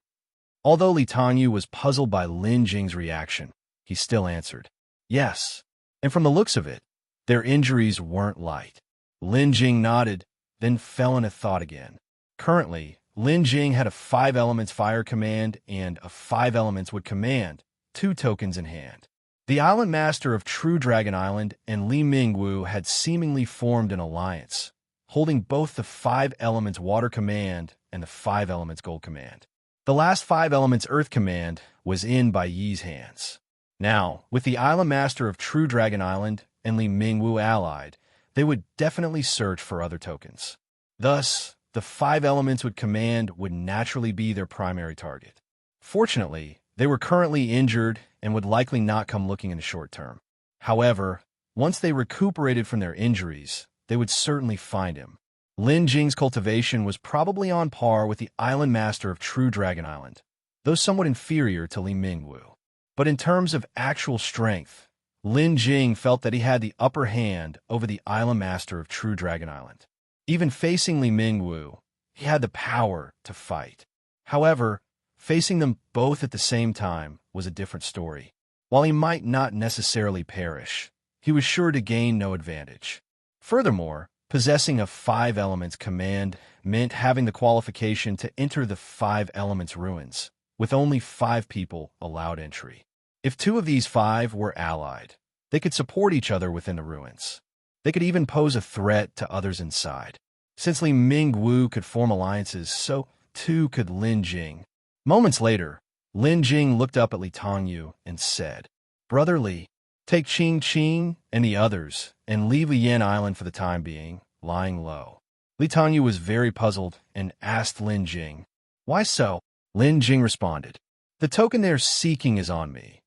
Although Li Tangyu was puzzled by Lin Jing's reaction, he still answered, "Yes. And from the looks of it, their injuries weren't light. Lin Jing nodded, then fell into thought again. Currently, Lin Jing had a 5 elements fire command and a 5 elements wood command, 2 tokens in hand. The island master of True Dragon Island and Li Mingwu had seemingly formed an alliance, holding both the 5 elements water command and the 5 elements gold command. The last 5 elements earth command was in Bai Yi's hands. Now, with the island master of True Dragon Island and Li Mingwu allied, they would definitely search for other tokens. Thus, the 5 elements would command would naturally be their primary target. Fortunately, they were currently injured and would likely not come looking in the short term. However, once they recuperated from their injuries, they would certainly find him. Lin Jing's cultivation was probably on par with the island master of True Dragon Island, though somewhat inferior to Li Mingwu. But in terms of actual strength, Lin Jing felt that he had the upper hand over the island master of True Dragon Island. Even facing Li Mingwu, he had the power to fight. However, facing them both at the same time was a different story. While he might not necessarily perish, he was sure to gain no advantage. Furthermore, possessing a 5 elements command meant having the qualification to enter the 5 elements ruins, with only 5 people allowed entry. If 2 of these 5 were allied, they could support each other within the ruins. They could even pose a threat to others inside. Since Li Mingwu could form alliances, so too could Lin Jing. Moments later, Lin Jing looked up at Li Tangyu and said, "Brother Li, take Qing and the others and leave Liyan Island for the time being, lying low." Li Tangyu was very puzzled and asked Lin Jing, "Why so?" Lin Jing responded, "The token they're seeking is on me.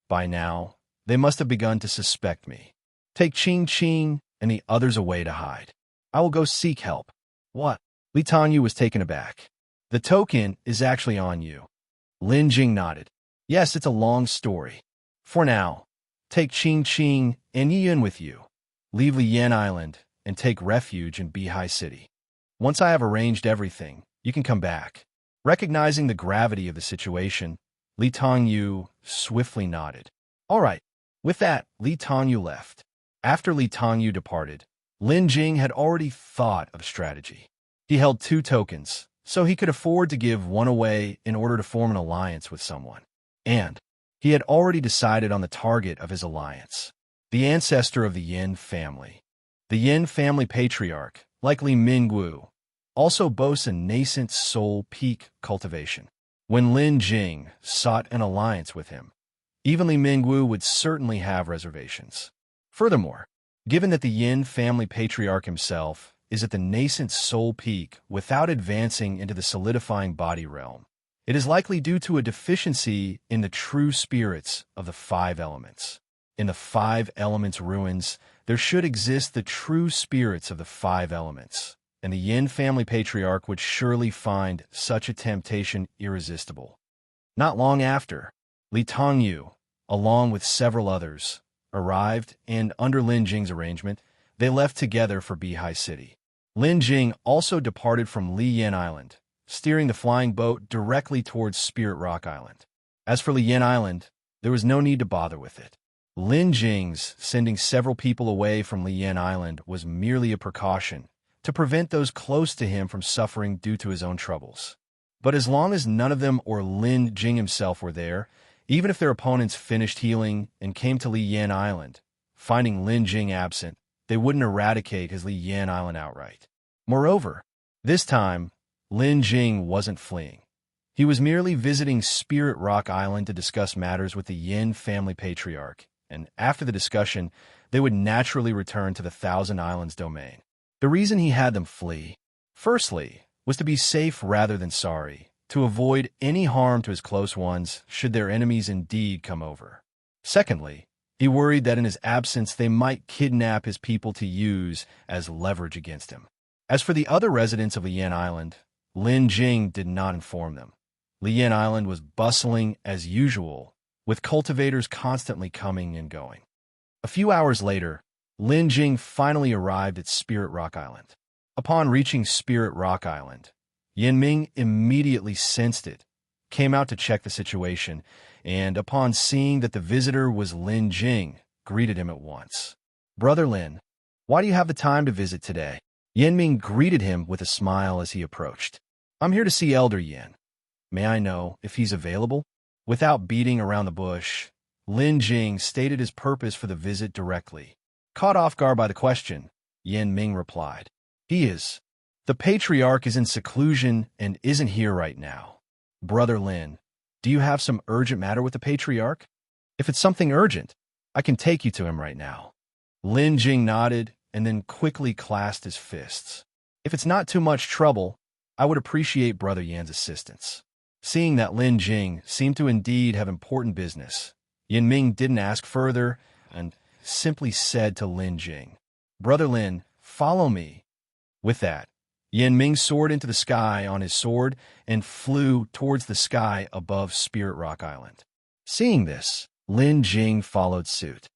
By now, they must have begun to suspect me. Take Qing and the others away to hide. I will go seek help." "What?" Li Tangyu was taken aback. "The token is actually on you." Lin Jing nodded. "Yes, it's a long story. For now, take Qing and Yiyan with you. Leave Liyan Island and take refuge in Beihai City. Once I have arranged everything, you can come back." Recognizing the gravity of the situation, Li Tangyu swiftly nodded. "All right." With that, Li Tangyu left. After Li Tangyu departed, Lin Jing had already thought of strategy. He held 2 tokens, so he could afford to give one away in order to form an alliance with someone. And he had already decided on the target of his alliance, the ancestor of the Yin family. The Yin family patriarch, like Li Mingwu, also boasts a nascent soul peak cultivation. When Lin Jing sought an alliance with him, even Li Mingwu would certainly have reservations. Furthermore, given that the Yin family patriarch himself is at the nascent soul peak without advancing into the solidifying body realm, it is likely due to a deficiency in the true spirits of the 5 elements. In the 5 elements ruins, there should exist the true spirits of the 5 elements, and the Yin family patriarch would surely find such a temptation irresistible. Not long after, Li Tangyu, along with several others, arrived, and under Lin Jing's arrangement, they left together for Beihai City. Lin Jing also departed from Liyan Island, steering the flying boat directly towards Spirit Rock Island. As for Liyan Island, there was no need to bother with it. Lin Jing's sending several people away from Liyan Island was merely a precaution to prevent those close to him from suffering due to his own troubles. But as long as none of them or Lin Jing himself were there, even if their opponents finished healing and came to Liyan Island, finding Lin Jing absent, they wouldn't eradicate his Liyan Island outright. Moreover, this time, Lin Jing wasn't fleeing. He was merely visiting Spirit Rock Island to discuss matters with the Yin family patriarch, and after the discussion, they would naturally return to the Thousand Islands domain. The reason he had them flee, firstly, was to be safe rather than sorry, to avoid any harm to his close ones should their enemies indeed come over. Secondly, he worried that in his absence they might kidnap his people to use as leverage against him. As for the other residents of Liyan Island, Lin Jing did not inform them. Liyan Island was bustling as usual, with cultivators constantly coming and going. A few hours later, Lin Jing finally arrived at Spirit Rock Island. Upon reaching Spirit Rock Island, Yanming immediately sensed it, came out to check the situation, and upon seeing that the visitor was Lin Jing, greeted him at once. "Brother Lin, why do you have the time to visit today?" Yan Ming greeted him with a smile as he approached. "I'm here to see Elder Yan. May I know if he's available?" Without beating around the bush, Lin Jing stated his purpose for the visit directly. Caught off guard by the question, Yan Ming replied, "He is. The Patriarch is in seclusion and isn't here right now. Brother Lin, do you have some urgent matter with the Patriarch? If it's something urgent, I can take you to him right now." Lin Jing nodded and then quickly clasped his fists. "If it's not too much trouble, I would appreciate Brother Yan's assistance." Seeing that Lin Jing seemed to indeed have important business, Yan Ming didn't ask further and simply said to Lin Jing, "Brother Lin, follow me." With that, Yan Ming soared into the sky on his sword and flew towards the sky above Spirit Rock Island. Seeing this, Lin Jing followed suit.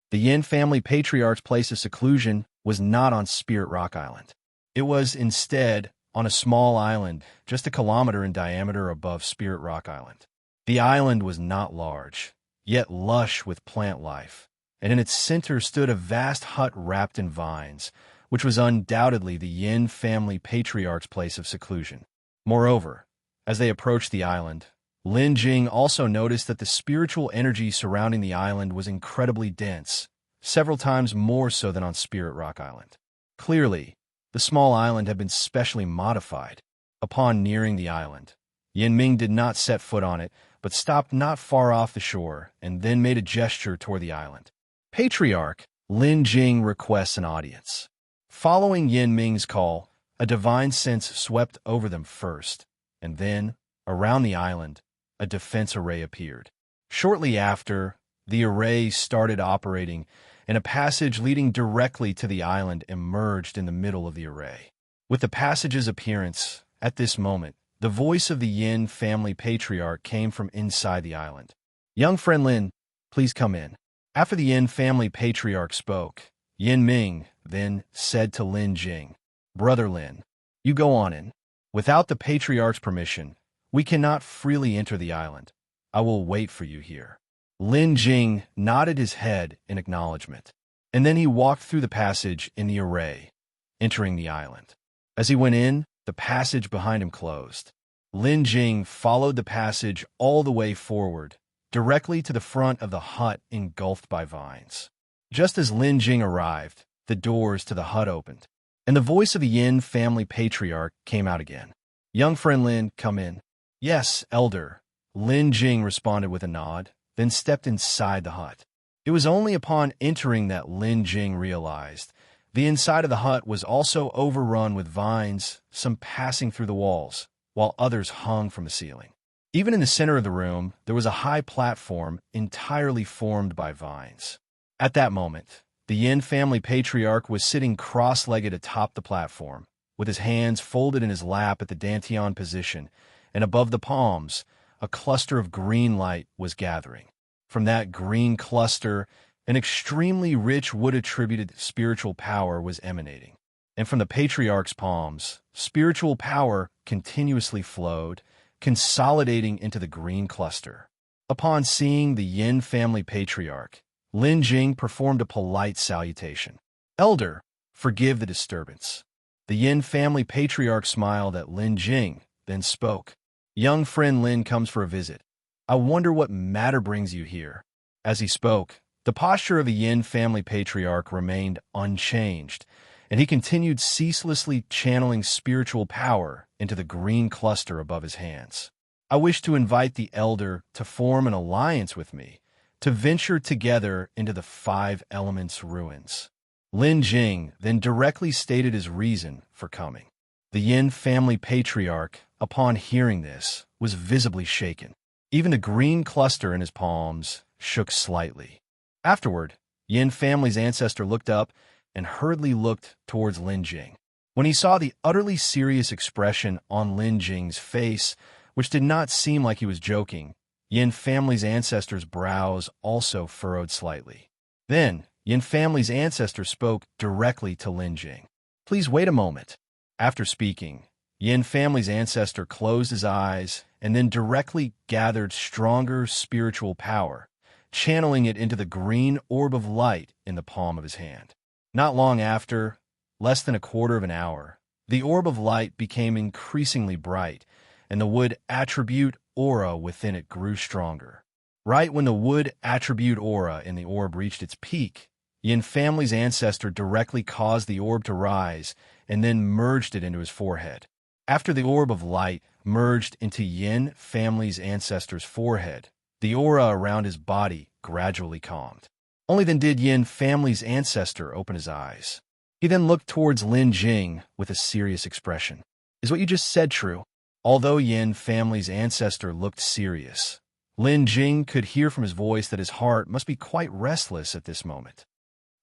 The Yin family patriarch's place of seclusion was not on Spirit Rock Island. It was instead on a small island just a kilometer in diameter above Spirit Rock Island. The island was not large, yet lush with plant life, and in its center stood a vast hut wrapped in vines, which was undoubtedly the Yin family patriarch's place of seclusion. Moreover, as they approached the island, Lin Jing also noticed that the spiritual energy surrounding the island was incredibly dense, several times more so than on Spirit Rock Island. Clearly, the small island had been specially modified. Upon nearing the island, Yan Ming did not set foot on it, but stopped not far off the shore and then made a gesture toward the island. "Patriarch, Lin Jing requests an audience." Following Yan Ming's call, a divine sense swept over them first, and then, around the island, a defense array appeared. Shortly after, the array started operating, and a passage leading directly to the island emerged in the middle of the array. With the passage's appearance, at this moment, the voice of the Yin family patriarch came from inside the island. "Young friend Lin, please come in." After the Yin family patriarch spoke, Yan Ming then said to Lin Jing, "Brother Lin, you go on in. Without the patriarch's permission, we cannot freely enter the island. I will wait for you here." Lin Jing nodded his head in acknowledgement, and then he walked through the passage in the array, entering the island. As he went in, the passage behind him closed. Lin Jing followed the passage all the way forward, directly to the front of the hut engulfed by vines. Just as Lin Jing arrived, the doors to the hut opened, and the voice of the Yin family patriarch came out again. "Young friend Lin, come in." "Yes, elder." Lin Jing responded with a nod, then stepped inside the hut. It was only upon entering that Lin Jing realized the inside of the hut was also overrun with vines, some passing through the walls, while others hung from the ceiling. Even in the center of the room, there was a high platform entirely formed by vines. At that moment, the Yin family patriarch was sitting cross-legged atop the platform, with his hands folded in his lap at the dantian position, and above the palms, a cluster of green light was gathering. From that green cluster, an extremely rich wood-attributed spiritual power was emanating. And from the patriarch's palms, spiritual power continuously flowed, consolidating into the green cluster. Upon seeing the Yin family patriarch, Lin Jing performed a polite salutation. "Elder, forgive the disturbance." The Yin family patriarch smiled at Lin Jing, then spoke. "Young friend Lin comes for a visit. I wonder what matter brings you here." As he spoke, the posture of the Yin family patriarch remained unchanged, and he continued ceaselessly channeling spiritual power into the green cluster above his hands. "I wish to invite the elder to form an alliance with me, to venture together into the 5 elements ruins." Lin Jing then directly stated his reason for coming. The Yin family patriarch, upon hearing this, was visibly shaken. Even the green cluster in his palms shook slightly. Afterward, Yin family's ancestor looked up and hurriedly looked towards Lin Jing. When he saw the utterly serious expression on Lin Jing's face, which did not seem like he was joking, Yin family's ancestor's brows also furrowed slightly. Then, Yin family's ancestor spoke directly to Lin Jing. "Please wait a moment." After speaking, Yin family's ancestor closed his eyes and then directly gathered stronger spiritual power, channeling it into the green orb of light in the palm of his hand. Not long after, less than a quarter of an hour, the orb of light became increasingly bright, and the wood attribute aura within it grew stronger. Right when the wood attribute aura in the orb reached its peak, Yin family's ancestor directly caused the orb to rise and then merged it into his forehead. After the orb of light merged into Yin family's ancestor's forehead, the aura around his body gradually calmed. Only then did Yin family's ancestor open his eyes. He then looked towards Lin Jing with a serious expression. "Is what you just said true?" Although Yin family's ancestor looked serious, Lin Jing could hear from his voice that his heart must be quite restless at this moment.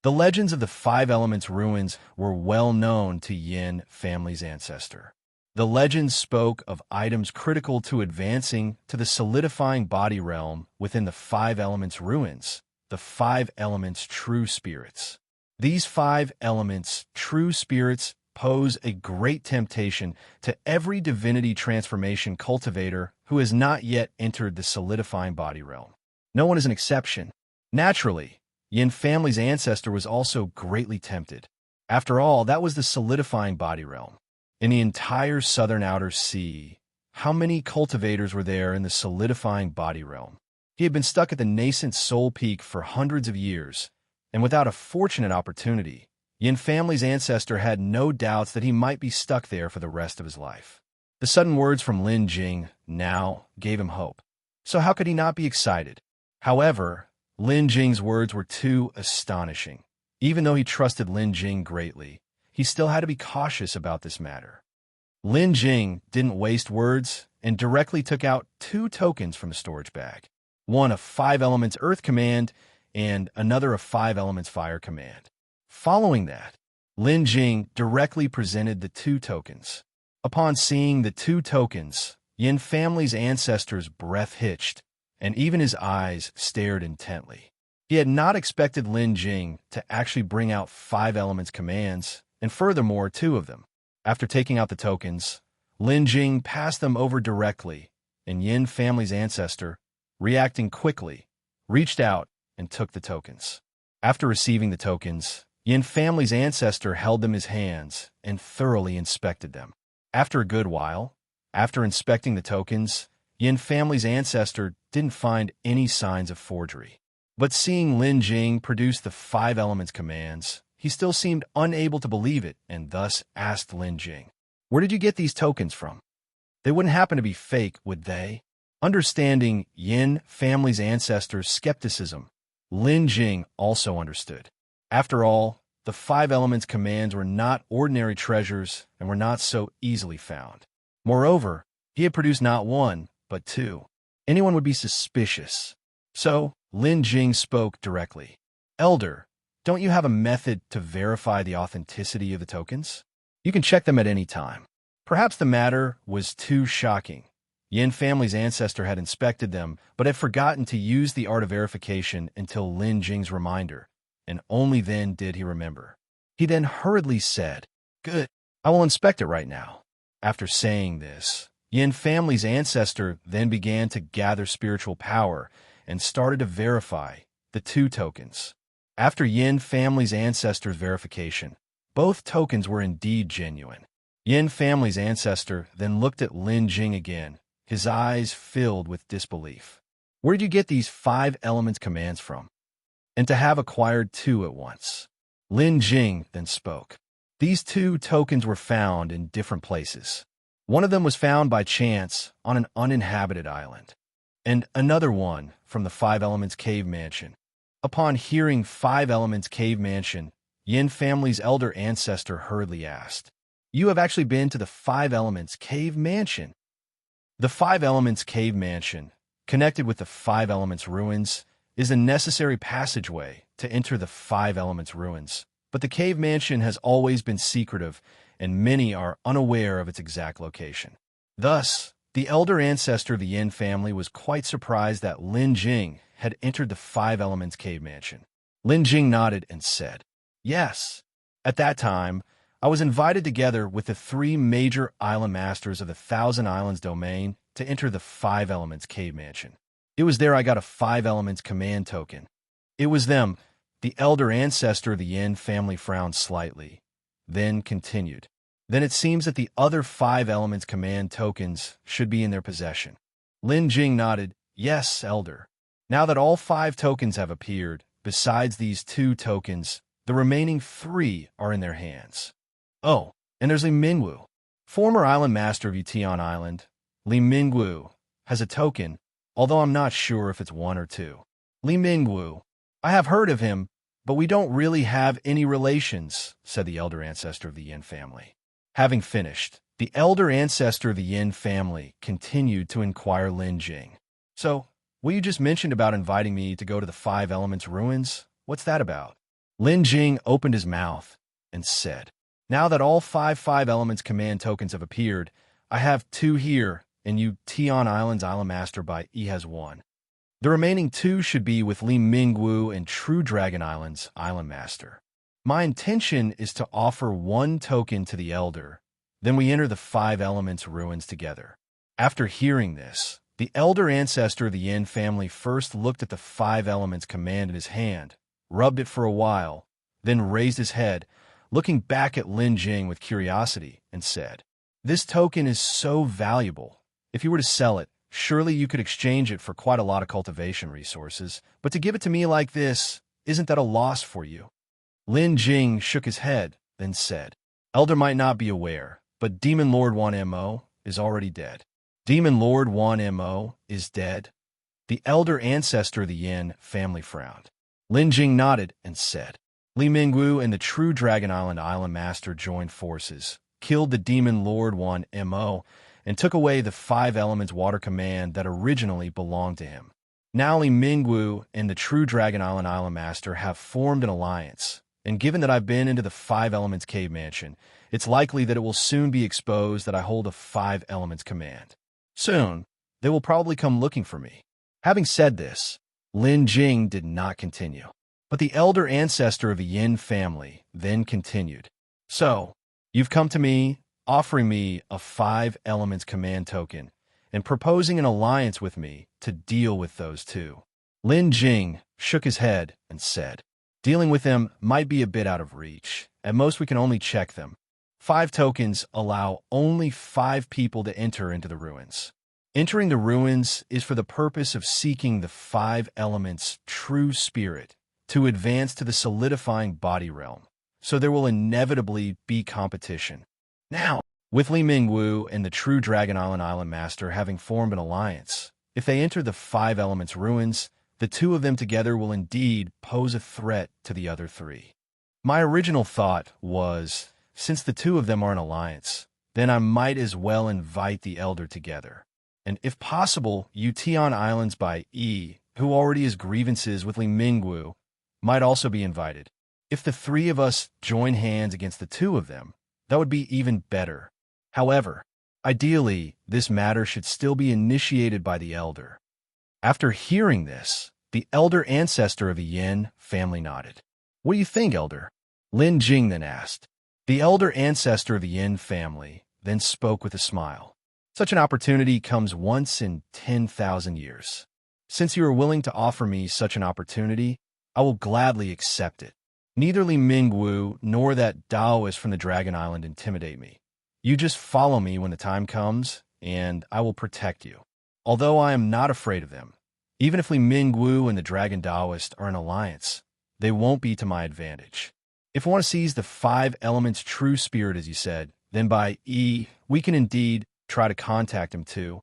The legends of the Five Elements ruins were well known to Yin family's ancestor. The legends spoke of items critical to advancing to the solidifying body realm within the Five Elements ruins, the Five Elements true spirits. These Five Elements true spirits pose a great temptation to every divinity transformation cultivator who has not yet entered the solidifying body realm. No one is an exception. Naturally, Yin family's ancestor was also greatly tempted. After all, that was the solidifying body realm. In the entire southern outer sea, how many cultivators were there in the solidifying body realm? He had been stuck at the nascent soul peak for hundreds of years, and without a fortunate opportunity, Yin family's ancestor had no doubts that he might be stuck there for the rest of his life. The sudden words from Lin Jing now gave him hope. So how could he not be excited? However, Lin Jing's words were too astonishing. Even though he trusted Lin Jing greatly, he still had to be cautious about this matter. Lin Jing didn't waste words and directly took out 2 tokens from the storage bag. One a 5 Elements Earth command and another a 5 Elements Fire command. Following that, Lin Jing directly presented the 2 tokens. Upon seeing the 2 tokens, Yin family's ancestor's breath hitched, and even his eyes stared intently. He had not expected Lin Jing to actually bring out 5 Elements commands, and furthermore 2 of them. After taking out the tokens, Lin Jing passed them over directly, and Yin family's ancestor, reacting quickly, reached out and took the tokens. After receiving the tokens, Yin family's ancestor held them in his hands and thoroughly inspected them. After a good while, after inspecting the tokens, Yin family's ancestor didn't find any signs of forgery. But seeing Lin Jing produce the 5 Elements commands, he still seemed unable to believe it and thus asked Lin Jing, "Where did you get these tokens from? They wouldn't happen to be fake, would they?" Understanding Yin family's ancestor's skepticism, Lin Jing also understood. After all, the 5 Elements commands were not ordinary treasures and were not so easily found. Moreover, he had produced not 1, but 2. Anyone would be suspicious. So, Lin Jing spoke directly. "Elder, don't you have a method to verify the authenticity of the tokens? You can check them at any time." Perhaps the matter was too shocking. Yin family's ancestor had inspected them, but had forgotten to use the art of verification until Lin Jing's reminder, and only then did he remember. He then hurriedly said, "Good, I will inspect it right now." After saying this, Yin family's ancestor then began to gather spiritual power and started to verify the 2 tokens. After Yin family's ancestor's verification, both tokens were indeed genuine. Yin family's ancestor then looked at Lin Jing again, his eyes filled with disbelief. "Where did you get these 5 Elements commands from? And to have acquired 2 at once?" Lin Jing then spoke. "These 2 tokens were found in different places. One of them was found by chance on an uninhabited island, and another one from the 5 Elements Cave Mansion." Upon hearing 5 Elements Cave Mansion, Yin family's elder ancestor hurriedly asked, "You have actually been to the 5 Elements Cave Mansion?" The 5 Elements Cave Mansion, connected with the 5 Elements ruins, is a necessary passageway to enter the 5 Elements ruins, but the cave mansion has always been secretive, and many are unaware of its exact location. Thus, the elder ancestor of the Yin family was quite surprised that Lin Jing had entered the 5 Elements Cave Mansion. Lin Jing nodded and said, "Yes. At that time, I was invited together with the 3 major island masters of the Thousand Islands domain to enter the 5 Elements Cave Mansion." It was there I got a 5 elements command token. It was them. The elder ancestor of the Yin family frowned slightly, then continued. Then it seems that the other 5 elements command tokens should be in their possession. Lin Jing nodded. Yes, elder. Now that all 5 tokens have appeared, besides these 2 tokens, the remaining 3 are in their hands. Oh, and there's Li Mingwu, former island master of Yutian Island. Li Mingwu has a token, although I'm not sure if it's 1 or 2. Li Mingwu. I have heard of him, but we don't really have any relations, said the elder ancestor of the Yin family. Having finished, the elder ancestor of the Yin family continued to inquire Lin Jing. So, what you just mentioned about inviting me to go to the 5 Elements ruins, what's that about? Lin Jing opened his mouth and said, now that all 5 Elements command tokens have appeared, I have 2 here, and Yutian Island's Island Master by E has 1. The remaining 2 should be with Li Mingwu and True Dragon Island's Island Master. My intention is to offer 1 token to the Elder, then we enter the 5 Elements ruins together. After hearing this, the elder ancestor of the Yin family first looked at the 5 Elements command in his hand, rubbed it for a while, then raised his head, looking back at Lin Jing with curiosity, and said, this token is so valuable. If you were to sell it, surely you could exchange it for quite a lot of cultivation resources, but to give it to me like this, isn't that a loss for you? Lin Jing shook his head, then said, Elder might not be aware, but Demon Lord 1MO is already dead. Demon Lord 1MO is dead? The elder ancestor of the Yin family frowned. Lin Jing nodded and said, Li Mingwu and the True Dragon Island Island Master joined forces, killed the Demon Lord 1MO, and took away the 5 Elements water command that originally belonged to him. Now Li Mingwu and the True Dragon Island Island Master have formed an alliance, and given that I've been into the 5 Elements cave mansion, it's likely that it will soon be exposed that I hold a 5 Elements command. Soon, they will probably come looking for me. Having said this, Lin Jing did not continue. But the elder ancestor of the Yin family then continued. So, you've come to me, offering me a 5 Elements command token, and proposing an alliance with me to deal with those 2. Lin Jing shook his head and said, dealing with them might be a bit out of reach. At most we can only check them. 5 tokens allow only 5 people to enter into the ruins. Entering the ruins is for the purpose of seeking the 5 Elements' true spirit to advance to the solidifying body realm, so there will inevitably be competition. Now, with Li Mingwu and the True Dragon Island Island Master having formed an alliance, if they enter the 5 Elements ruins, the 2 of them together will indeed pose a threat to the other 3. My original thought was, since the 2 of them are an alliance, then I might as well invite the Elder together. And if possible, Yutian Islands by E, who already has grievances with Li Mingwu, might also be invited. If the 3 of us join hands against the 2 of them, that would be even better. However, ideally, this matter should still be initiated by the Elder. After hearing this, the elder ancestor of the Yin family nodded. What do you think, Elder? Lin Jing then asked. The elder ancestor of the Yin family then spoke with a smile. Such an opportunity comes once in 10,000 years. Since you are willing to offer me such an opportunity, I will gladly accept it. Neither Li Mingwu nor that Taoist from the Dragon Island intimidate me. You just follow me when the time comes, and I will protect you. Although I am not afraid of them, even if Li Mingwu and the Dragon Taoist are an alliance, they won't be to my advantage. If I want to seize the 5 Elements' true spirit, as you said, then by E, we can indeed try to contact him too.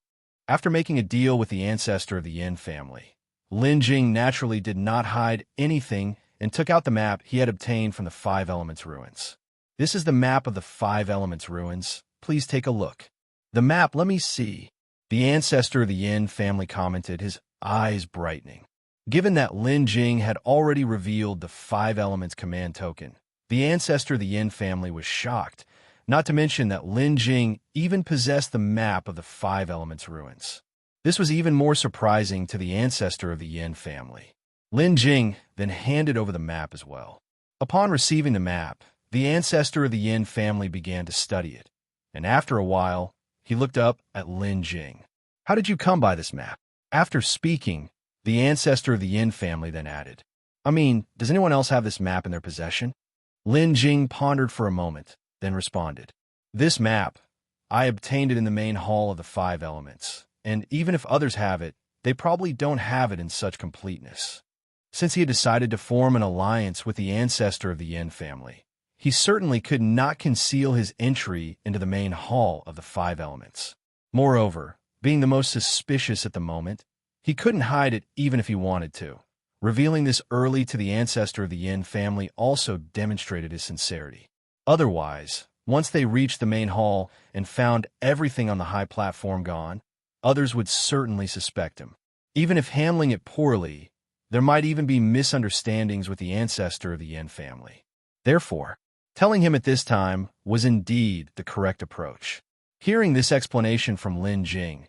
After making a deal with the ancestor of the Yin family, Lin Jing naturally did not hide anything and took out the map he had obtained from the 5 Elements ruins. This is the map of the 5 Elements ruins. Please take a look. The map, let me see. The ancestor of the Yin family commented, his eyes brightening. Given that Lin Jing had already revealed the 5 Elements command token, the ancestor of the Yin family was shocked, not to mention that Lin Jing even possessed the map of the 5 Elements ruins. This was even more surprising to the ancestor of the Yin family. Lin Jing then handed over the map as well. Upon receiving the map, the ancestor of the Yin family began to study it, and after a while, he looked up at Lin Jing. How did you come by this map? After speaking, the ancestor of the Yin family then added, "I mean, does anyone else have this map in their possession?" Lin Jing pondered for a moment, then responded, "This map, I obtained it in the main hall of the five elements, and even if others have it, they probably don't have it in such completeness." Since he had decided to form an alliance with the ancestor of the Yin family, he certainly could not conceal his entry into the main hall of the five elements. Moreover, being the most suspicious at the moment, he couldn't hide it even if he wanted to. Revealing this early to the ancestor of the Yin family also demonstrated his sincerity. Otherwise, once they reached the main hall and found everything on the high platform gone, others would certainly suspect him. Even if handling it poorly, there might even be misunderstandings with the ancestor of the Yin family. Therefore, telling him at this time was indeed the correct approach. Hearing this explanation from Lin Jing,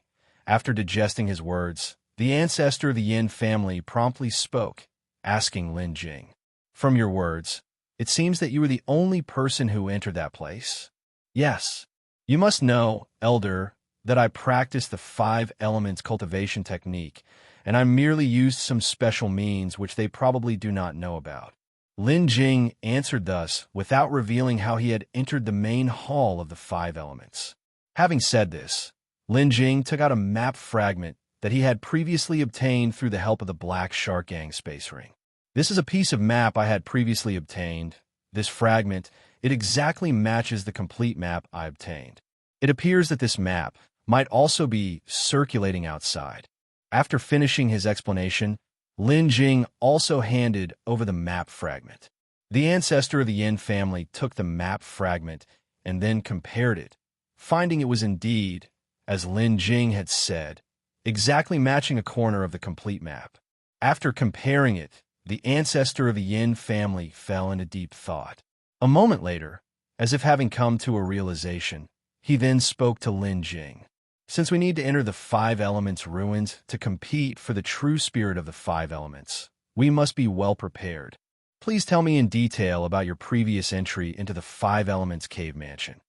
after digesting his words, the ancestor of the Yin family promptly spoke, asking Lin Jing, "From your words, it seems that you were the only person who entered that place?" "Yes. You must know, Elder, that I practice the five elements cultivation technique, and I merely used some special means which they probably do not know about." Lin Jing answered thus without revealing how he had entered the main hall of the five elements. Having said this, Lin Jing took out a map fragment that he had previously obtained through the help of the Black Shark Gang space ring. "This is a piece of map I had previously obtained. This fragment, it exactly matches the complete map I obtained. It appears that this map might also be circulating outside." After finishing his explanation, Lin Jing also handed over the map fragment. The ancestor of the Yin family took the map fragment and then compared it, finding it was indeed, as Lin Jing had said, exactly matching a corner of the complete map. After comparing it, the ancestor of the Yin family fell into deep thought. A moment later, as if having come to a realization, he then spoke to Lin Jing. "Since we need to enter the five elements ruins to compete for the true spirit of the five elements, we must be well prepared. Please tell me in detail about your previous entry into the five elements cave mansion.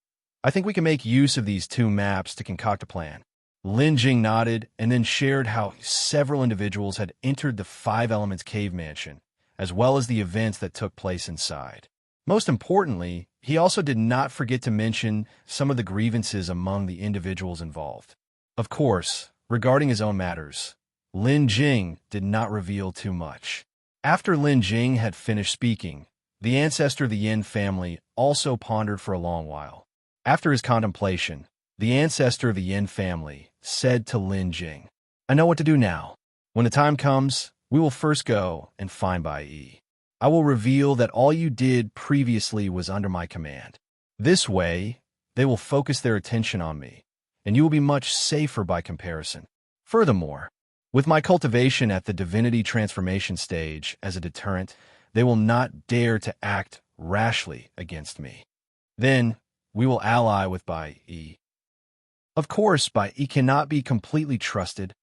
I think we can make use of these two maps to concoct a plan." Lin Jing nodded and then shared how several individuals had entered the five elements cave mansion, as well as the events that took place inside. Most importantly, he also did not forget to mention some of the grievances among the individuals involved. Of course, regarding his own matters, Lin Jing did not reveal too much. After Lin Jing had finished speaking, the ancestor of the Yin family also pondered for a long while. After his contemplation, the ancestor of the Yin family said to Lin Jing, "I know what to do now. When the time comes, we will first go and find Bai Yi. I will reveal that all you did previously was under my command. This way, they will focus their attention on me, and you will be much safer by comparison. Furthermore, with my cultivation at the divinity transformation stage as a deterrent, they will not dare to act rashly against me. Then, we will ally with Bai Yi. Of course, Bai Yi cannot be completely trusted."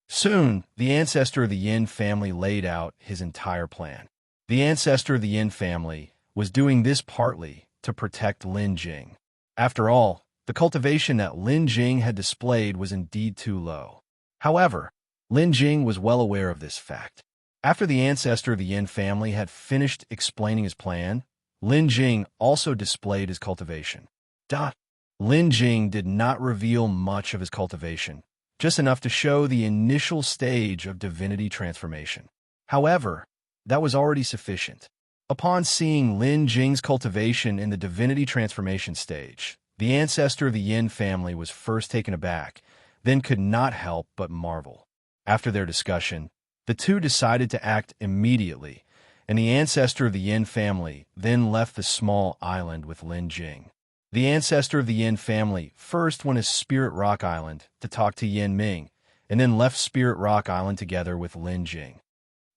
Soon, the ancestor of the Yin family laid out his entire plan. The ancestor of the Yin family was doing this partly to protect Lin Jing. After all, the cultivation that Lin Jing had displayed was indeed too low. However, Lin Jing was well aware of this fact. After the ancestor of the Yin family had finished explaining his plan, Lin Jing also displayed his cultivation. Lin Jing did not reveal much of his cultivation, just enough to show the initial stage of divinity transformation. However, that was already sufficient. Upon seeing Lin Jing's cultivation in the divinity transformation stage, the ancestor of the Yin family was first taken aback, then could not help but marvel. After their discussion, the two decided to act immediately, and the ancestor of the Yin family then left the small island with Lin Jing. The ancestor of the Yin family first went to Spirit Rock Island to talk to Yin Ming, and then left Spirit Rock Island together with Lin Jing.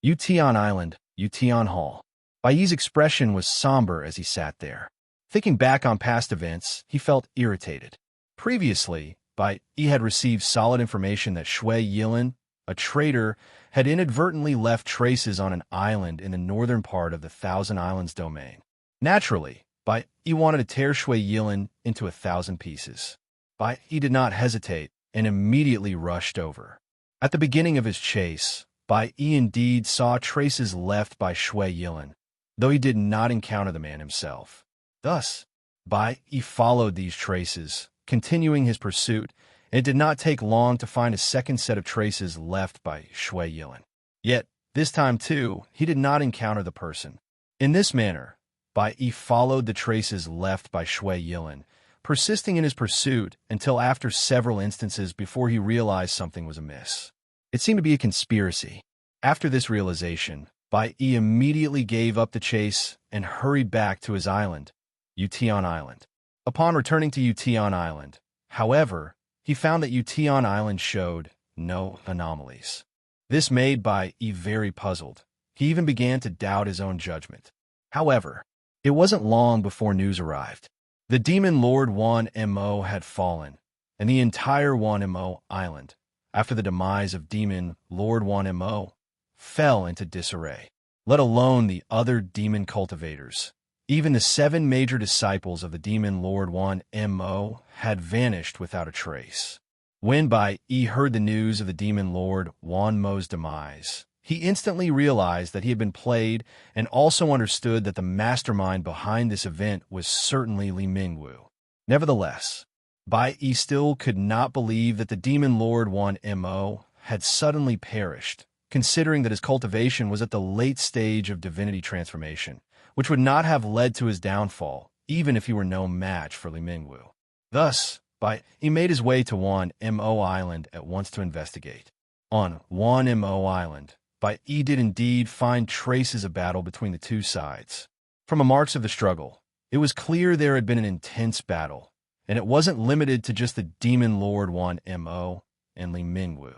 Utian Island, Utian Hall. Bai Yi's expression was somber as he sat there. Thinking back on past events, he felt irritated. Previously, Bai Yi had received solid information that Shui Yilin, a traitor, had inadvertently left traces on an island in the northern part of the Thousand Islands domain. Naturally, Bai Yi wanted to tear Shui Yilin into 1,000 pieces. Bai Yi did not hesitate and immediately rushed over. At the beginning of his chase, Bai Yi indeed saw traces left by Shui Yilin, though he did not encounter the man himself. Thus, Bai Yi followed these traces, continuing his pursuit, and it did not take long to find a second set of traces left by Shui Yilin. Yet, this time too, he did not encounter the person. In this manner, Bai Yi followed the traces left by Shui Yilin, persisting in his pursuit until after several instances before he realized something was amiss. It seemed to be a conspiracy. After this realization, Bai Yi immediately gave up the chase and hurried back to his island, Yutian Island. Upon returning to Yutian Island, however, he found that Yutian Island showed no anomalies. This made Bai Yi very puzzled. He even began to doubt his own judgment. However, it wasn't long before news arrived. The demon lord Wan Mo had fallen, and the entire Wan Mo island, after the demise of demon lord Wan Mo, fell into disarray, let alone the other demon cultivators. Even the 7 major disciples of the demon lord Wan Mo had vanished without a trace. When Bai Yi heard the news of the demon lord Wan Mo's demise, he instantly realized that he had been played and also understood that the mastermind behind this event was certainly Li Mingwu. Nevertheless, Bai Yi still could not believe that the demon lord Wan Mo had suddenly perished, considering that his cultivation was at the late stage of divinity transformation, which would not have led to his downfall, even if he were no match for Li Mingwu. Thus, Bai Yi made his way to Wan Mo Island at once to investigate. On Wan Mo Island, Bai Yi did indeed find traces of battle between the two sides. From the marks of the struggle, it was clear there had been an intense battle, and it wasn't limited to just the demon lord Wan Mo and Li Mingwu.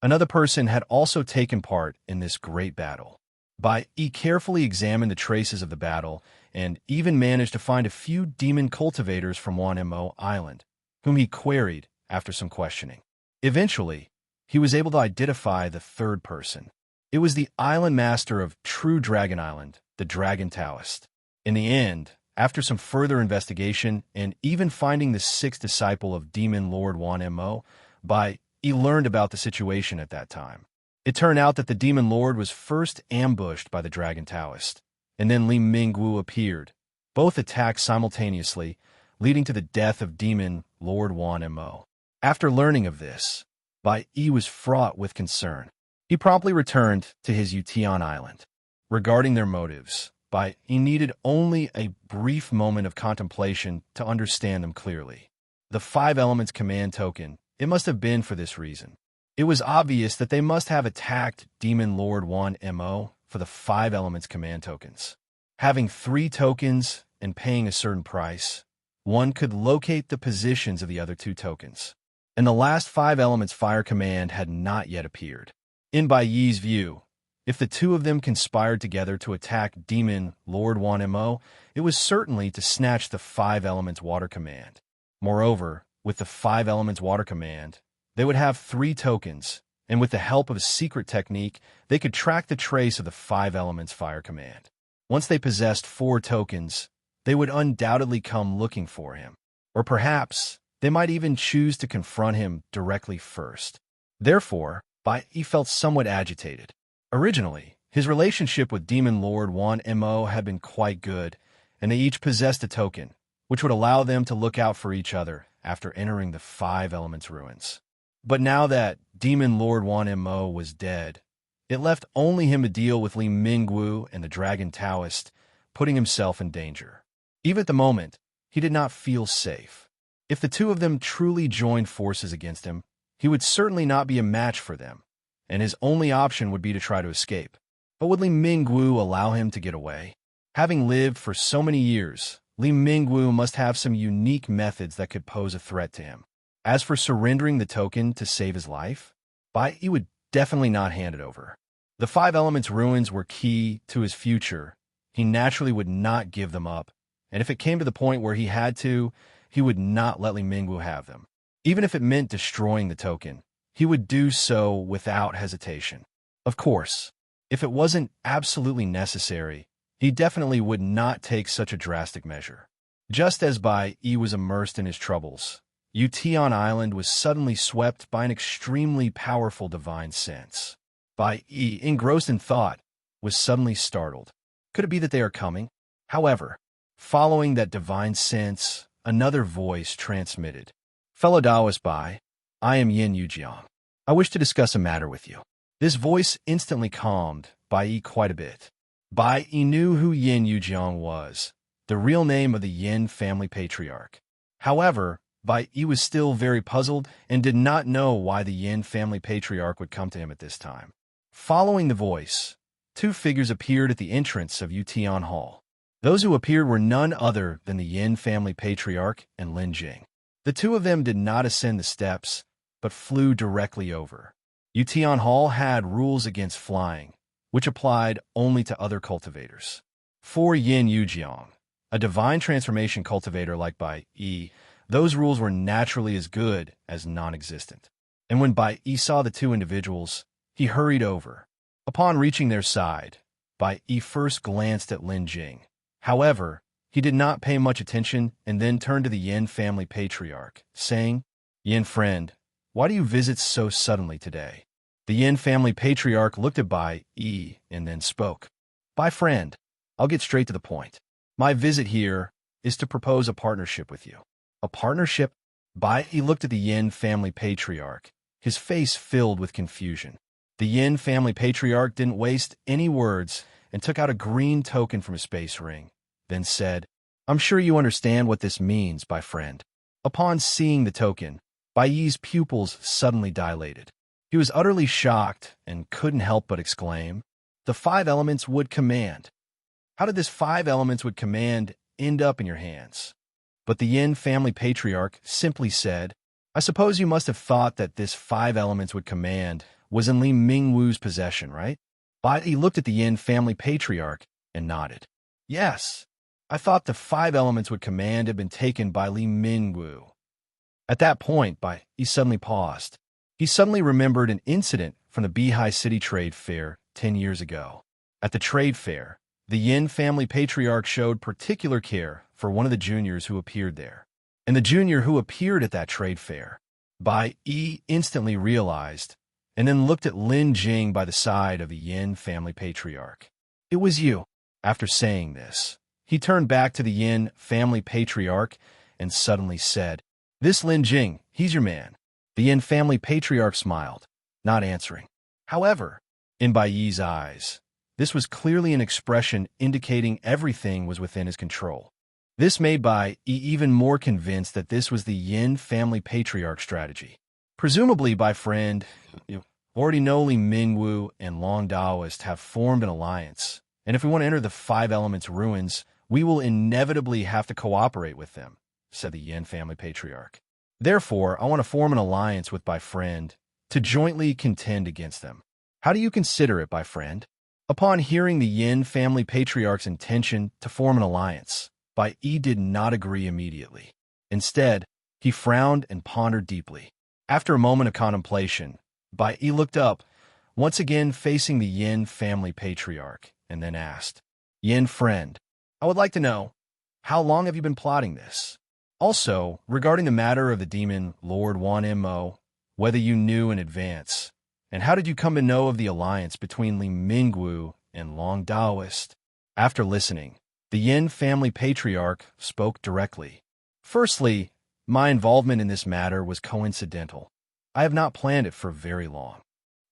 Another person had also taken part in this great battle. Bai Yi carefully examined the traces of the battle and even managed to find a few demon cultivators from Wan Mo Island, whom he queried after some questioning. Eventually, he was able to identify the third person. It was the island master of True Dragon Island, the Dragon Taoist. In the end, after some further investigation and even finding the 6th disciple of Demon Lord Wan Mo, Bai Yi learned about the situation at that time. It turned out that the Demon Lord was first ambushed by the Dragon Taoist, and then Li Mingwu appeared. Both attacked simultaneously, leading to the death of Demon Lord Wan Mo. After learning of this, Bai Yi was fraught with concern. He promptly returned to his Yutian Island. Regarding their motives, Bai Yi needed only a brief moment of contemplation to understand them clearly. The 5 Elements command token, it must have been for this reason. It was obvious that they must have attacked Demon Lord Wan Mo for the 5 Elements command tokens. Having 3 tokens and paying a certain price, one could locate the positions of the other 2 tokens. And the last 5 Elements fire command had not yet appeared. In Bai Yi's view, if the 2 of them conspired together to attack Demon Lord Wan Mo, it was certainly to snatch the 5 Elements water command. Moreover, with the 5 Elements water command, they would have 3 tokens, and with the help of a secret technique, they could track the trace of the 5 Elements fire command. Once they possessed 4 tokens, they would undoubtedly come looking for him. Or perhaps, they might even choose to confront him directly first. Therefore, Bai Yi felt somewhat agitated. Originally, his relationship with Demon Lord Wan Mo had been quite good, and they each possessed a token, which would allow them to look out for each other after entering the 5 Elements ruins. But now that Demon Lord Wan Mo was dead, it left only him to deal with Li Mingwu and the Dragon Taoist, putting himself in danger. Even at the moment, he did not feel safe. If the 2 of them truly joined forces against him, he would certainly not be a match for them, and his only option would be to try to escape. But would Li Mingwu allow him to get away? Having lived for so many years, Li Mingwu must have some unique methods that could pose a threat to him. As for surrendering the token to save his life, Bai Yi would definitely not hand it over. The 5 Elements ruins were key to his future. He naturally would not give them up, and if it came to the point where he had to, he would not let Li Mingwu have them. Even if it meant destroying the token, he would do so without hesitation. Of course, if it wasn't absolutely necessary, he definitely would not take such a drastic measure. Just as Bai Yi was immersed in his troubles, Ution Island was suddenly swept by an extremely powerful divine sense. Bai Yi, engrossed in thought, was suddenly startled. Could it be that they are coming? However, following that divine sense, another voice transmitted. Fellow Taoist Bai, I am Yin Yujiang. I wish to discuss a matter with you. This voice instantly calmed Bai Yi quite a bit. Bai Yi knew who Yin Yujiang was, the real name of the Yin family patriarch. However, Bai Yi was still very puzzled and did not know why the Yin family patriarch would come to him at this time. Following the voice, two figures appeared at the entrance of Ution Hall. Those who appeared were none other than the Yin family patriarch and Lin Jing. The two of them did not ascend the steps, but flew directly over. Ution Hall had rules against flying, which applied only to other cultivators. For Yin Yujiang, a divine transformation cultivator like Bai Yi, those rules were naturally as good as non-existent. And when Bai Yi saw the two individuals, he hurried over. Upon reaching their side, Bai Yi first glanced at Lin Jing. However, he did not pay much attention and then turned to the Yin family patriarch, saying, Yin friend, why do you visit so suddenly today? The Yin family patriarch looked at Bai Yi and then spoke. Bai friend, I'll get straight to the point. My visit here is to propose a partnership with you. A partnership? Bai Yi looked at the Yin family patriarch, his face filled with confusion. The Yin family patriarch didn't waste any words and took out a green token from his space ring, then said, I'm sure you understand what this means, Bai friend. Upon seeing the token, Bai Yi's pupils suddenly dilated. He was utterly shocked and couldn't help but exclaim, the 5 elements would command. How did this 5 elements would command end up in your hands? But the Yin family patriarch simply said, I suppose you must have thought that this 5 elements would command was in Li Mingwu's possession, right? Bai Yi looked at the Yin family patriarch and nodded. Yes, I thought the 5 elements would command had been taken by Li Mingwu. At that point, Bai Yi suddenly paused. He suddenly remembered an incident from the Beihai City Trade Fair 10 years ago. At the trade fair, the Yin family patriarch showed particular care for one of the juniors who appeared there. And the junior who appeared at that trade fair, Bai Yi instantly realized, and then looked at Lin Jing by the side of the Yin family patriarch. It was you. After saying this, he turned back to the Yin family patriarch and suddenly said, This Lin Jing, he's your man. The Yin family patriarch smiled, not answering. However, in Bai Yi's eyes, this was clearly an expression indicating everything was within his control. This made Bai Yi even more convinced that this was the Yin family patriarch strategy. Presumably, Bai friend, you already know Li Mingwu and Long Daoist have formed an alliance, and if we want to enter the 5 elements ruins, we will inevitably have to cooperate with them, said the Yin family patriarch. Therefore, I want to form an alliance with Bai friend to jointly contend against them. How do you consider it, Bai friend? Upon hearing the Yin family patriarch's intention to form an alliance, Bai Yi did not agree immediately. Instead, he frowned and pondered deeply. After a moment of contemplation, Bai Yi looked up, once again facing the Yin family patriarch, and then asked, Yin friend, I would like to know, how long have you been plotting this? Also, regarding the matter of the demon Lord Wan Mo, whether you knew in advance, and how did you come to know of the alliance between Li Mingwu and Long Daoist? After listening, the Yin family patriarch spoke directly. Firstly, my involvement in this matter was coincidental. I have not planned it for very long.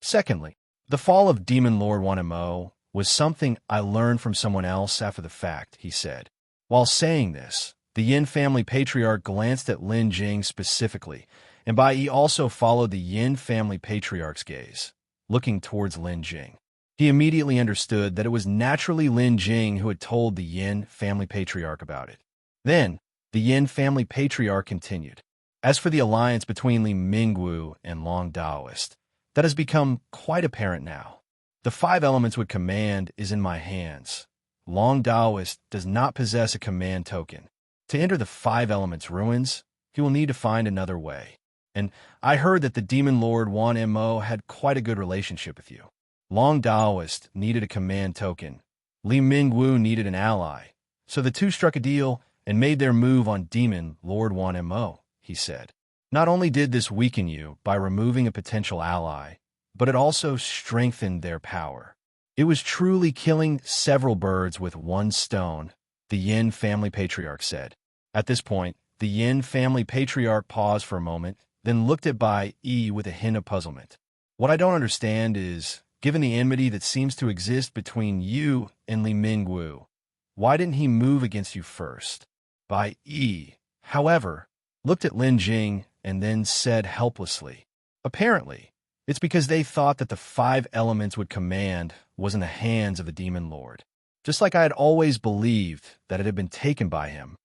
Secondly, the fall of Demon Lord Wan Mo was something I learned from someone else after the fact, he said. While saying this, the Yin family patriarch glanced at Lin Jing specifically, and Bai Yi also followed the Yin family patriarch's gaze, looking towards Lin Jing. He immediately understood that it was naturally Lin Jing who had told the Yin family patriarch about it. Then, the Yin family patriarch continued. As for the alliance between Li Mingwu and Long Daoist, that has become quite apparent now. The 5 elements would command is in my hands. Long Daoist does not possess a command token. To enter the 5 elements ruins, he will need to find another way. And I heard that the Demon Lord Wan Mo had quite a good relationship with you. Long Daoist needed a command token. Li Mingwu needed an ally. So the two struck a deal and made their move on Demon Lord Wan Mo, he said. Not only did this weaken you by removing a potential ally, but it also strengthened their power. It was truly killing several birds with one stone, the Yin family patriarch said. At this point, the Yin family patriarch paused for a moment, then looked at Bai Yi with a hint of puzzlement. What I don't understand is, given the enmity that seems to exist between you and Li Mingwu, why didn't he move against you first? Bai Yi, however, looked at Lin Jing and then said helplessly, apparently, it's because they thought that the 5 elements would command was in the hands of the demon lord. Just like I had always believed that it had been taken by him,